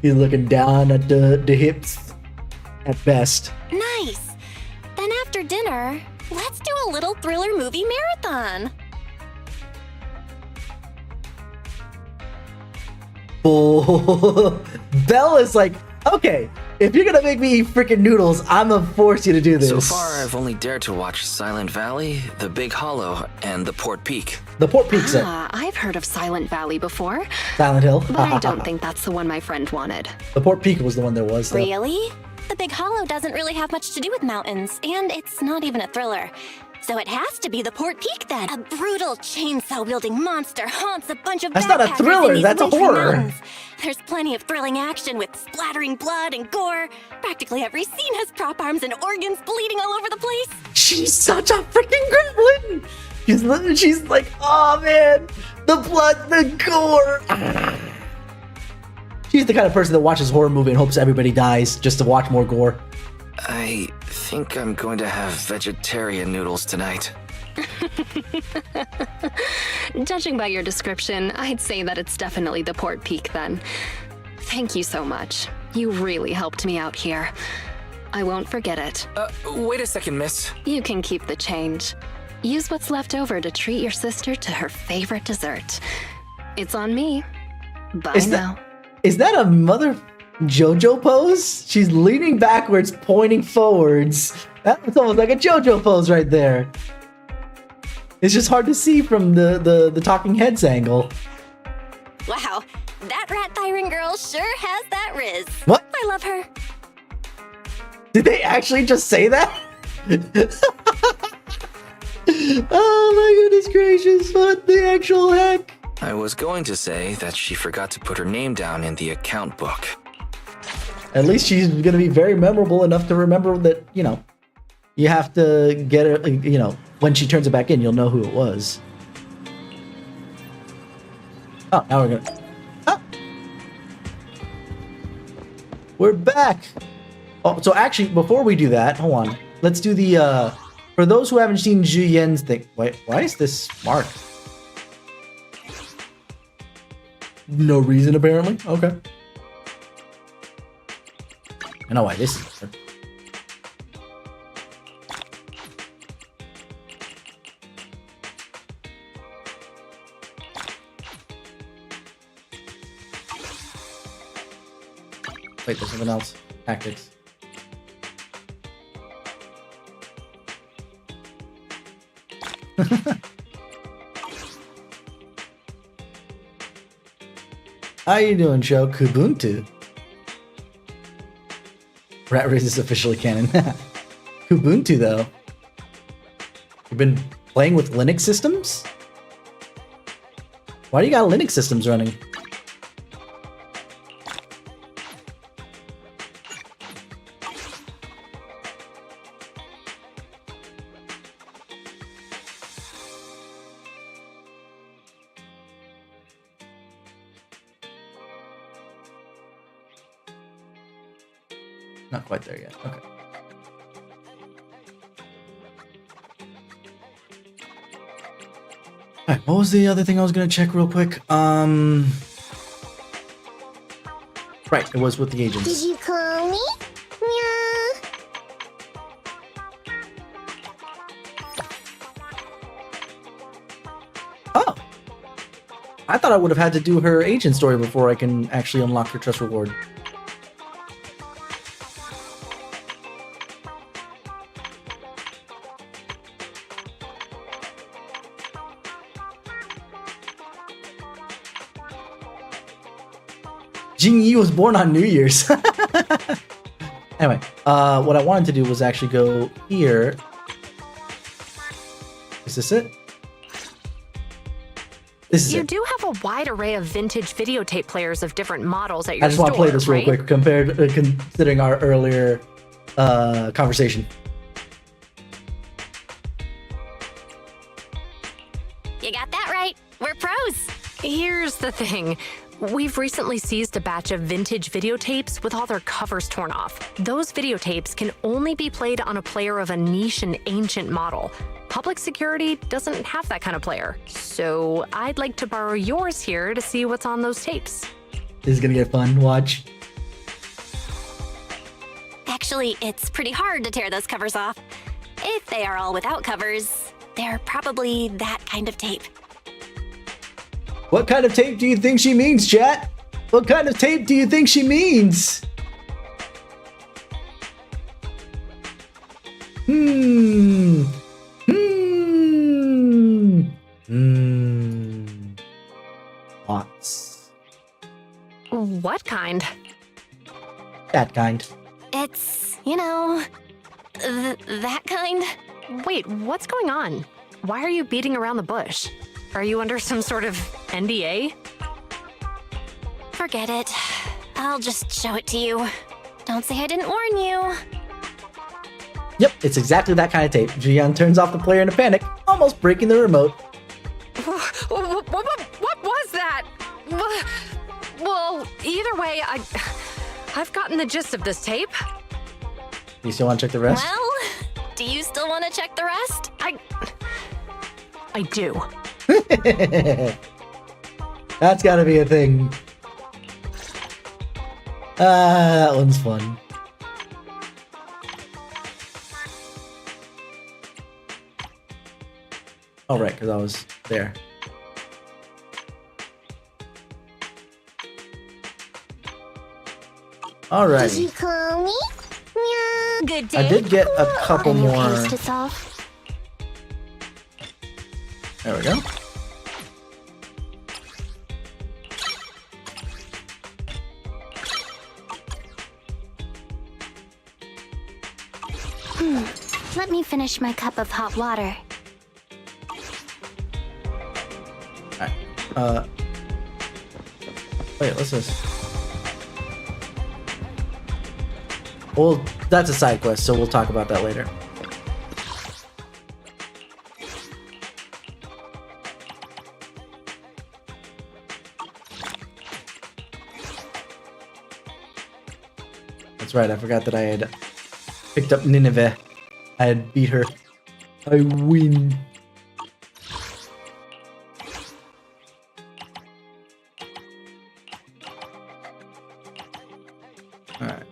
He's looking down at the hips at best. Nice. Then after dinner, let's do a little thriller movie marathon. Oh, Belle is like, okay, if you're gonna make me eat freaking noodles, I'm gonna force you to do this. So far, I've only dared to watch Silent Valley, The Big Hollow, and The Port Peak. The Port Peak set. Ah, I've heard of Silent Valley before, Silent Hill. but I don't think that's the one my friend wanted. The Port Peak was the one there was, though. Really? The Big Hollow doesn't really have much to do with mountains, and it's not even a thriller. So it has to be the Port Peak then. A brutal chainsaw-wielding monster haunts a bunch of That's not a backpackers thriller, in these that's a wintry horror. mountains. There's plenty of thrilling action with splattering blood and gore. Practically every scene has prop arms and organs bleeding all over the place. She's such a freaking gremlin. She's like, oh man, the blood, the gore. She's the kind of person that watches horror movie and hopes everybody dies just to watch more gore. I think I'm going to have vegetarian noodles tonight. Judging by your description, I'd say that it's definitely the Port Peak then. Thank you so much. You really helped me out here. I won't forget it. Wait a second, miss. You can keep the change. Use what's left over to treat your sister to her favorite dessert. It's on me. Bye now. Is that a mother JoJo pose? She's leaning backwards, pointing forwards. That's almost like a JoJo pose right there. It's just hard to see from the talking heads angle. Wow, that rat tyrant girl sure has that riz. What? I love her. Did they actually just say that? Oh my goodness gracious, what the actual heck? I was going to say that she forgot to put her name down in the account book. At least she's going to be very memorable enough to remember that, you know, you have to get her, you know, when she turns it back in, you'll know who it was. Oh, now we're going to... Oh! We're back! Oh, so actually, before we do that, hold on. Let's do the, for those who haven't seen Zhu Yen's thing... Wait, why is this marked? No reason, apparently. Okay. I know why this is there. Wait, there's something else. Tactics. How you doing, Joe? Kubuntu. Rat Race is officially canon. Kubuntu, though. You've been playing with Linux systems? Why do you got Linux systems running? Not quite there yet. Okay. What was the other thing I was gonna check real quick? Right, it was with the agents. Did you call me? Meow. Oh! I thought I would have had to do her agent story before I can actually unlock her trust reward. Qingyi was born on New Year's. Anyway, what I wanted to do was actually go here. Is this it? This is You it. do have a wide array of vintage videotape players of different models at your I just want to play this real right? quick, considering our earlier conversation. You got that right. We're pros. Here's the thing. We've recently seized a batch of vintage videotapes with all their covers torn off. Those videotapes can only be played on a player of a niche and ancient model. Public security doesn't have that kind of player. So I'd like to borrow yours here to see what's on those tapes. This is gonna get fun. Watch. Actually, it's pretty hard to tear those covers off. If they are all without covers, they're probably that kind of tape. What kind of tape do you think she means, chat? What kind of tape do you think she means? Lots. What kind? That kind. It's, that kind. Wait, what's going on? Why are you beating around the bush? Are you under some sort of NDA? Forget it. I'll just show it to you. Don't say I didn't warn you. Yep, it's exactly that kind of tape. Ji-young turns off the player in a panic, almost breaking the remote. What was that? Well, either way, I've gotten the gist of this tape. You still want to check the rest? Well, do you still want to check the rest? I do. That's gotta be a thing. That one's fun. Oh, right, because I was there. Alright. Did you call me? Meow. Good day. I did get a couple A new more. case to solve. There we go. Let me finish my cup of hot water. Alright. Wait, what's this? Well, that's a side quest, so we'll talk about that later. That's right, I forgot that I had picked up Nineveh. I had beat her. I win. Alright.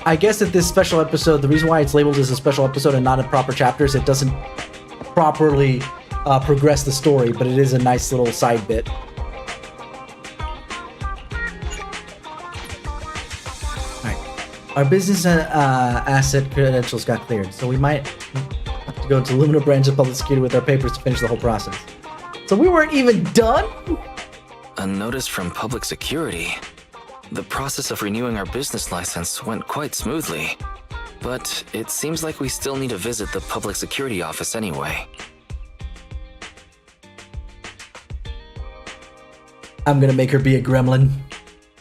I guess that this special episode, the reason why it's labeled as a special episode and not in proper chapters, it doesn't properly progress the story, but it is a nice little side bit. Alright. Our business asset credentials got cleared, so we might have to go to Lumina branch of public security with our papers to finish the whole process. So we weren't even done? A notice from public security. The process of renewing our business license went quite smoothly, but it seems like we still need to visit the public security office anyway. I'm gonna make her be a gremlin.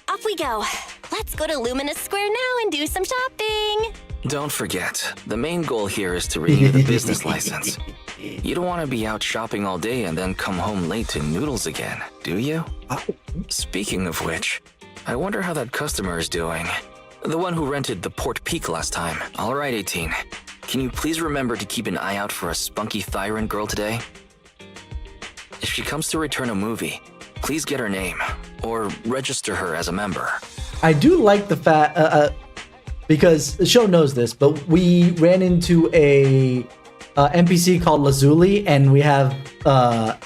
Off we go. Let's go to Luminous Square now and do some shopping. Don't forget, the main goal here is to renew the business license. You don't want to be out shopping all day and then come home late to noodles again, do you? Speaking of which, I wonder how that customer is doing. The one who rented the Port Peak last time. All right, 18. Can you please remember to keep an eye out for a spunky Thyran girl today? If she comes to return a movie, please get her name, or register her as a member. I do like the fact, because the show knows this, but we ran into a NPC called Lazuli, and we have the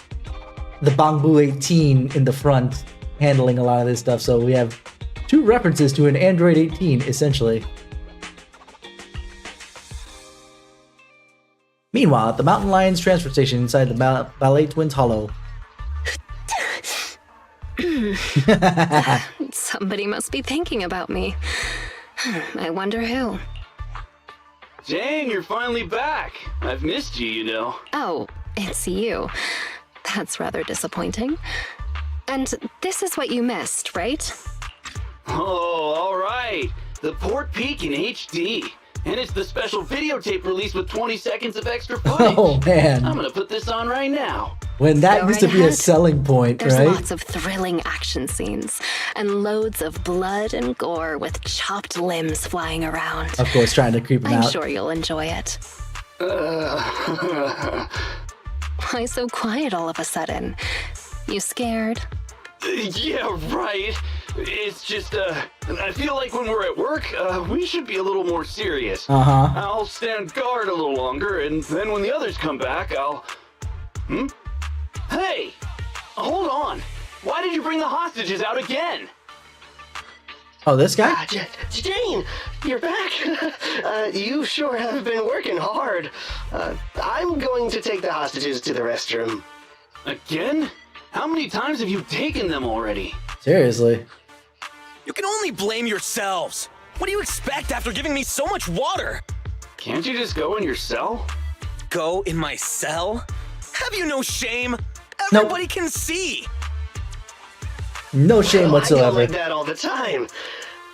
Bangbu 18 in the front handling a lot of this stuff, so we have 2 references to an Android 18, essentially. Meanwhile, at the Mountain Lions transfer station inside the Ballet Twins Hollow. Somebody must be thinking about me. I wonder who. Dang, you're finally back. I've missed you, you know. Oh, it's you. That's rather disappointing. And this is what you missed, right? Oh, all right. The Port Peak in HD. And it's the special videotape release with 20 seconds of extra footage. Oh, man. I'm gonna put this on right now. When that Go used right to be a ahead. selling point, There's right? lots of thrilling action scenes and loads of blood and gore with chopped limbs flying around. Of course, trying to creep him I'm out. sure you'll enjoy it. Why so quiet all of a sudden? You scared? Yeah, right. It's just, I feel like when we're at work, we should be a little more serious. Uh-huh. I'll stand guard a little longer, and then when the others come back, I'll... Hey! Hold on! Why did you bring the hostages out again? Oh, this guy? Jane, you're back. You sure have been working hard. I'm going to take the hostages to the restroom. Again? How many times have you taken them already? Seriously. You can only blame yourselves. What do you expect after giving me so much water? Can't you just go in your cell? Go in my cell? Have you no shame? Everybody can see. No shame I go whatsoever. like that all the time.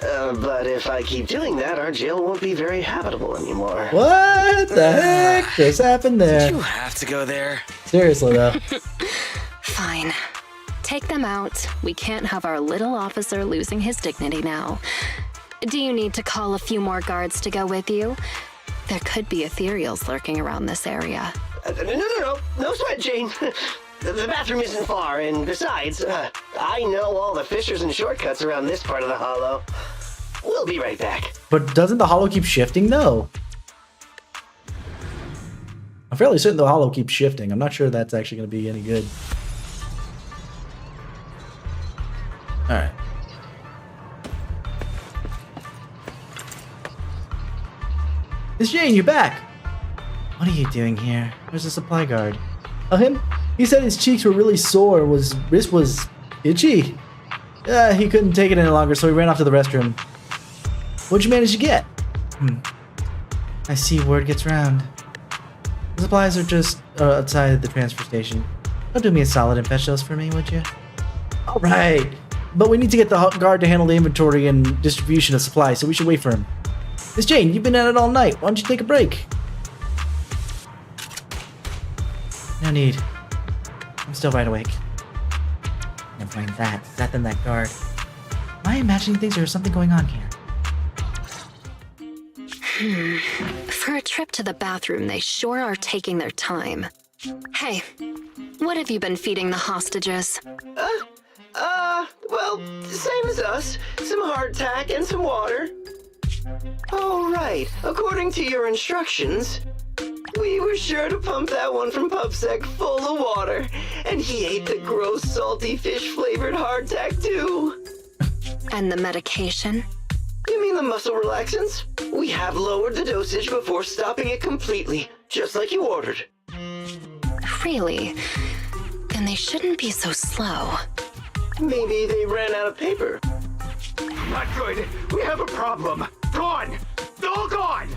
But if I keep doing that, our jail won't be very habitable anymore. What the heck just happened there? Did you have to go there? Seriously, though. Fine. Take them out. We can't have our little officer losing his dignity now. Do you need to call a few more guards to go with you? There could be ethereals lurking around this area. No sweat, Jane. The bathroom isn't far, and besides, I know all the fissures and shortcuts around this part of the hollow. We'll be right back. But doesn't the hollow keep shifting, though? I'm fairly certain the hollow keeps shifting. I'm not sure that's actually going to be any good. Alright. Miss Jane, you're back! What are you doing here? Where's the supply guard? Oh, him? He said his cheeks were really sore and his wrist was itchy. He couldn't take it any longer, so he ran off to the restroom. What'd you manage to get? I see word gets round. The supplies are just outside the transfer station. Don't do me a solid and fetch those for me, would you? Alright. But we need to get the guard to handle the inventory and distribution of supplies, so we should wait for him. Miss Jane, you've been at it all night. Why don't you take a break? No need. I'm still wide awake. Never mind that. It's that than that guard. Am I imagining things or is something going on here? For a trip to the bathroom, they sure are taking their time. Hey, what have you been feeding the hostages? Well, same as us. Some hardtack and some water. All right. According to your instructions, we were sure to pump that one from PubSec full of water, and he ate the gross, salty, fish-flavored hardtack too. And the medication? You mean the muscle relaxants? We have lowered the dosage before stopping it completely, just like you ordered. Really? Then they shouldn't be so slow. Maybe they ran out of paper. Not good. We have a problem. Gone. All gone.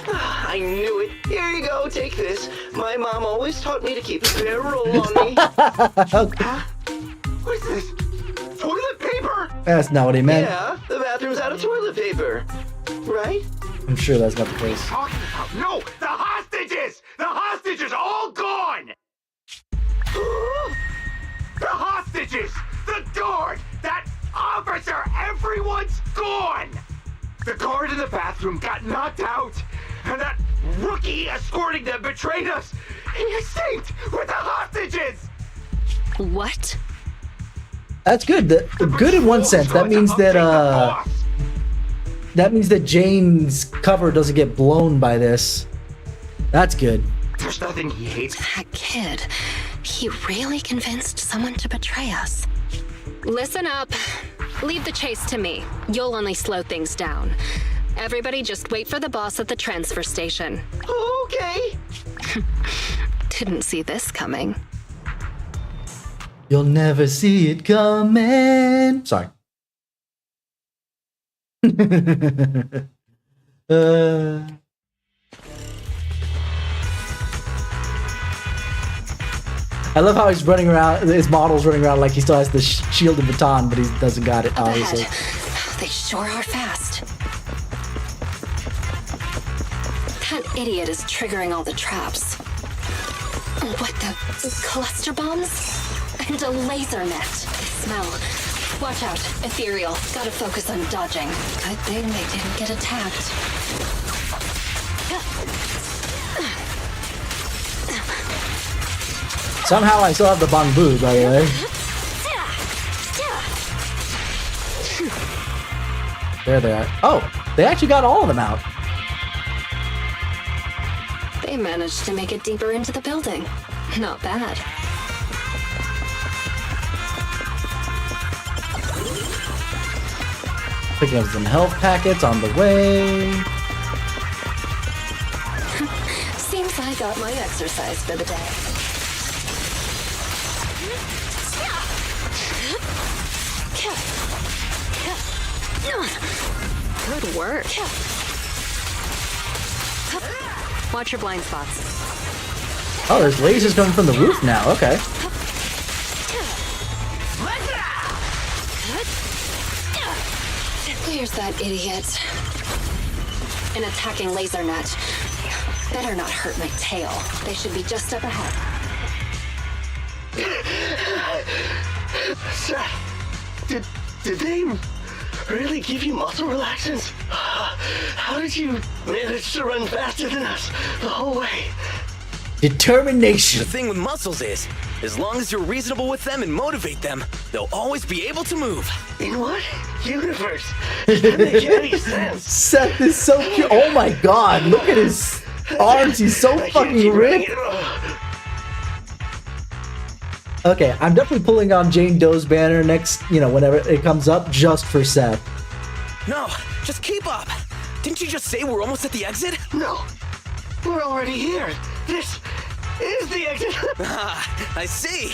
I knew it. Here you go, take this. My mom always taught me to keep a spare roll on me. What's this? Toilet paper? That's not what he meant. Yeah, the bathroom's out of toilet paper. Right? I'm sure that's not the case. Talking about? No! The hostages! The hostages! hostages all gone! The hostages! The guard! That officer! Everyone's gone! The guard in the bathroom got knocked out, and that rookie escorting them betrayed us! He escaped with the hostages! What? That's good. Good in one sense. That means that Jane's cover doesn't get blown by this. That's good. There's nothing he hates. That kid, he really convinced someone to betray us. Listen up. Leave the chase to me. You'll only slow things down. Everybody just wait for the boss at the transfer station. Okay. Didn't see this coming. You'll never see it coming. Sorry. I love how he's running around, his model's running around like he still has the shield and baton, but he doesn't got it, obviously. They sure are fast. That idiot is triggering all the traps. What the? Cluster bombs? And a laser net. They smell. Watch out. Ethereal. Gotta focus on dodging. Good thing they didn't get attacked. Somehow I still have the bamboo, by the way. There they are. Oh, they actually got all of them out. They managed to make it deeper into the building. Not bad. Picking up some health packets on the way. Seems I got my exercise for the day. Good work. Watch your blind spots. Oh, there's lasers coming from the roof now. Okay. Where's that idiot? An attacking laser net. Better not hurt my tail. They should be just up ahead. Did they really give you muscle relaxants? How did you manage to run faster than us the whole way? Determination. The thing with muscles is, as long as you're reasonable with them and motivate them, they'll always be able to move. In what universe? It doesn't make any sense. Seth is so cute. Oh my god, look at his arms. He's so fucking ripped. Okay, I'm definitely pulling on Jane Doe's banner next, whenever it comes up, just for Seth. No, just keep up. Didn't you just say we're almost at the exit? No, we're already here. This is the exit. I see.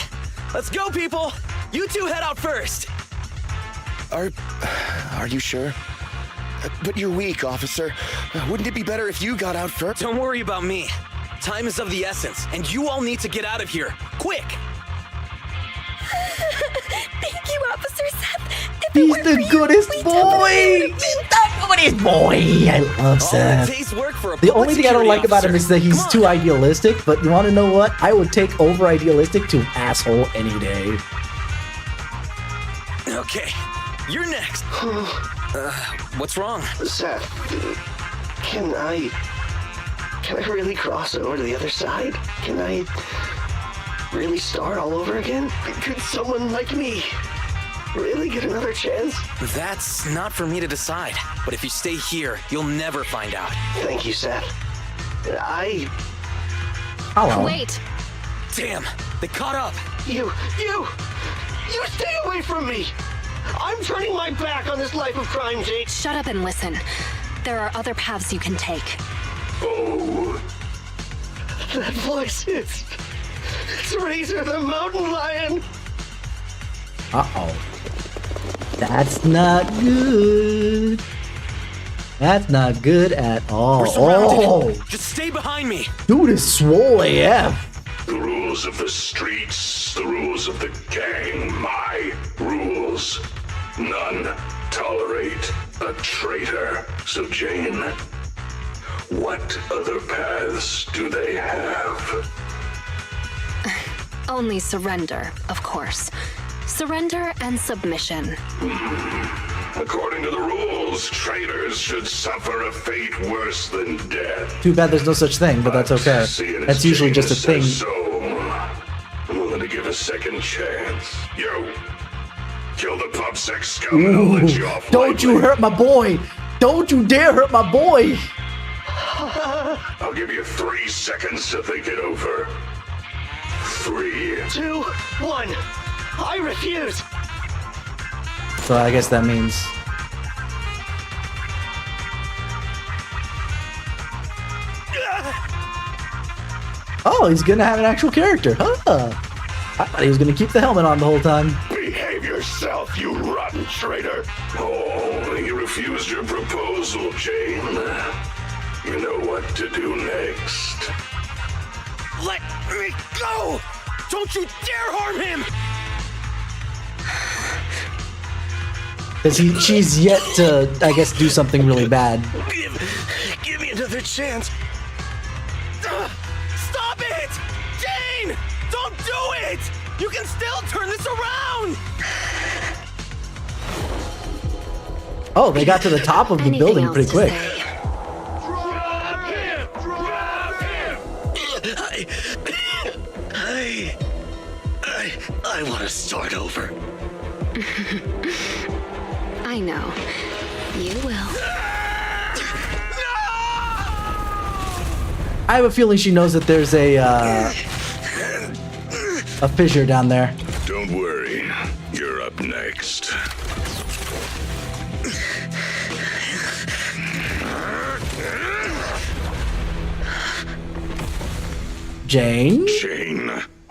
Let's go, people. You two head out first. Are you sure? But you're weak, officer. Wouldn't it be better if you got out first? Don't worry about me. Time is of the essence, and you all need to get out of here. Quick! Thank you, Officer Seth. He's the goodest boy! He's the goodest boy! I love Seth. The only thing I don't like about him is that he's too idealistic, but you want to know what? I would take over idealistic to asshole any day. Okay, you're next. What's wrong? Seth, can I really cross over to the other side? Can I really start all over again? Could someone like me really get another chance? That's not for me to decide. But if you stay here, you'll never find out. Thank you, Seth. Hello. Wait. Damn, they caught up. You stay away from me! I'm turning my back on this life of crime, Jake. Shut up and listen. There are other paths you can take. Oh. That voice, it's Razor the Mountain Lion. Uh-oh. That's not good. That's not good at all. We're surrounded. Oh! Just stay behind me. Dude is swole AF. The rules of the streets, the rules of the gang, my rules. None tolerate a traitor. So, Jane, What other paths do they have? Only surrender, of course. Surrender and submission. According to the rules, traitors should suffer a fate worse than death. Too bad there's no such thing, but that's okay. That's usually just a thing. So, I'm willing to give a second chance. Yo, kill the PubSec scum and I'll let you off. Don't you hurt my boy! Don't you dare hurt my boy! I'll give you 3 seconds to think it over. 3, 2, 1. I refuse. So I guess that means... Oh, he's gonna have an actual character, huh? I thought he was gonna keep the helmet on the whole time. behave yourself, you rotten traitor. Oh, you refused your proposal, Jane. You know what to do next. Let me go! Don't you dare harm him! Because she's yet to, I guess, do something really bad. Give me another chance. Stop it! Jane! Don't do it! You can still turn this around! Oh, they got to the top of the building pretty quick. I want to start over. I know. You will. I have a feeling she knows that there's a fissure down there. Don't worry, you're up next. Jane? Jane,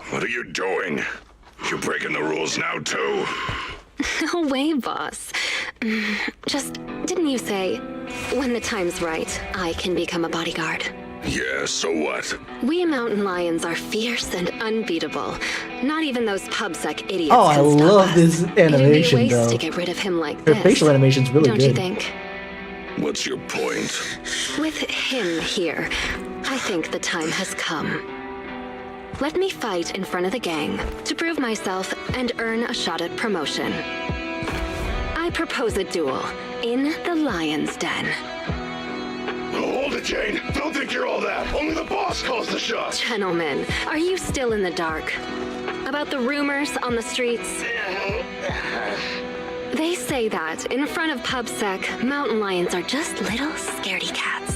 what are you doing? You breaking the rules now, too? No way, boss. Just, didn't you say, when the time's right, I can become a bodyguard? Yeah, so what? We mountain lions are fierce and unbeatable. Not even those PubSec idiots Oh, I can stop love us. this animation, It'd be a waste though. to get rid of him like Her this. facial animation's really Don't good. you think? What's your point? With him here, I think the time has come. Let me fight in front of the gang to prove myself and earn a shot at promotion. I propose a duel in the Lion's Den. Hold it, Jane. Don't think you're all that. Only the boss calls the shots. Gentlemen, are you still in the dark? About the rumors on the streets? They say that in front of PubSec, mountain lions are just little scaredy cats.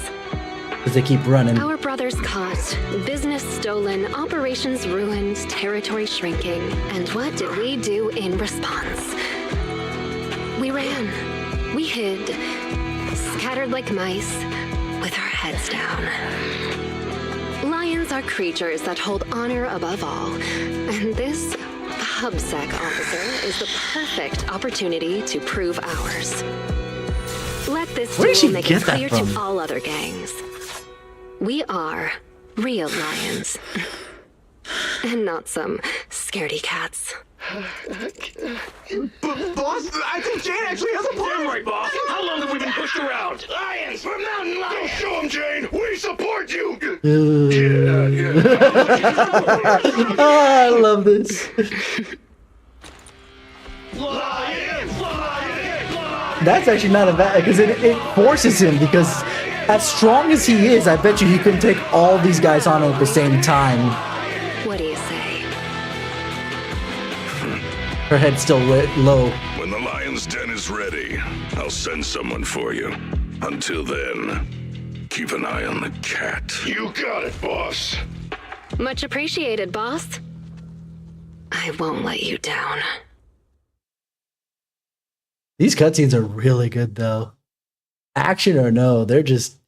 Because they keep running. Our brothers caught, business stolen, operations ruined, territory shrinking. And what did we do in response? We ran. We hid. Scattered like mice, with our heads down. Lions are creatures that hold honor above all. And this PubSec officer is the perfect opportunity to prove ours. Let this Where did she duel make get it that clear from? to all other gangs. We are real lions. And not some scaredy cats. Boss, I think Jane actually has a point. Damn right, boss. How long have we been pushed around? Lions, we're mountain lions. Go show him, Jane. We support you. I love this. That's actually not a bad, because it forces him, because as strong as he is, I bet you he couldn't take all these guys on at the same time. What do you say? Her head's still low. When the lion's den is ready, I'll send someone for you. Until then, keep an eye on the cat. You got it, boss. Much appreciated, boss. I won't let you down. These cutscenes are really good, though. Action or no, they're just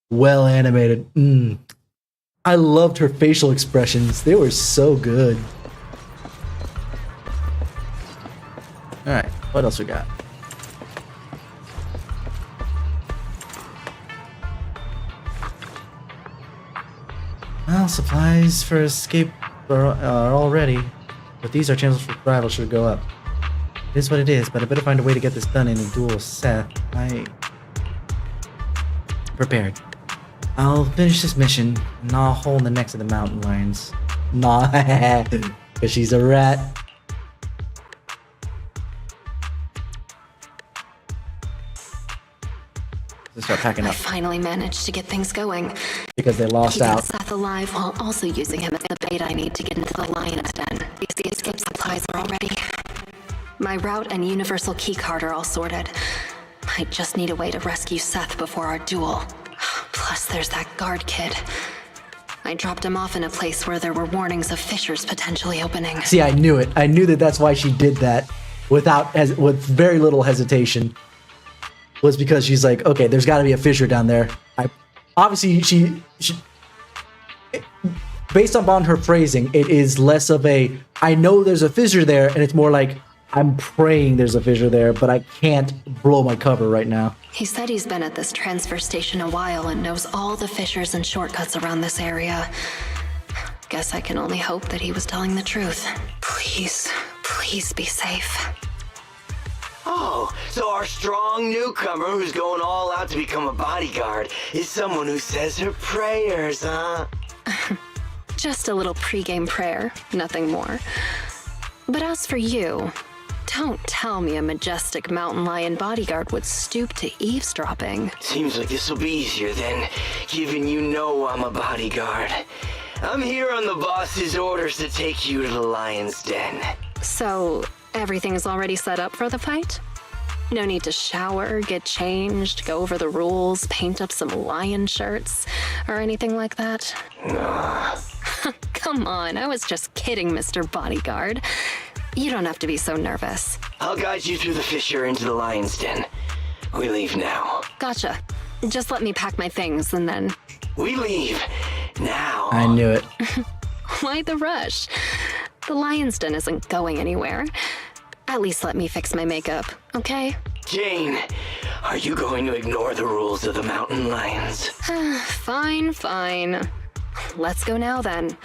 well animated. I loved her facial expressions. They were so good. Alright, what else we got? Well, supplies for escape are all ready, but these are chances for survival should go up. It is what it is, but I better find a way to get this done in a duel with Seth. I... prepared. I'll finish this mission and gnaw a hole in the necks of the mountain lions. Nah, because she's a rat. Let's start packing I up finally managed to get things going. Because they lost Keeping out. Seth alive while also using him as the bait I need to get into the lion's den. The escape supplies are all ready. My route and universal keycard are all sorted. I just need a way to rescue Seth before our duel. Plus, there's that guard kid. I dropped him off in a place where there were warnings of fissures potentially opening. See, I knew it. I knew that that's why she did that with very little hesitation. Was because she's like, okay, there's got to be a fissure down there. Obviously, she based upon her phrasing, it is less of a, I know there's a fissure there, and it's more like, I'm praying there's a fissure there, but I can't blow my cover right now. He said he's been at this transfer station a while and knows all the fissures and shortcuts around this area. Guess I can only hope that he was telling the truth. Please, please be safe. Oh, so our strong newcomer who's going all out to become a bodyguard is someone who says her prayers, huh? Just a little pregame prayer, nothing more. But as for you, don't tell me a majestic mountain lion bodyguard would stoop to eavesdropping. Seems like this will be easier then, given you know I'm a bodyguard. I'm here on the boss's orders to take you to the lion's den. So, everything's already set up for the fight? No need to shower, get changed, go over the rules, paint up some lion shirts, or anything like that? Nah. Come on, I was just kidding, Mr. Bodyguard. You don't have to be so nervous. I'll guide you through the fissure into the lion's den. We leave now. Gotcha. Just let me pack my things and then... We leave now. I knew it. Why the rush? The lion's den isn't going anywhere. At least let me fix my makeup, okay? Jane, are you going to ignore the rules of the mountain lions? Fine, fine. Let's go now then.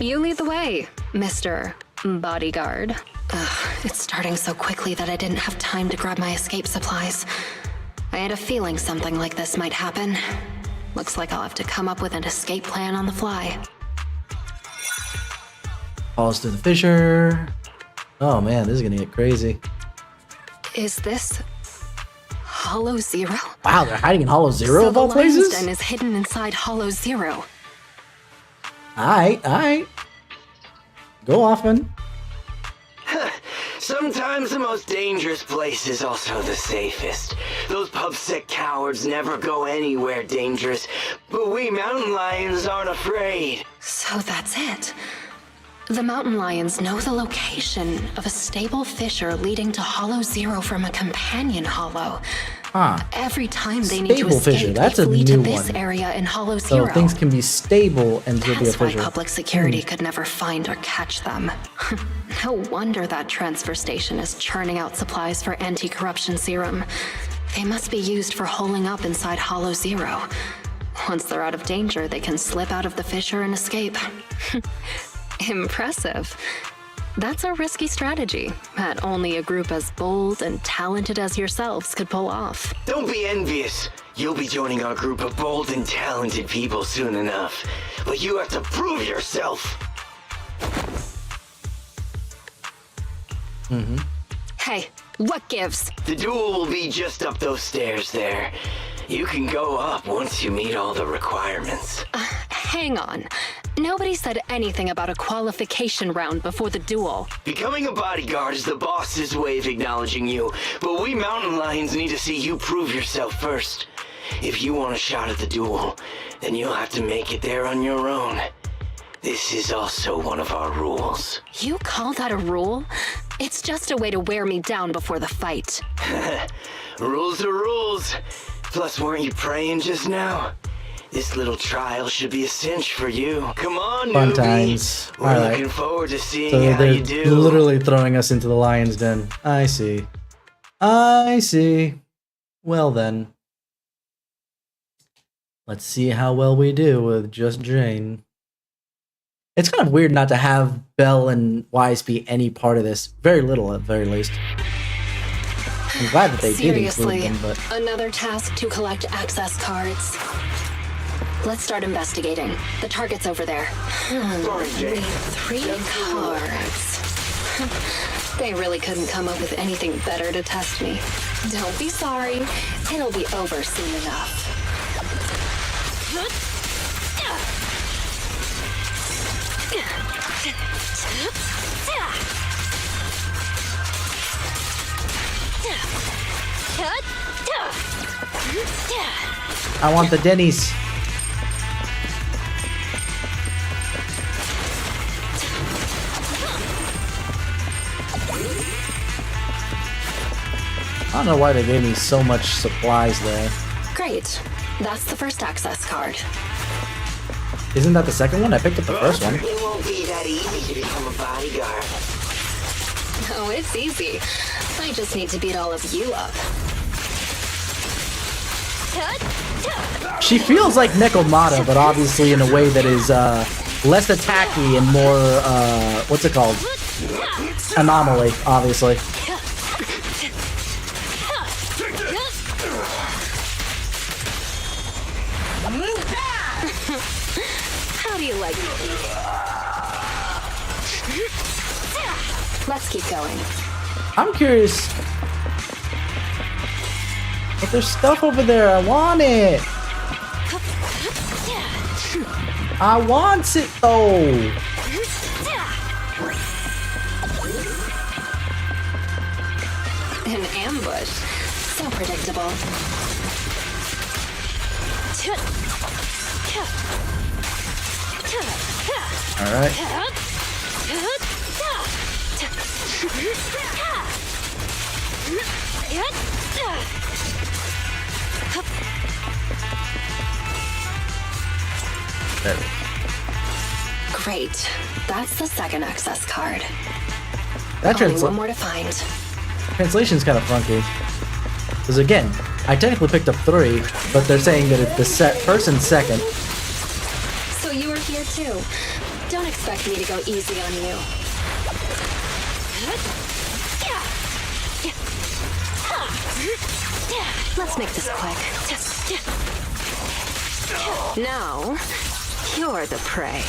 You lead the way, Mr. Bodyguard. It's starting so quickly that I didn't have time to grab my escape supplies. I had a feeling something like this might happen. Looks like I'll have to come up with an escape plan on the fly. Falls through the fissure. Oh man, this is gonna get crazy. Is this Hollow Zero? Wow, they're hiding in Hollow Zero So of all the lion's places? den is hidden inside Hollow Zero. Alright. Go off, man. Sometimes the most dangerous place is also the safest. Those pubsec cowards never go anywhere dangerous, but we mountain lions aren't afraid. So that's it. The mountain lions know the location of a stable fissure leading to Hollow Zero from a companion hollow. Huh. Every time they need to Stable escape, fissure. That's they a flee new to this one. area in Hollow So Zero. things can be stable and still be a That's why fissure. public security could never find or catch them. No wonder that transfer station is churning out supplies for anti-corruption serum. They must be used for holing up inside Hollow Zero. Once they're out of danger, they can slip out of the fissure and escape. Impressive. That's a risky strategy that only a group as bold and talented as yourselves could pull off. Don't be envious. You'll be joining our group of bold and talented people soon enough. But you have to prove yourself. Mm-hmm. Hey, what gives? The duel will be just up those stairs there. You can go up once you meet all the requirements. Hang on. Nobody said anything about a qualification round before the duel. Becoming a bodyguard is the boss's way of acknowledging you, but we mountain lions need to see you prove yourself first. If you want a shot at the duel, then you'll have to make it there on your own. This is also one of our rules. You call that a rule? It's just a way to wear me down before the fight. Rules are rules. Plus, weren't you praying just now? This little trial should be a cinch for you. Come on, Fun newbie. times. We're All right. looking forward to seeing So how they're you do. literally throwing us into the lion's den. I see. I see. Well then. Let's see how well we do with just Jane. It's kind of weird not to have Belle and Wise be any part of this. Very little, at the very least. I'm glad that they did include Seriously, them, but another task to collect access cards. let's start investigating. The target's over there. Sorry, Jane. 3 cards. They really couldn't come up with anything better to test me. Don't be sorry. It'll be over soon enough. I want the Denny's. I don't know why they gave me so much supplies there. Great. That's the first access card. Isn't that the second one? I picked up the first one. It won't be that easy to become a bodyguard. Oh, it's easy. I just need to beat all of you up. She feels like Nekomata, but obviously in a way that is less attacky and more, what's it called? Anomaly, obviously. How do you like it? Let's keep going. I'm curious. But there's stuff over there. I want it. I want it though. An ambush. So predictable. All right. There. Great. That's the second access card. That Only one more to find. translation's kind of funky. Because again, I technically picked up 3, but they're saying that it's the person's second. So you were here too. Don't expect me to go easy on you. Let's make this quick. Now, you're the prey.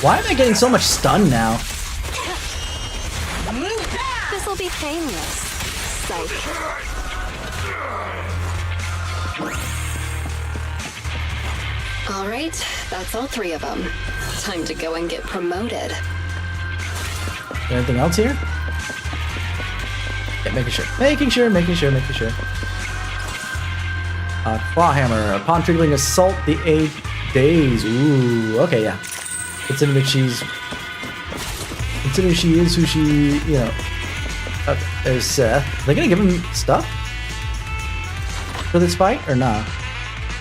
Why am I getting so much stun now? This'll be painless. Psych. All right, that's all 3 of them. Time to go and get promoted. Anything else here? Yeah, making sure. Claw hammer. Upon triggering assault, the 8 days. Ooh, okay, yeah. Considering she is who she, you know. Okay, there's Seth. Are they gonna give him stuff for this fight or not?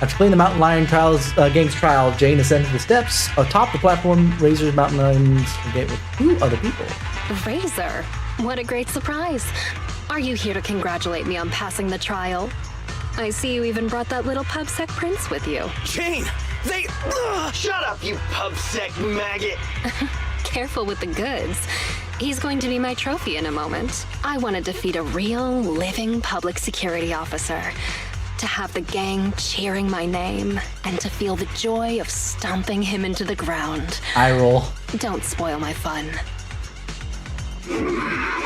After playing the Mountain Lion Gang's trial, Jane ascended the steps atop the platform. Razor's Mountain Lions gate with 2 other people. Razor, what a great surprise. Are you here to congratulate me on passing the trial? I see you even brought that little pubsec prince with you. Jane, they... Shut up, you pubsec maggot! Careful with the goods. He's going to be my trophy in a moment. I want to defeat a real, living public security officer. To have the gang cheering my name, and to feel the joy of stomping him into the ground. Eye roll. Don't spoil my fun.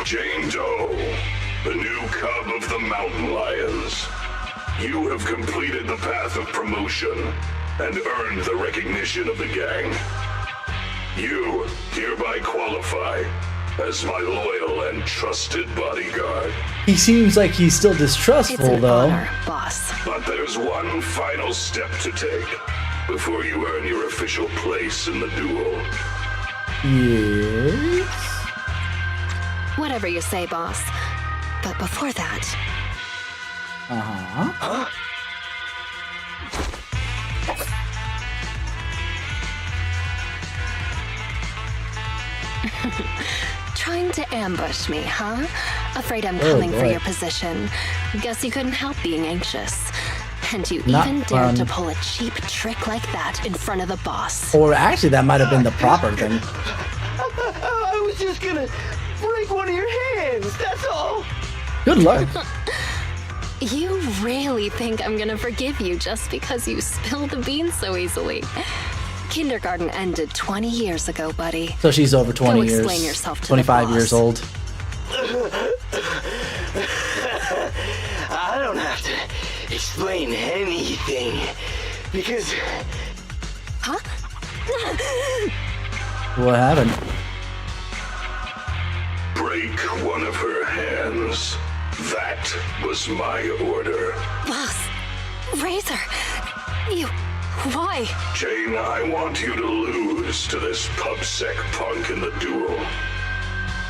Jane Doe, the new cub of the Mountain Lions. You have completed the path of promotion and earned the recognition of the gang. You hereby qualify as my loyal and trusted bodyguard. He seems like he's still distrustful, It's an though. honor, boss. But there's one final step to take before you earn your official place in the duel. Yes. Whatever you say, boss. But before that, Uh-huh. trying to ambush me, huh? Afraid I'm coming for boy. your position. Guess you couldn't help being anxious. And you Not even dared to fun. pull a cheap trick like that in front of the boss. Or actually, that might have been the proper thing. I was just gonna break one of your hands, that's all. Good luck. You really think I'm gonna forgive you just because you spilled the beans so easily? Kindergarten ended 20 years ago, buddy. So she's over 20 Go years. explain yourself to the 25 boss. years old. I don't have to explain anything because. Huh? What happened? Break one of her hands. That was my order. Boss, Razor, you. Why? Jane, I want you to lose to this pubsec punk in the duel.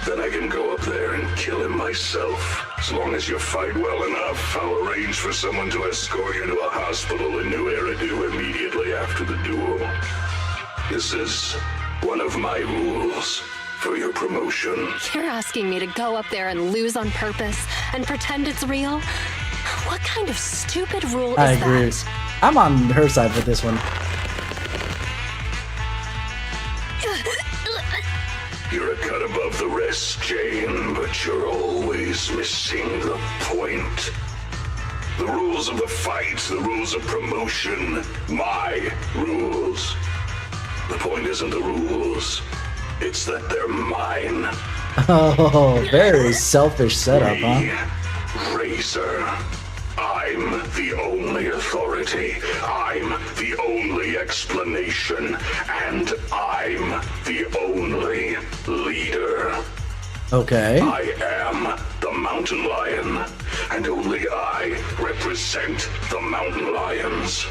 Then I can go up there and kill him myself. As long as you fight well enough, I'll arrange for someone to escort you to a hospital in New Eridu immediately after the duel. This is one of my rules for your promotion. You're asking me to go up there and lose on purpose and pretend it's real? What kind of stupid rule I is agree. that? I'm on her side for this one. You're a cut above the rest, Jane, but you're always missing the point. The rules of the fight, the rules of promotion, my rules. The point isn't the rules, it's that they're mine. Oh, very selfish setup, huh? Razor. I'm the only authority. I'm the only explanation. And I'm the only leader. Okay. I am the Mountain Lion, and only I represent the Mountain Lions.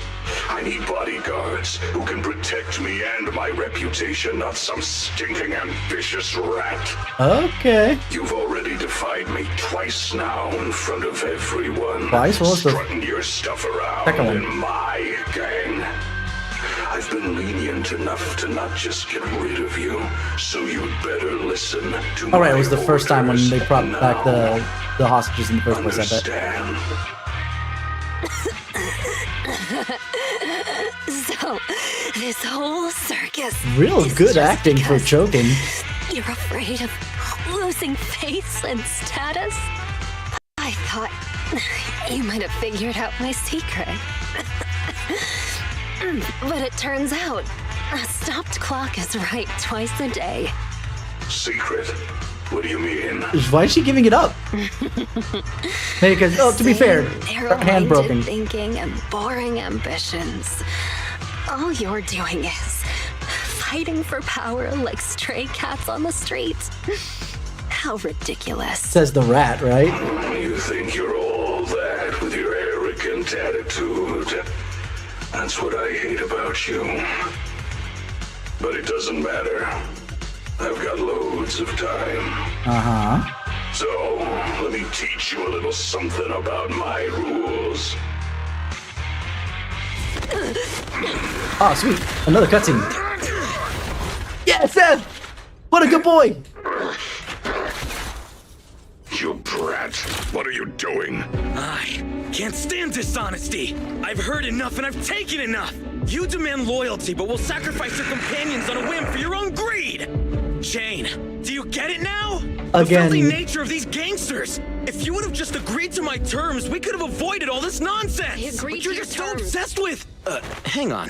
I need bodyguards who can protect me and my reputation, not some stinking ambitious rat. Okay. You've already defied me twice now in front of everyone. Twice? What was the strutting your stuff around second one? in my gang. I've been lenient enough to not just get rid of you, so you'd better listen to All right, my it was the first time when orders they brought back now. the hostages in the first place, I bet. Understand? So, this whole circus. Real is good just acting for because choking. You're afraid of losing face and status? I thought you might have figured out my secret. But it turns out a stopped clock is right twice a day. Secret? What do you mean? Why is she giving it up? Maybe because, oh, to be fair, her hand Narrow-minded broken. thinking and boring ambitions. All you're doing is fighting for power like stray cats on the street. How ridiculous. Says the rat, right? You think you're all that with your arrogant attitude. That's what I hate about you. But it doesn't matter. I've got loads of time. Uh-huh. So, let me teach you a little something about my rules. Oh, sweet. Another cutscene. Yes, Seth! What a good boy! You brat. What are you doing? I can't stand dishonesty. I've heard enough and I've taken enough. You demand loyalty, but will sacrifice your companions on a whim for your own greed. Jane, do you get it now? The filthy nature of these gangsters. If you would have just agreed to my terms, we could have avoided all this nonsense. I agreed But you're to your just so terms. obsessed with. Hang on.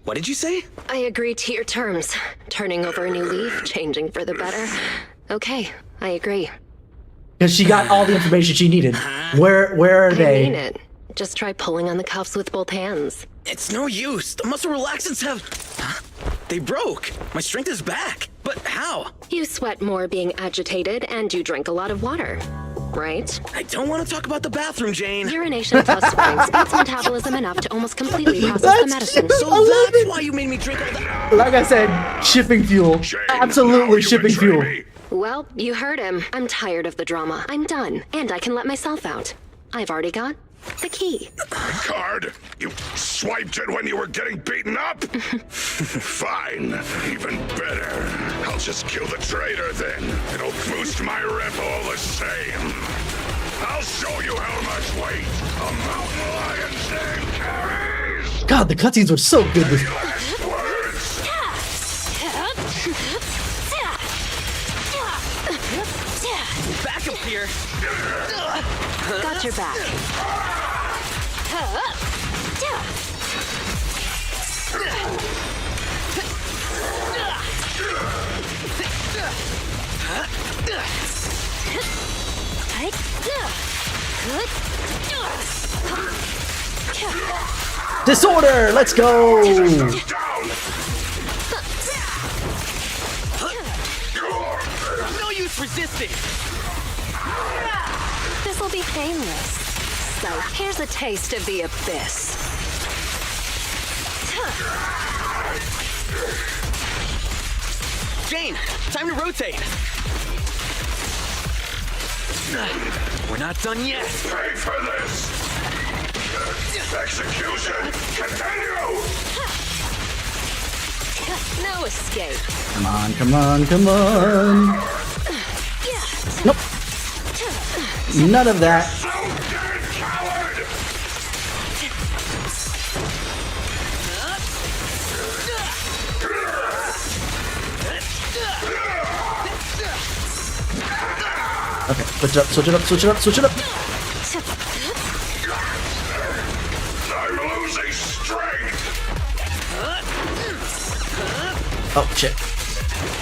What did you say? I agreed to your terms. Turning over a new leaf, changing for the better. Okay, I agree. Because she got all the information she needed. Where are I they? mean it. Just try pulling on the cuffs with both hands. It's no use. The muscle relaxants have. Huh? They broke. My strength is back. But how? You sweat more being agitated, and you drink a lot of water, right? I don't want to talk about the bathroom, Jane. Urination plus sweating speeds metabolism enough to almost completely process the medicine. So that's why you made me drink all that. Like I said, shipping fuel. Absolutely shipping fuel. Well, you heard him. I'm tired of the drama. I'm done, and I can let myself out. I've already got the key. Card? You swiped it when you were getting beaten up? Fine. Even better. I'll just kill the traitor then. It'll boost my rep all the same. I'll show you how much weight a mountain lion's name carries! God, the cutscenes were so good. With Last words! Back up here. Got your back. Disorder, let's go. No use resisting. This'll be painless. So here's a taste of the abyss. Jane, time to rotate. We're not done yet. Pay for this! Execution, continue! No escape. Come on, come on, come on. Nope. None of that. So dead, coward! Okay, switch it up, switch it up, switch it up, switch it up. I'm losing strength! Oh, shit.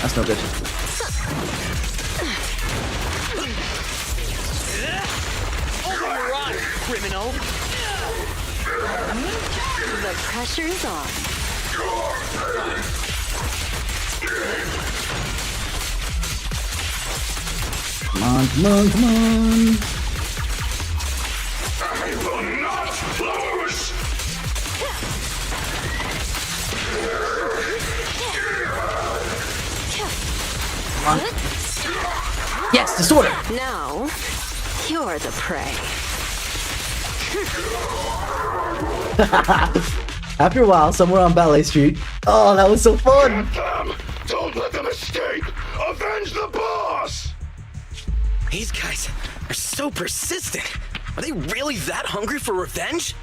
That's no good. Over your honor, criminal. The pressure's on. Come on, come on, come on. I will not lose! Come on. Yes, disorder. Now, you're the prey. After a while, somewhere on Ballet Street. Oh, that was so fun. Get them! Don't let them escape! Avenge the boss! These guys are so persistent. Are they really that hungry for revenge?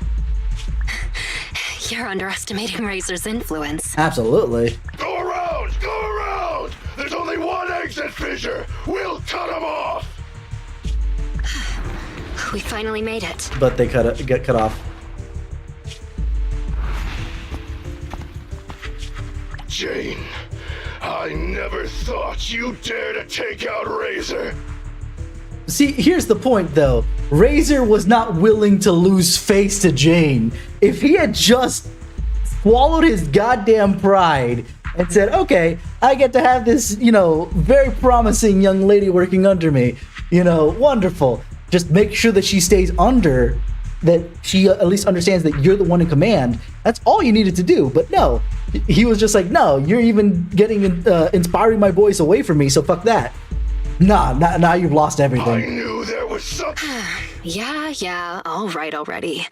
You're underestimating Razor's influence. Absolutely. Go around! Go around! There's only one exit fissure! We'll cut them off! We finally made it. But they get cut off. Jane, I never thought you'd dare to take out Razor. See, here's the point though. Razor was not willing to lose face to Jane. If he had just swallowed his goddamn pride and said, okay, I get to have this, very promising young lady working under me, wonderful. Just make sure that she stays under, that she at least understands that you're the one in command. That's all you needed to do. But no, he was just like, no, you're even getting inspiring my boys away from me, so fuck that. Nah, now you've lost everything. I knew there was something. Yeah, all right already.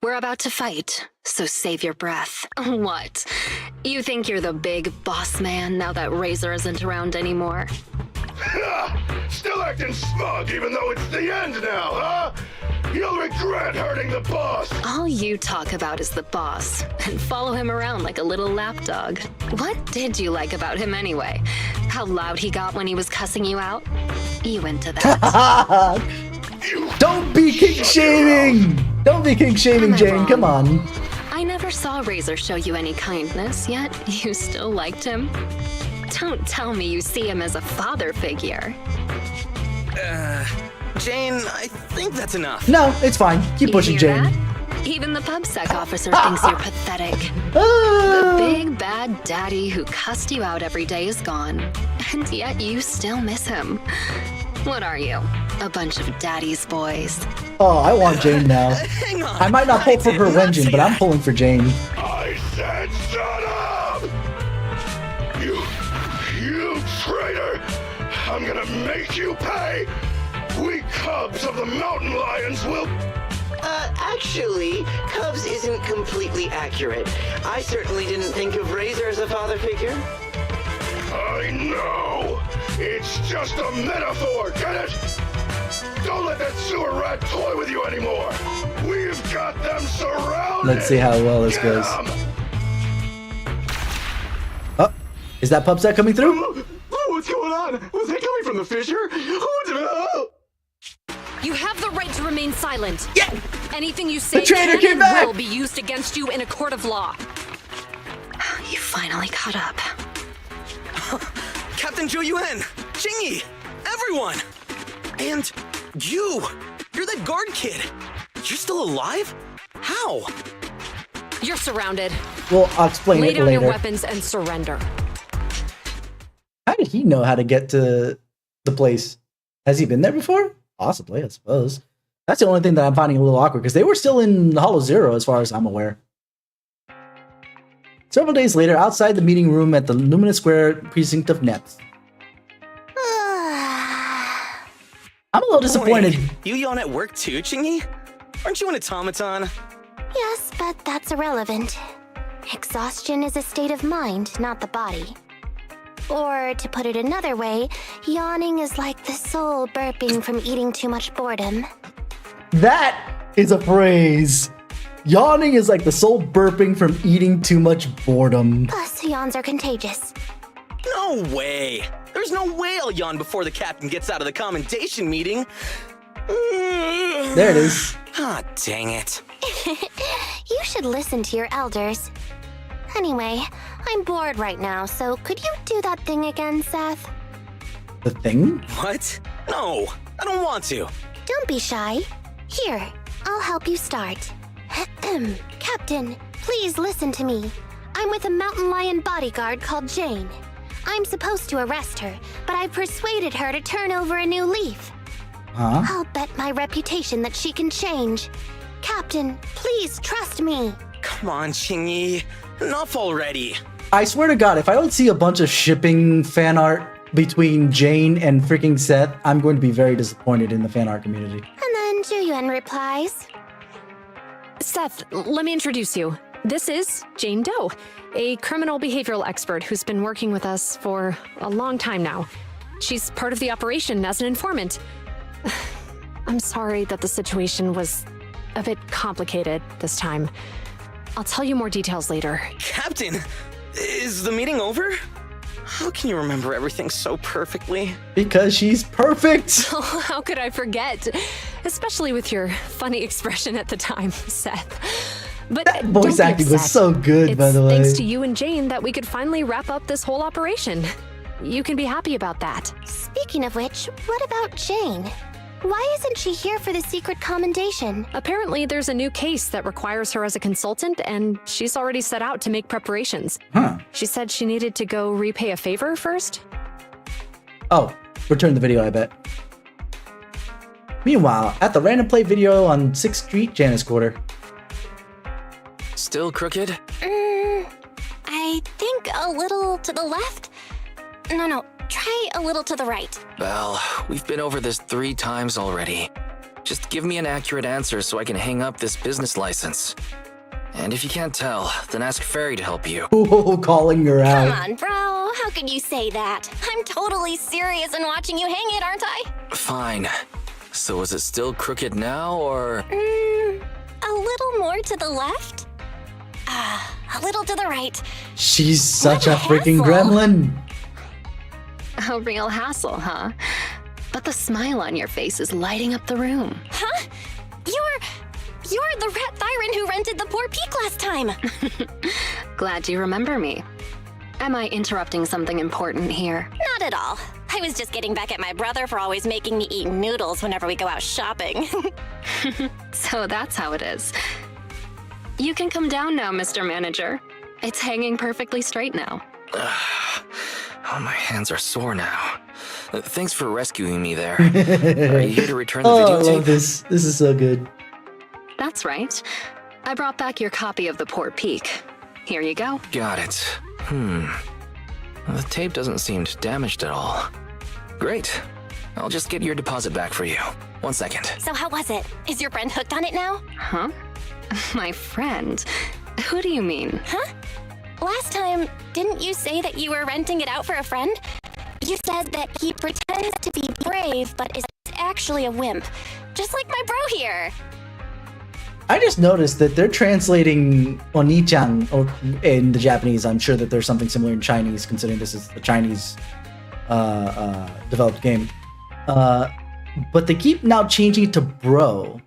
We're about to fight, so save your breath. What? You think you're the big boss man now that Razor isn't around anymore? Still acting smug even though it's the end now, huh? You'll regret hurting the boss. All you talk about is the boss, and follow him around like a little lapdog. What did you like about him anyway? How loud he got when he was cussing you out? You into that? Don't be king shaming! Don't be king shaming, Jane. wrong? Come on. I never saw Razor show you any kindness, yet you still liked him. Don't tell me you see him as a father figure. Jane, I think that's enough. No, it's fine. Keep pushing, You Jane. hear that? Even the PubSec officer thinks you're pathetic. The big bad daddy who cussed you out every day is gone, and yet you still miss him. What are you? A bunch of daddy's boys. Oh, I want Jane now. Hang on. I might not pull for her Wenjin, but I'm pulling for Jane. I said shut up! You traitor! I'm gonna make you pay! We cubs of the mountain lions will... Actually, Cubs isn't completely accurate. I certainly didn't think of Razor as a father figure. I know! It's just a metaphor, get it? Don't let that sewer rat toy with you anymore. We've got them surrounded. Let's see how well this goes. Oh, is that Pupsec coming through? Oh, what's going on? Was that coming from the fissure? You have the right to remain silent. Yeah. Anything you say traitor can came and back. will be used against you in a court of law. You finally caught up. Captain Zhou Yuan, Qingyi, everyone! And you're that guard kid. You're still alive? How? You're surrounded. Well, I'll explain Lay it down later. your weapons and surrender. How did he know how to get to the place? Has he been there before? Possibly, I suppose. That's the only thing that I'm finding a little awkward, because they were still in Hollow Zero as far as I'm aware. Several days later, outside the meeting room at the Luminous Square precinct of Nets. I'm a little disappointed. Wait, you yawn at work too, Qingyi? Aren't you an automaton? Yes, but that's irrelevant. Exhaustion is a state of mind, not the body. Or, to put it another way, yawning is like the soul burping from eating too much boredom. That is a phrase. Yawning is like the soul burping from eating too much boredom. Plus, yawns are contagious. No way! There's no way I'll yawn before the captain gets out of the commendation meeting. There it is. Ah, dang it. You should listen to your elders. Anyway, I'm bored right now, so could you do that thing again, Seth? The thing? What? No, I don't want to. Don't be shy. Here, I'll help you start. Captain, please listen to me. I'm with a mountain lion bodyguard called Jane. I'm supposed to arrest her, but I've persuaded her to turn over a new leaf. Huh? I'll bet my reputation that she can change. Captain, please trust me. Come on, Qingyi. Enough already. I swear to God, if I don't see a bunch of shipping fan art between Jane and freaking Seth, I'm going to be very disappointed in the fan art community. And then Juyuan replies, Seth, let me introduce you. This is Jane Doe, a criminal behavioral expert who's been working with us for a long time now. She's part of the operation as an informant. I'm sorry that the situation was a bit complicated this time. I'll tell you more details later. Captain, is the meeting over? How can you remember everything so perfectly? Because she's perfect! Oh, how could I forget? Especially with your funny expression at the time, Seth. But that voice acting was so good, by the way. Thanks to you and Jane that we could finally wrap up this whole operation. You can be happy about that. Speaking of which, what about Jane? Why isn't she here for the secret commendation? Apparently, there's a new case that requires her as a consultant, and she's already set out to make preparations. Huh. She said she needed to go repay a favor first. Oh, return the video, I bet. Meanwhile, at the random play video on 6th Street, Janus Quarter. Still crooked? I think a little to the left? No, try a little to the right. Well, we've been over this 3 times already. Just give me an accurate answer so I can hang up this business license. And if you can't tell, then ask Fairy to help you. Oh, calling her out. Come on, bro. How could you say that? I'm totally serious in watching you hang it, aren't I? Fine. So is it still crooked now, or...? A little more to the left? A little to the right. She's such a freaking hassle. gremlin. A real hassle, huh? But the smile on your face is lighting up the room. Huh? You're the rat Thyron who rented the poor peak last time. Glad you remember me. Am I interrupting something important here? Not at all. I was just getting back at my brother for always making me eat noodles whenever we go out shopping. So that's how it is. You can come down now, Mr. Manager. It's hanging perfectly straight now. Oh, my hands are sore now. Thanks for rescuing me there. Are you here to return the Oh, I videotape? love this. This is so good. That's right. I brought back your copy of the Port Peak. Here you go. Got it. The tape doesn't seem damaged at all. Great. I'll just get your deposit back for you. 1 second. So how was it? Is your friend hooked on it now? Huh? My friend? Who do you mean? Huh? Last time, didn't you say that you were renting it out for a friend? You said that he pretends to be brave but is actually a wimp, just like my bro here. I just noticed that they're translating Oni-chan in the Japanese. I'm sure that there's something similar in Chinese, considering this is a Chinese developed game. But they keep now changing it to bro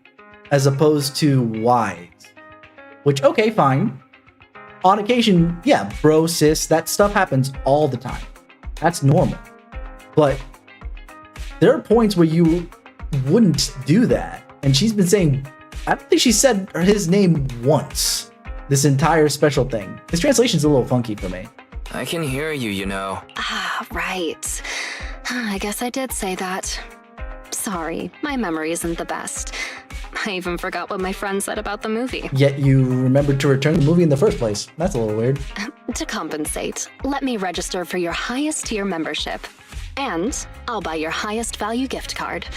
as opposed to wise. Which, okay, fine. On occasion, yeah, bro, sis, that stuff happens all the time. That's normal. But there are points where you wouldn't do that. And she's been saying, I don't think she said his name once this entire special thing. His translation's a little funky for me. I can hear you, you know. Ah, right. I guess I did say that. Sorry, my memory isn't the best. I even forgot what my friend said about the movie. Yet you remembered to return the movie in the first place. That's a little weird. To compensate, let me register for your highest tier membership. And I'll buy your highest value gift card.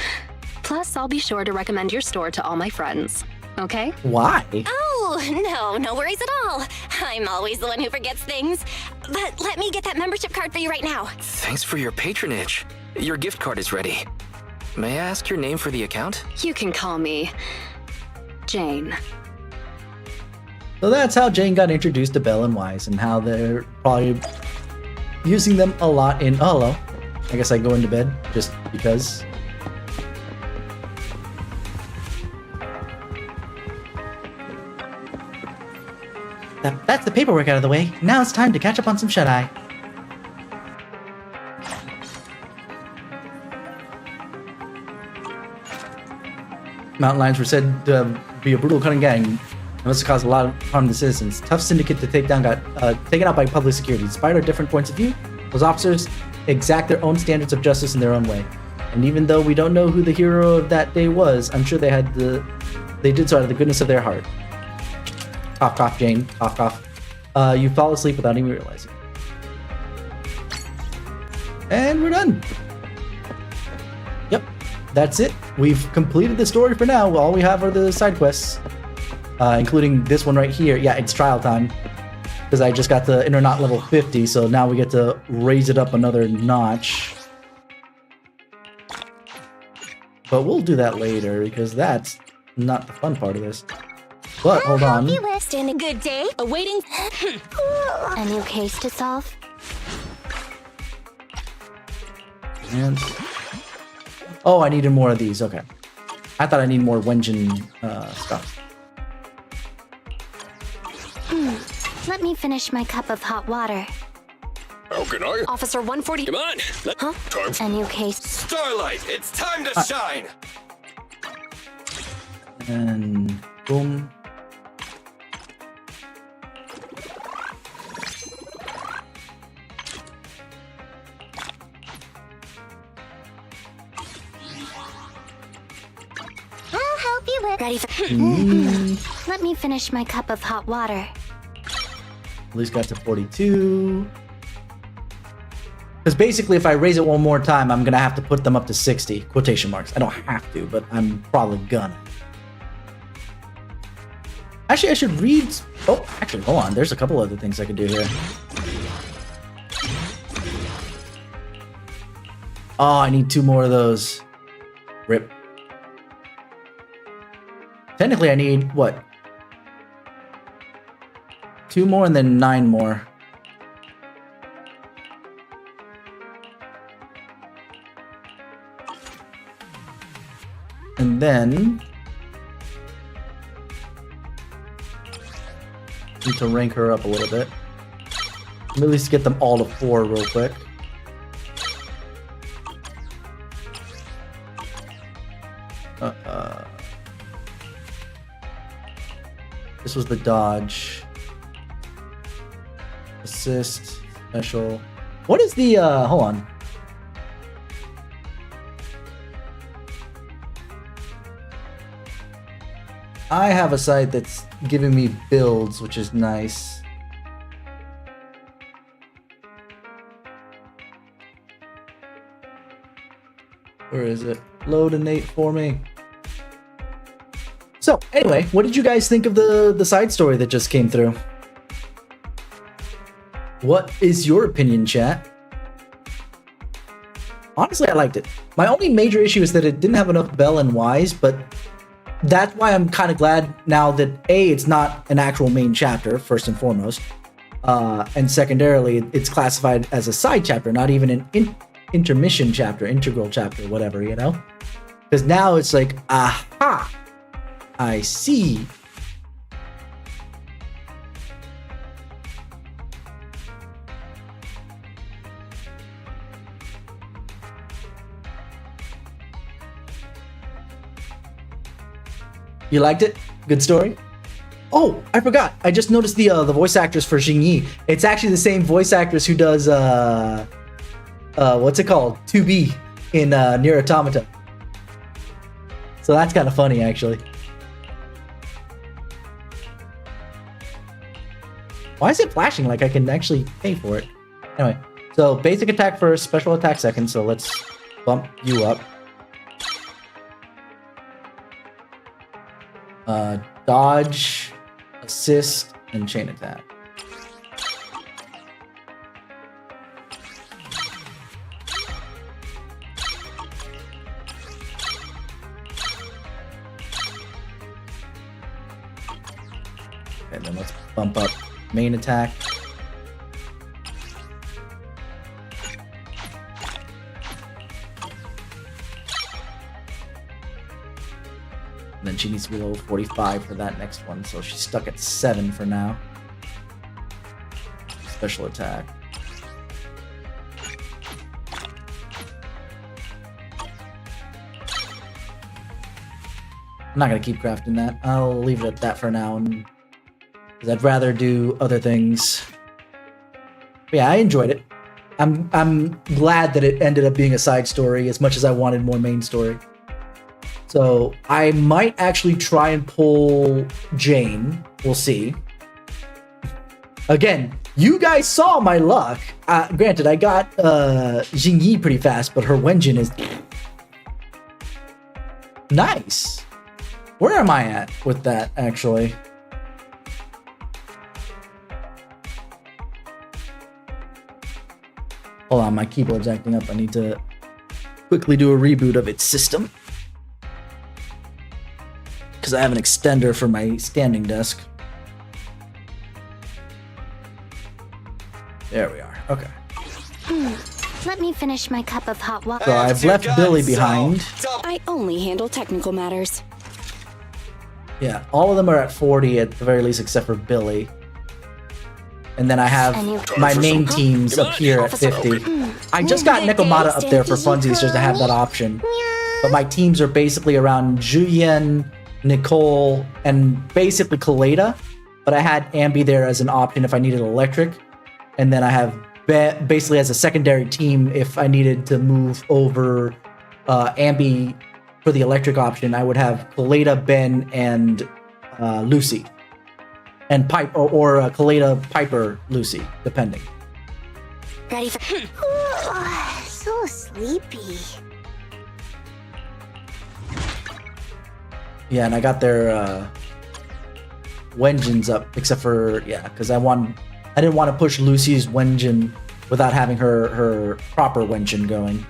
Plus, I'll be sure to recommend your store to all my friends. Okay? Why? Oh, no worries at all. I'm always the one who forgets things. But let me get that membership card for you right now. Thanks for your patronage. Your gift card is ready. May I ask your name for the account? You can call me Jane. So that's how Jane got introduced to Belle and Wise, and how they're probably using them a lot in... Oh, hello. I guess I go into bed just because. That's the paperwork out of the way. Now it's time to catch up on some shut-eye. Mountain lions were said to be a brutal, cunning gang. It must have caused a lot of harm to the citizens. Tough syndicate to take down got taken out by public security. Despite our different points of view, those officers exact their own standards of justice in their own way. And even though we don't know who the hero of that day was, I'm sure they did so out of the goodness of their heart. Cough, cough, Jane. Cough, cough. You fall asleep without even realizing. And we're done. Yep, that's it. We've completed the story for now. All we have are the side quests, including this one right here. Yeah, it's trial time, because I just got the Innernaut level 50, so now we get to raise it up another notch. But we'll do that later, because that's not the fun part of this. But hold on. Stand a good day. Awaiting a new case to solve. And oh, I needed more of these. Okay, I thought I need more Wenjin stuff. Let me finish my cup of hot water. How can I? Officer 140. Come on. Huh? A new case. Starlight, it's time to shine. And boom. I'll help you with. Ready for. Let me finish my cup of hot water. At least got to 42. Because basically, if I raise it one more time, I'm gonna have to put them up to 60 quotation marks. I don't have to, but I'm probably gonna. Actually, I should read. Oh, actually, hold on. There's a couple other things I could do here. Oh, I need 2 more of those. Rip. Technically, I need what? 2 more and then 9 more. And then need to rank her up a little bit. Let me at least get them all to 4 real quick. This was the dodge. Assist, special. What is the, hold on. I have a site that's giving me builds, which is nice. Where is it? Load innate for me. So, anyway, what did you guys think of the side story that just came through? What is your opinion, chat? honestly, I liked it. My only major issue is that it didn't have enough Bell and Wise, but that's why I'm kind of glad now that A, it's not an actual main chapter, first and foremost, and secondarily, it's classified as a side chapter, not even an intermission chapter, integral chapter, whatever, you know? Because now it's like, aha, I see. You liked it? Good story? Oh, I forgot. I just noticed the voice actress for Qingyi. It's actually the same voice actress who does what's it called? 2B in Nier Automata. So that's kind of funny, actually. Why is it flashing like I can actually pay for it? Anyway, so basic attack first, special attack second. So let's bump you up. Dodge, assist, and chain attack. Okay, then let's bump up main attack. And then she needs to be level 45 for that next one, so she's stuck at 7 for now. Special attack. I'm not gonna keep crafting that. I'll leave it at that for now, because I'd rather do other things. But yeah, I enjoyed it. I'm glad that it ended up being a side story as much as I wanted more main story. So I might actually try and pull Jane. We'll see. Again, you guys saw my luck. Granted, I got Qingyi pretty fast, but her Wenjin is nice. Where am I at with that, actually? Hold on, my keyboard's acting up. I need to quickly do a reboot of its system, because I have an extender for my standing desk. There we are. Okay. Let me finish my cup of hot water. So I've left Billy behind. I only handle technical matters. Yeah, all of them are at 40 at the very least, except for Billy. And then I have my main teams up here at 50. I just got Nekomata up there for funsies just to have that option. But my teams are basically around Juyen, Nicole, and basically Kaleda. But I had Ambi there as an option if I needed electric. And then I have basically as a secondary team if I needed to move over Ambi for the electric option. I would have Kaleda, Ben, and Lucy. And Pipe or Kaleda, Piper, Lucy, depending. Ready for... Ooh, so sleepy. Yeah, and I got their Wenjins up, except for, yeah, because I didn't want to push Lucy's Wenjin without having her proper Wenjin going.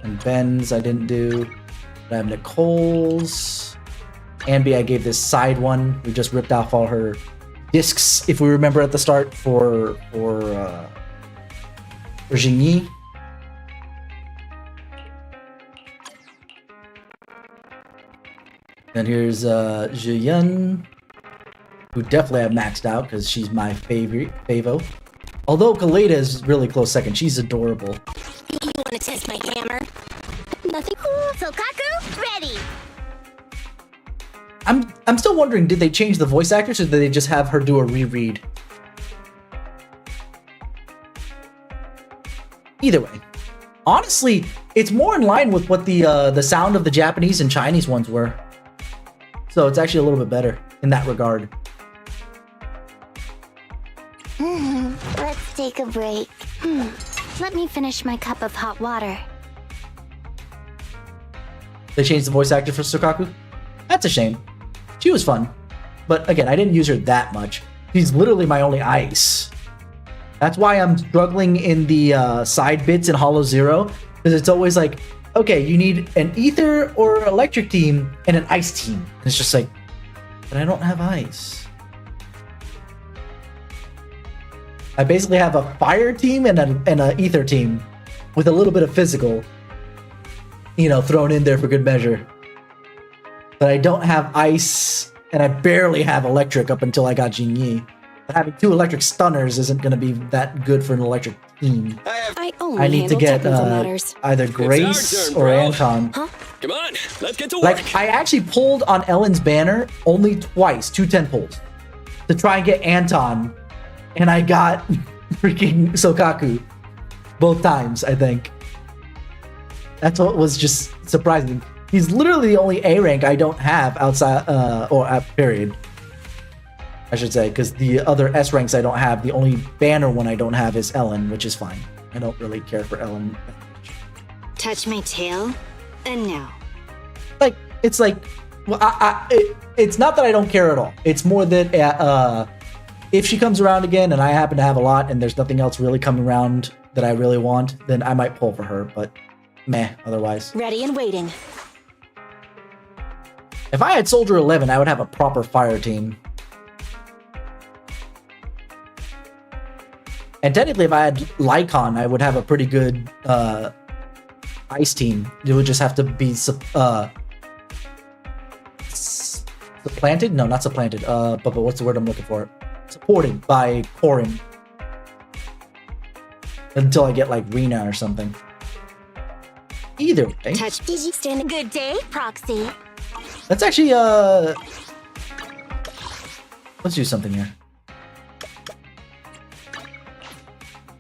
And Ben's I didn't do. But I have Nicole's. Ambi, I gave this side one. We just ripped off all her discs, if we remember at the start, for Qingyi. Then here's Zhiyun, who definitely have maxed out because she's my favorite Favo. Although Kaleda is really close second. She's adorable. You want to test my hammer? Nothing. Sokaku, ready. I'm still wondering, did they change the voice actors or did they just have her do a reread? Either way, honestly, it's more in line with what the sound of the Japanese and Chinese ones were. So it's actually a little bit better in that regard. Let's take a break. Let me finish my cup of hot water. They changed the voice actor for Sokaku? That's a shame. She was fun. But again, I didn't use her that much. She's literally my only ice. That's why I'm struggling in the side bits in Hollow Zero, because it's always like, okay, you need an ether or electric team and an ice team. And it's just like, but I don't have ice. I basically have a fire team and an ether team with a little bit of physical, you know, thrown in there for good measure. But I don't have ice, and I barely have electric up until I got Qingyi. But having 2 electric stunners isn't going to be that good for an electric team. I need to get either Grace or Anton. Huh? Come on, let's get to work. Like, I actually pulled on Ellen's banner only twice, 2 10 pulls, to try and get Anton, and I got freaking Sokaku both times, I think. That's what was just surprising. He's literally the only A rank I don't have outside, or at period, I should say, because the other S ranks I don't have. The only banner one I don't have is Ellen, which is fine. I don't really care for Ellen. Touch my tail? No. Like, it's like, well, it's not that I don't care at all. It's more that if she comes around again and I happen to have a lot and there's nothing else really coming around that I really want, then I might pull for her, but meh, otherwise. Ready and waiting. If I had Soldier 11, I would have a proper fire team. And technically, if I had Lycon, I would have a pretty good ice team. It would just have to be supplanted? No, not supplanted. But what's the word I'm looking for? Supported by Corin. Until I get like Rena or something. Either way. Touch. Did you stand a good day, Proxy? Let's actually let's do something here.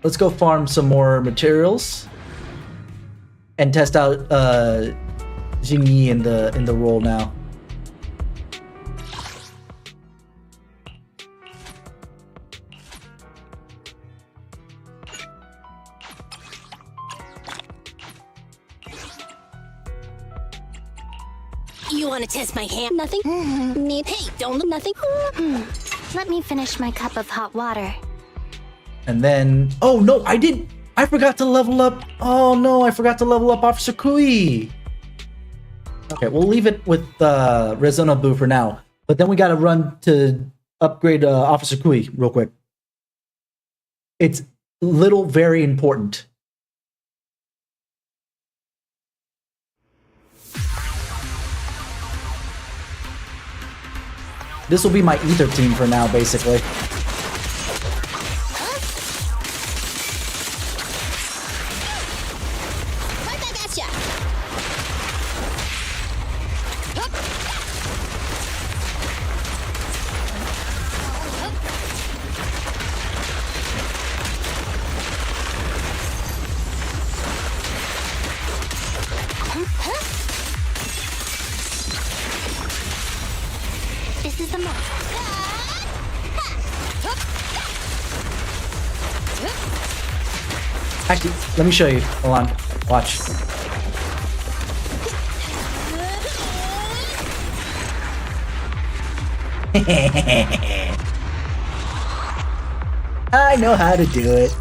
Let's go farm some more materials and test out Qingyi in the role now. You want to test my hand? Nothing. Me. Hey, don't. Nothing. Let me finish my cup of hot water. And then, oh no, I forgot to level up. Oh no, I forgot to level up Officer Qingyi. Okay, we'll leave it with Rezona Boo for now. But then we gotta run to upgrade Officer Qingyi real quick. It's very important. This will be my ether team for now, basically. This is the moment. Actually, let me show you. Hold on. Watch. I know how to do it.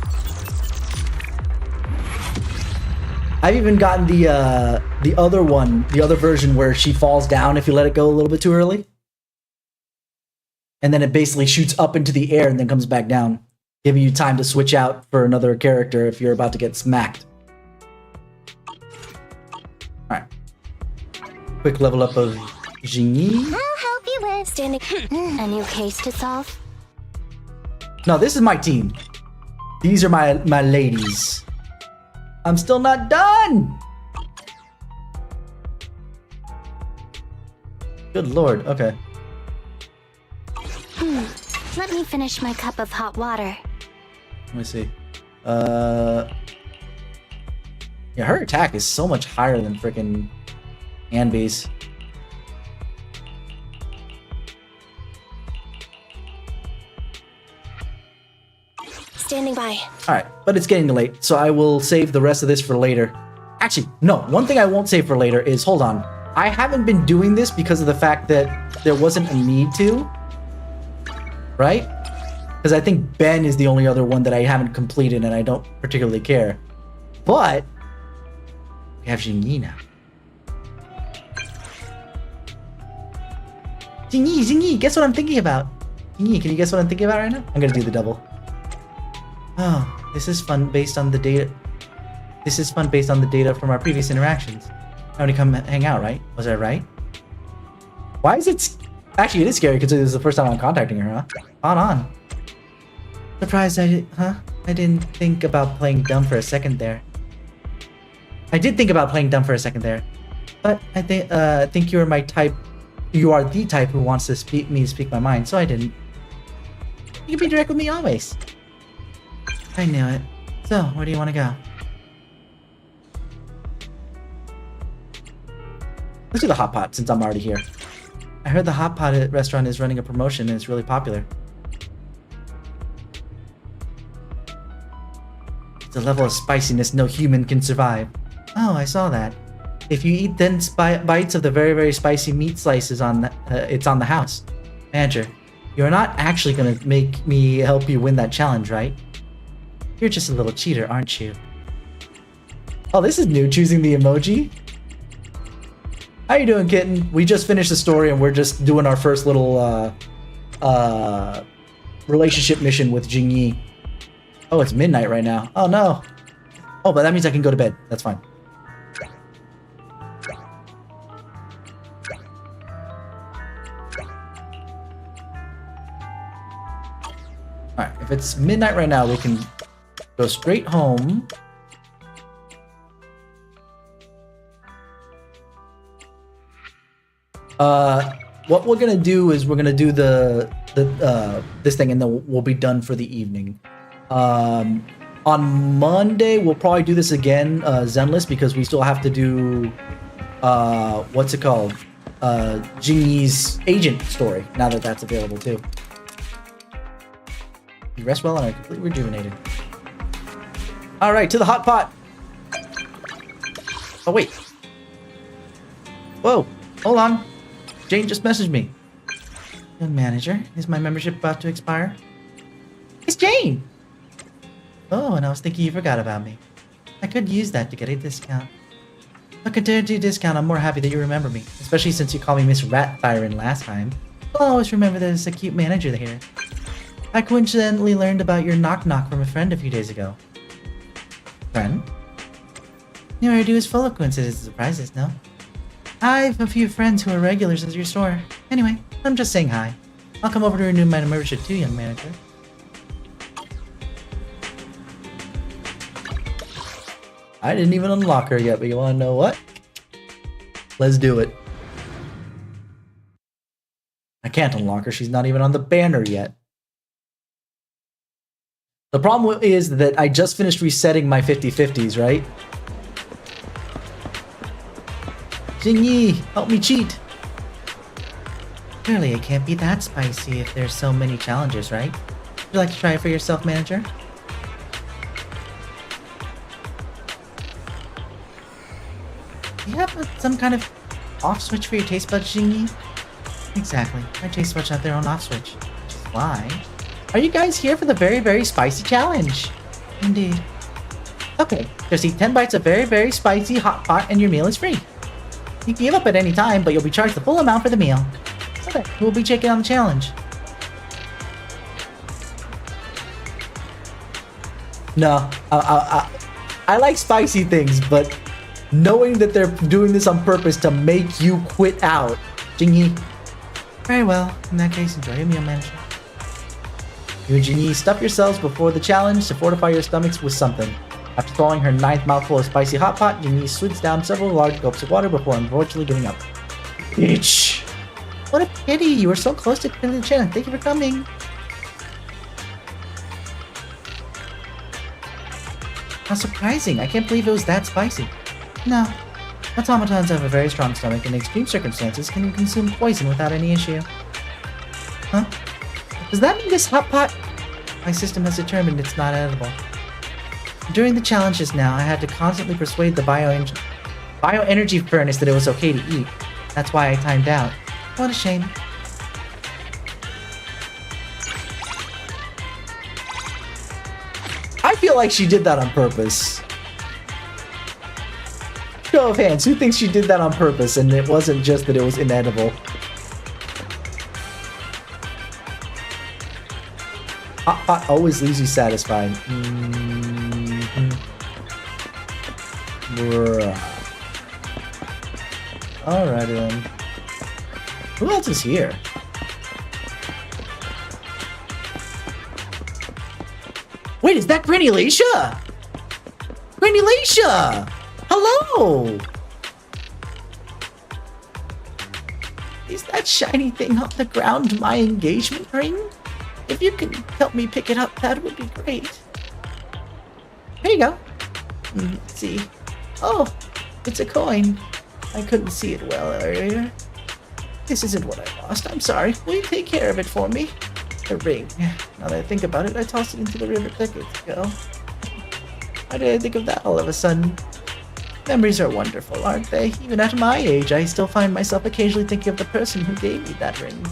I've even gotten the other version where she falls down if you let it go a little bit too early. And then it basically shoots up into the air and then comes back down, giving you time to switch out for another character if you're about to get smacked. Alright. Quick level up of Qingyi. I'll help you with standing. A new case to solve. No, this is my team. These are my ladies. I'm still not done! Good lord, okay. Let me finish my cup of hot water. Let me see. Yeah, her attack is so much higher than frickin' Anby's. Standing by. Alright, but it's getting late, so I will save the rest of this for later. Actually, no, one thing I won't save for later is, hold on. I haven't been doing this because of the fact that there wasn't a need to. Right? Because I think Ben is the only other one that I haven't completed and I don't particularly care. But we have Qingyi now. Qingyi, guess what I'm thinking about? Qingyi, can you guess what I'm thinking about right now? I'm gonna do the double. Oh, this is fun based on the data. This is fun based on the data from our previous interactions. Now to come hang out, right? Was I right? Why is it... Actually, it is scary because this is the first time I'm contacting her, huh? On. Surprised I didn't think about playing dumb for a second there. I did think about playing dumb for a second there. But I think you're my type. You are the type who wants to speak my mind, so I didn't. You can be direct with me always. I knew it. So, where do you want to go? Let's do the hot pot since I'm already here. I heard the hot pot restaurant is running a promotion and it's really popular. It's a level of spiciness no human can survive. Oh, I saw that. If you eat 10 bites of the very, very spicy meat slices it's on the house. Manager, you're not actually gonna make me help you win that challenge, right? You're just a little cheater, aren't you? Oh, this is new, choosing the emoji. How you doing, kitten? We just finished the story and we're just doing our first little relationship mission with Qingyi. Oh, it's midnight right now. Oh no. Oh, but that means I can go to bed. That's fine. Alright, if it's midnight right now, we can go straight home. What we're gonna do is we're gonna do this thing and then we'll be done for the evening. On Monday we'll probably do this again, Zenless, because we still have to do what's it called? Qingyi's agent story, now that that's available too. You rest well and are completely rejuvenated. Alright, to the hot pot! Oh wait. Whoa, hold on. Jane just messaged me. Young manager, is my membership about to expire? It's Jane! Oh, and I was thinking you forgot about me. I could use that to get a discount. But compared to your discount, I'm more happy that you remember me, especially since you called me Miss Rat-Thyron last time. I'll always remember there's a cute manager here. I coincidentally learned about your knock-knock from a friend a few days ago. Friend? New I do is full of coincidences and surprises, no? I've a few friends who are regulars at your store. Anyway, I'm just saying hi. I'll come over to renew my membership too, young manager. I didn't even unlock her yet, but you wanna know what? Let's do it. I can't unlock her, she's not even on the banner yet. The problem is that I just finished resetting my 50/50s, right? Qingyi, help me cheat! Surely it can't be that spicy if there's so many challenges, right? Would you like to try it for yourself, manager? Do you have some kind of off switch for your taste buds, Qingyi? Exactly, my taste buds have their own off switch. Which is why... Are you guys here for the very, very spicy challenge? Indeed. Okay, just eat 10 bites of very, very spicy hot pot and your meal is free. You can give up at any time, but you'll be charged the full amount for the meal. Okay, who will be taking on the challenge? No, I like spicy things, but knowing that they're doing this on purpose to make you quit out. Qingyi. Very well, in that case, enjoy your meal, manager. You and Qingyi stuff yourselves before the challenge to fortify your stomachs with something. After swallowing her 9th mouthful of spicy hot pot, Qingyi swigs down several large gulps of water before unfortunately giving up. Bitch! What a pity! You were so close to completing the challenge. Thank you for coming. How surprising! I can't believe it was that spicy. No, automatons have a very strong stomach and in extreme circumstances can consume poison without any issue. Huh? Does that mean this hot pot? My system has determined it's not edible. During the challenges now, I had to constantly persuade the bioenergy furnace that it was okay to eat. That's why I timed out. What a shame. feel like she did that on purpose. Show of hands, who thinks she did that on purpose and it wasn't just that it was inedible? Hot pot always leaves you satisfied. Bruh. Alrighty then. Who else is here? Wait, is that Granny Laisha? Granny Laisha! Hello! Is that shiny thing on the ground my engagement ring? If you can help me pick it up, that would be great. Here you go. Let's see. Oh, it's a coin. I couldn't see it well earlier. This isn't what I lost. I'm sorry. Will you take care of it for me? The ring. Now that I think about it, I tossed it into the river decades ago. Why did I think of that all of a sudden? Memories are wonderful, aren't they? Even at my age, I still find myself occasionally thinking of the person who gave me that ring.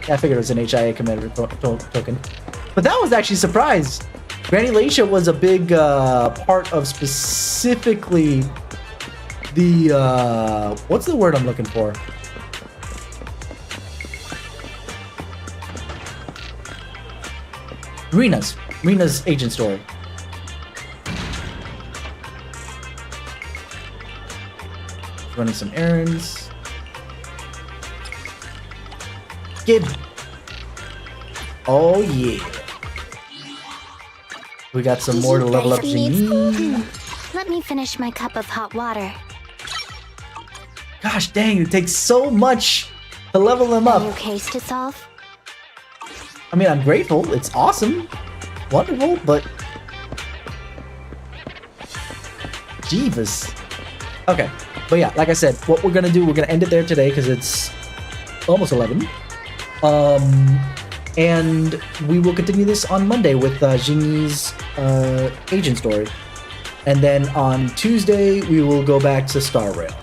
Yeah, I figured it was an HIA commander token. But that was actually a surprise. Granny Laisha was a big part of specifically the... what's the word I'm looking for? Rena's agent story. Running some errands. Gib. Oh yeah. We got some more to level up Qingyi. Let me finish my cup of hot water. Gosh dang, it takes so much to level them up. New case to solve? I mean, I'm grateful. It's awesome. Wonderful, but... Jeebus. Okay. But yeah, like I said, what we're gonna do, we're gonna end it there today because it's almost 11. And we will continue this on Monday with Qingyi's agent story. And then on Tuesday, we will go back to Star Rail.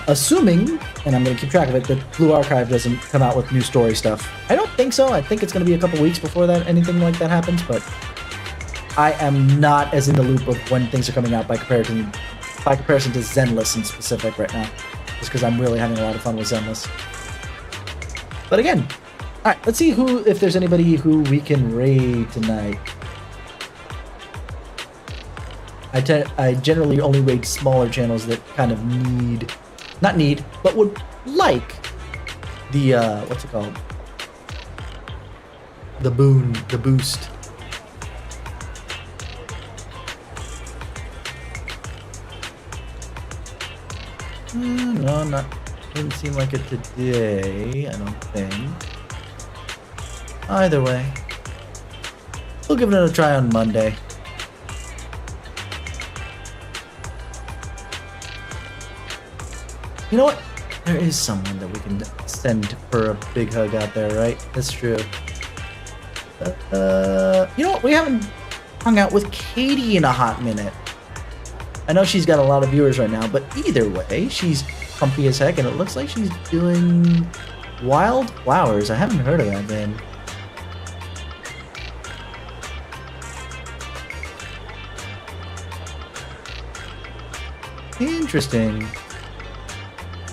Assuming, and I'm gonna keep track of it, that Blue Archive doesn't come out with new story stuff. I don't think so. I think it's gonna be a couple weeks before that anything like that happens, but I am not as in the loop of when things are coming out by comparison to Zenless in specific right now, just because I'm really having a lot of fun with Zenless. But again, all right, let's see if there's anybody who we can raid tonight. I generally only raid smaller channels that kind of but would like the what's it called? The boost. No, didn't seem like it today, I don't think. Either way, we'll give it a try on Monday. You know what? There is someone that we can send for a big hug out there, right? That's true. You know what? We haven't hung out with Katie in a hot minute. I know she's got a lot of viewers right now, but either way, she's comfy as heck, and it looks like she's doing Wild Flowers. I haven't heard of that game. Interesting.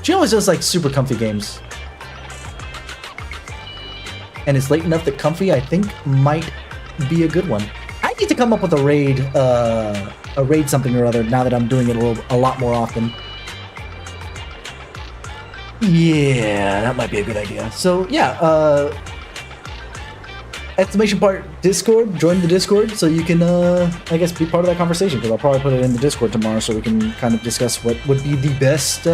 She always does like super comfy games. And it's late enough that comfy, I think, might be a good one. I need to come up with a raid something or other now that I'm doing it a lot more often. Yeah, that might be a good idea. So yeah, exclamation part Discord, join the Discord so you can I guess be part of that conversation, because I'll probably put it in the Discord tomorrow so we can kind of discuss what would be the best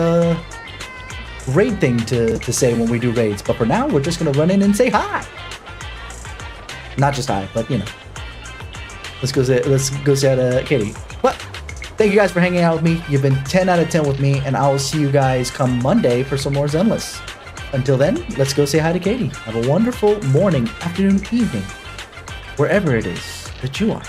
raid thing to say when we do raids. But for now, we're just gonna run in and say hi. Not just hi, but you know. Let's go say hi to Katie. But thank you guys for hanging out with me. You've been 10 out of 10 with me, and I will see you guys come Monday for some more Zenless. Until then, let's go say hi to Katie. Have a wonderful morning, afternoon, evening, wherever it is that you are.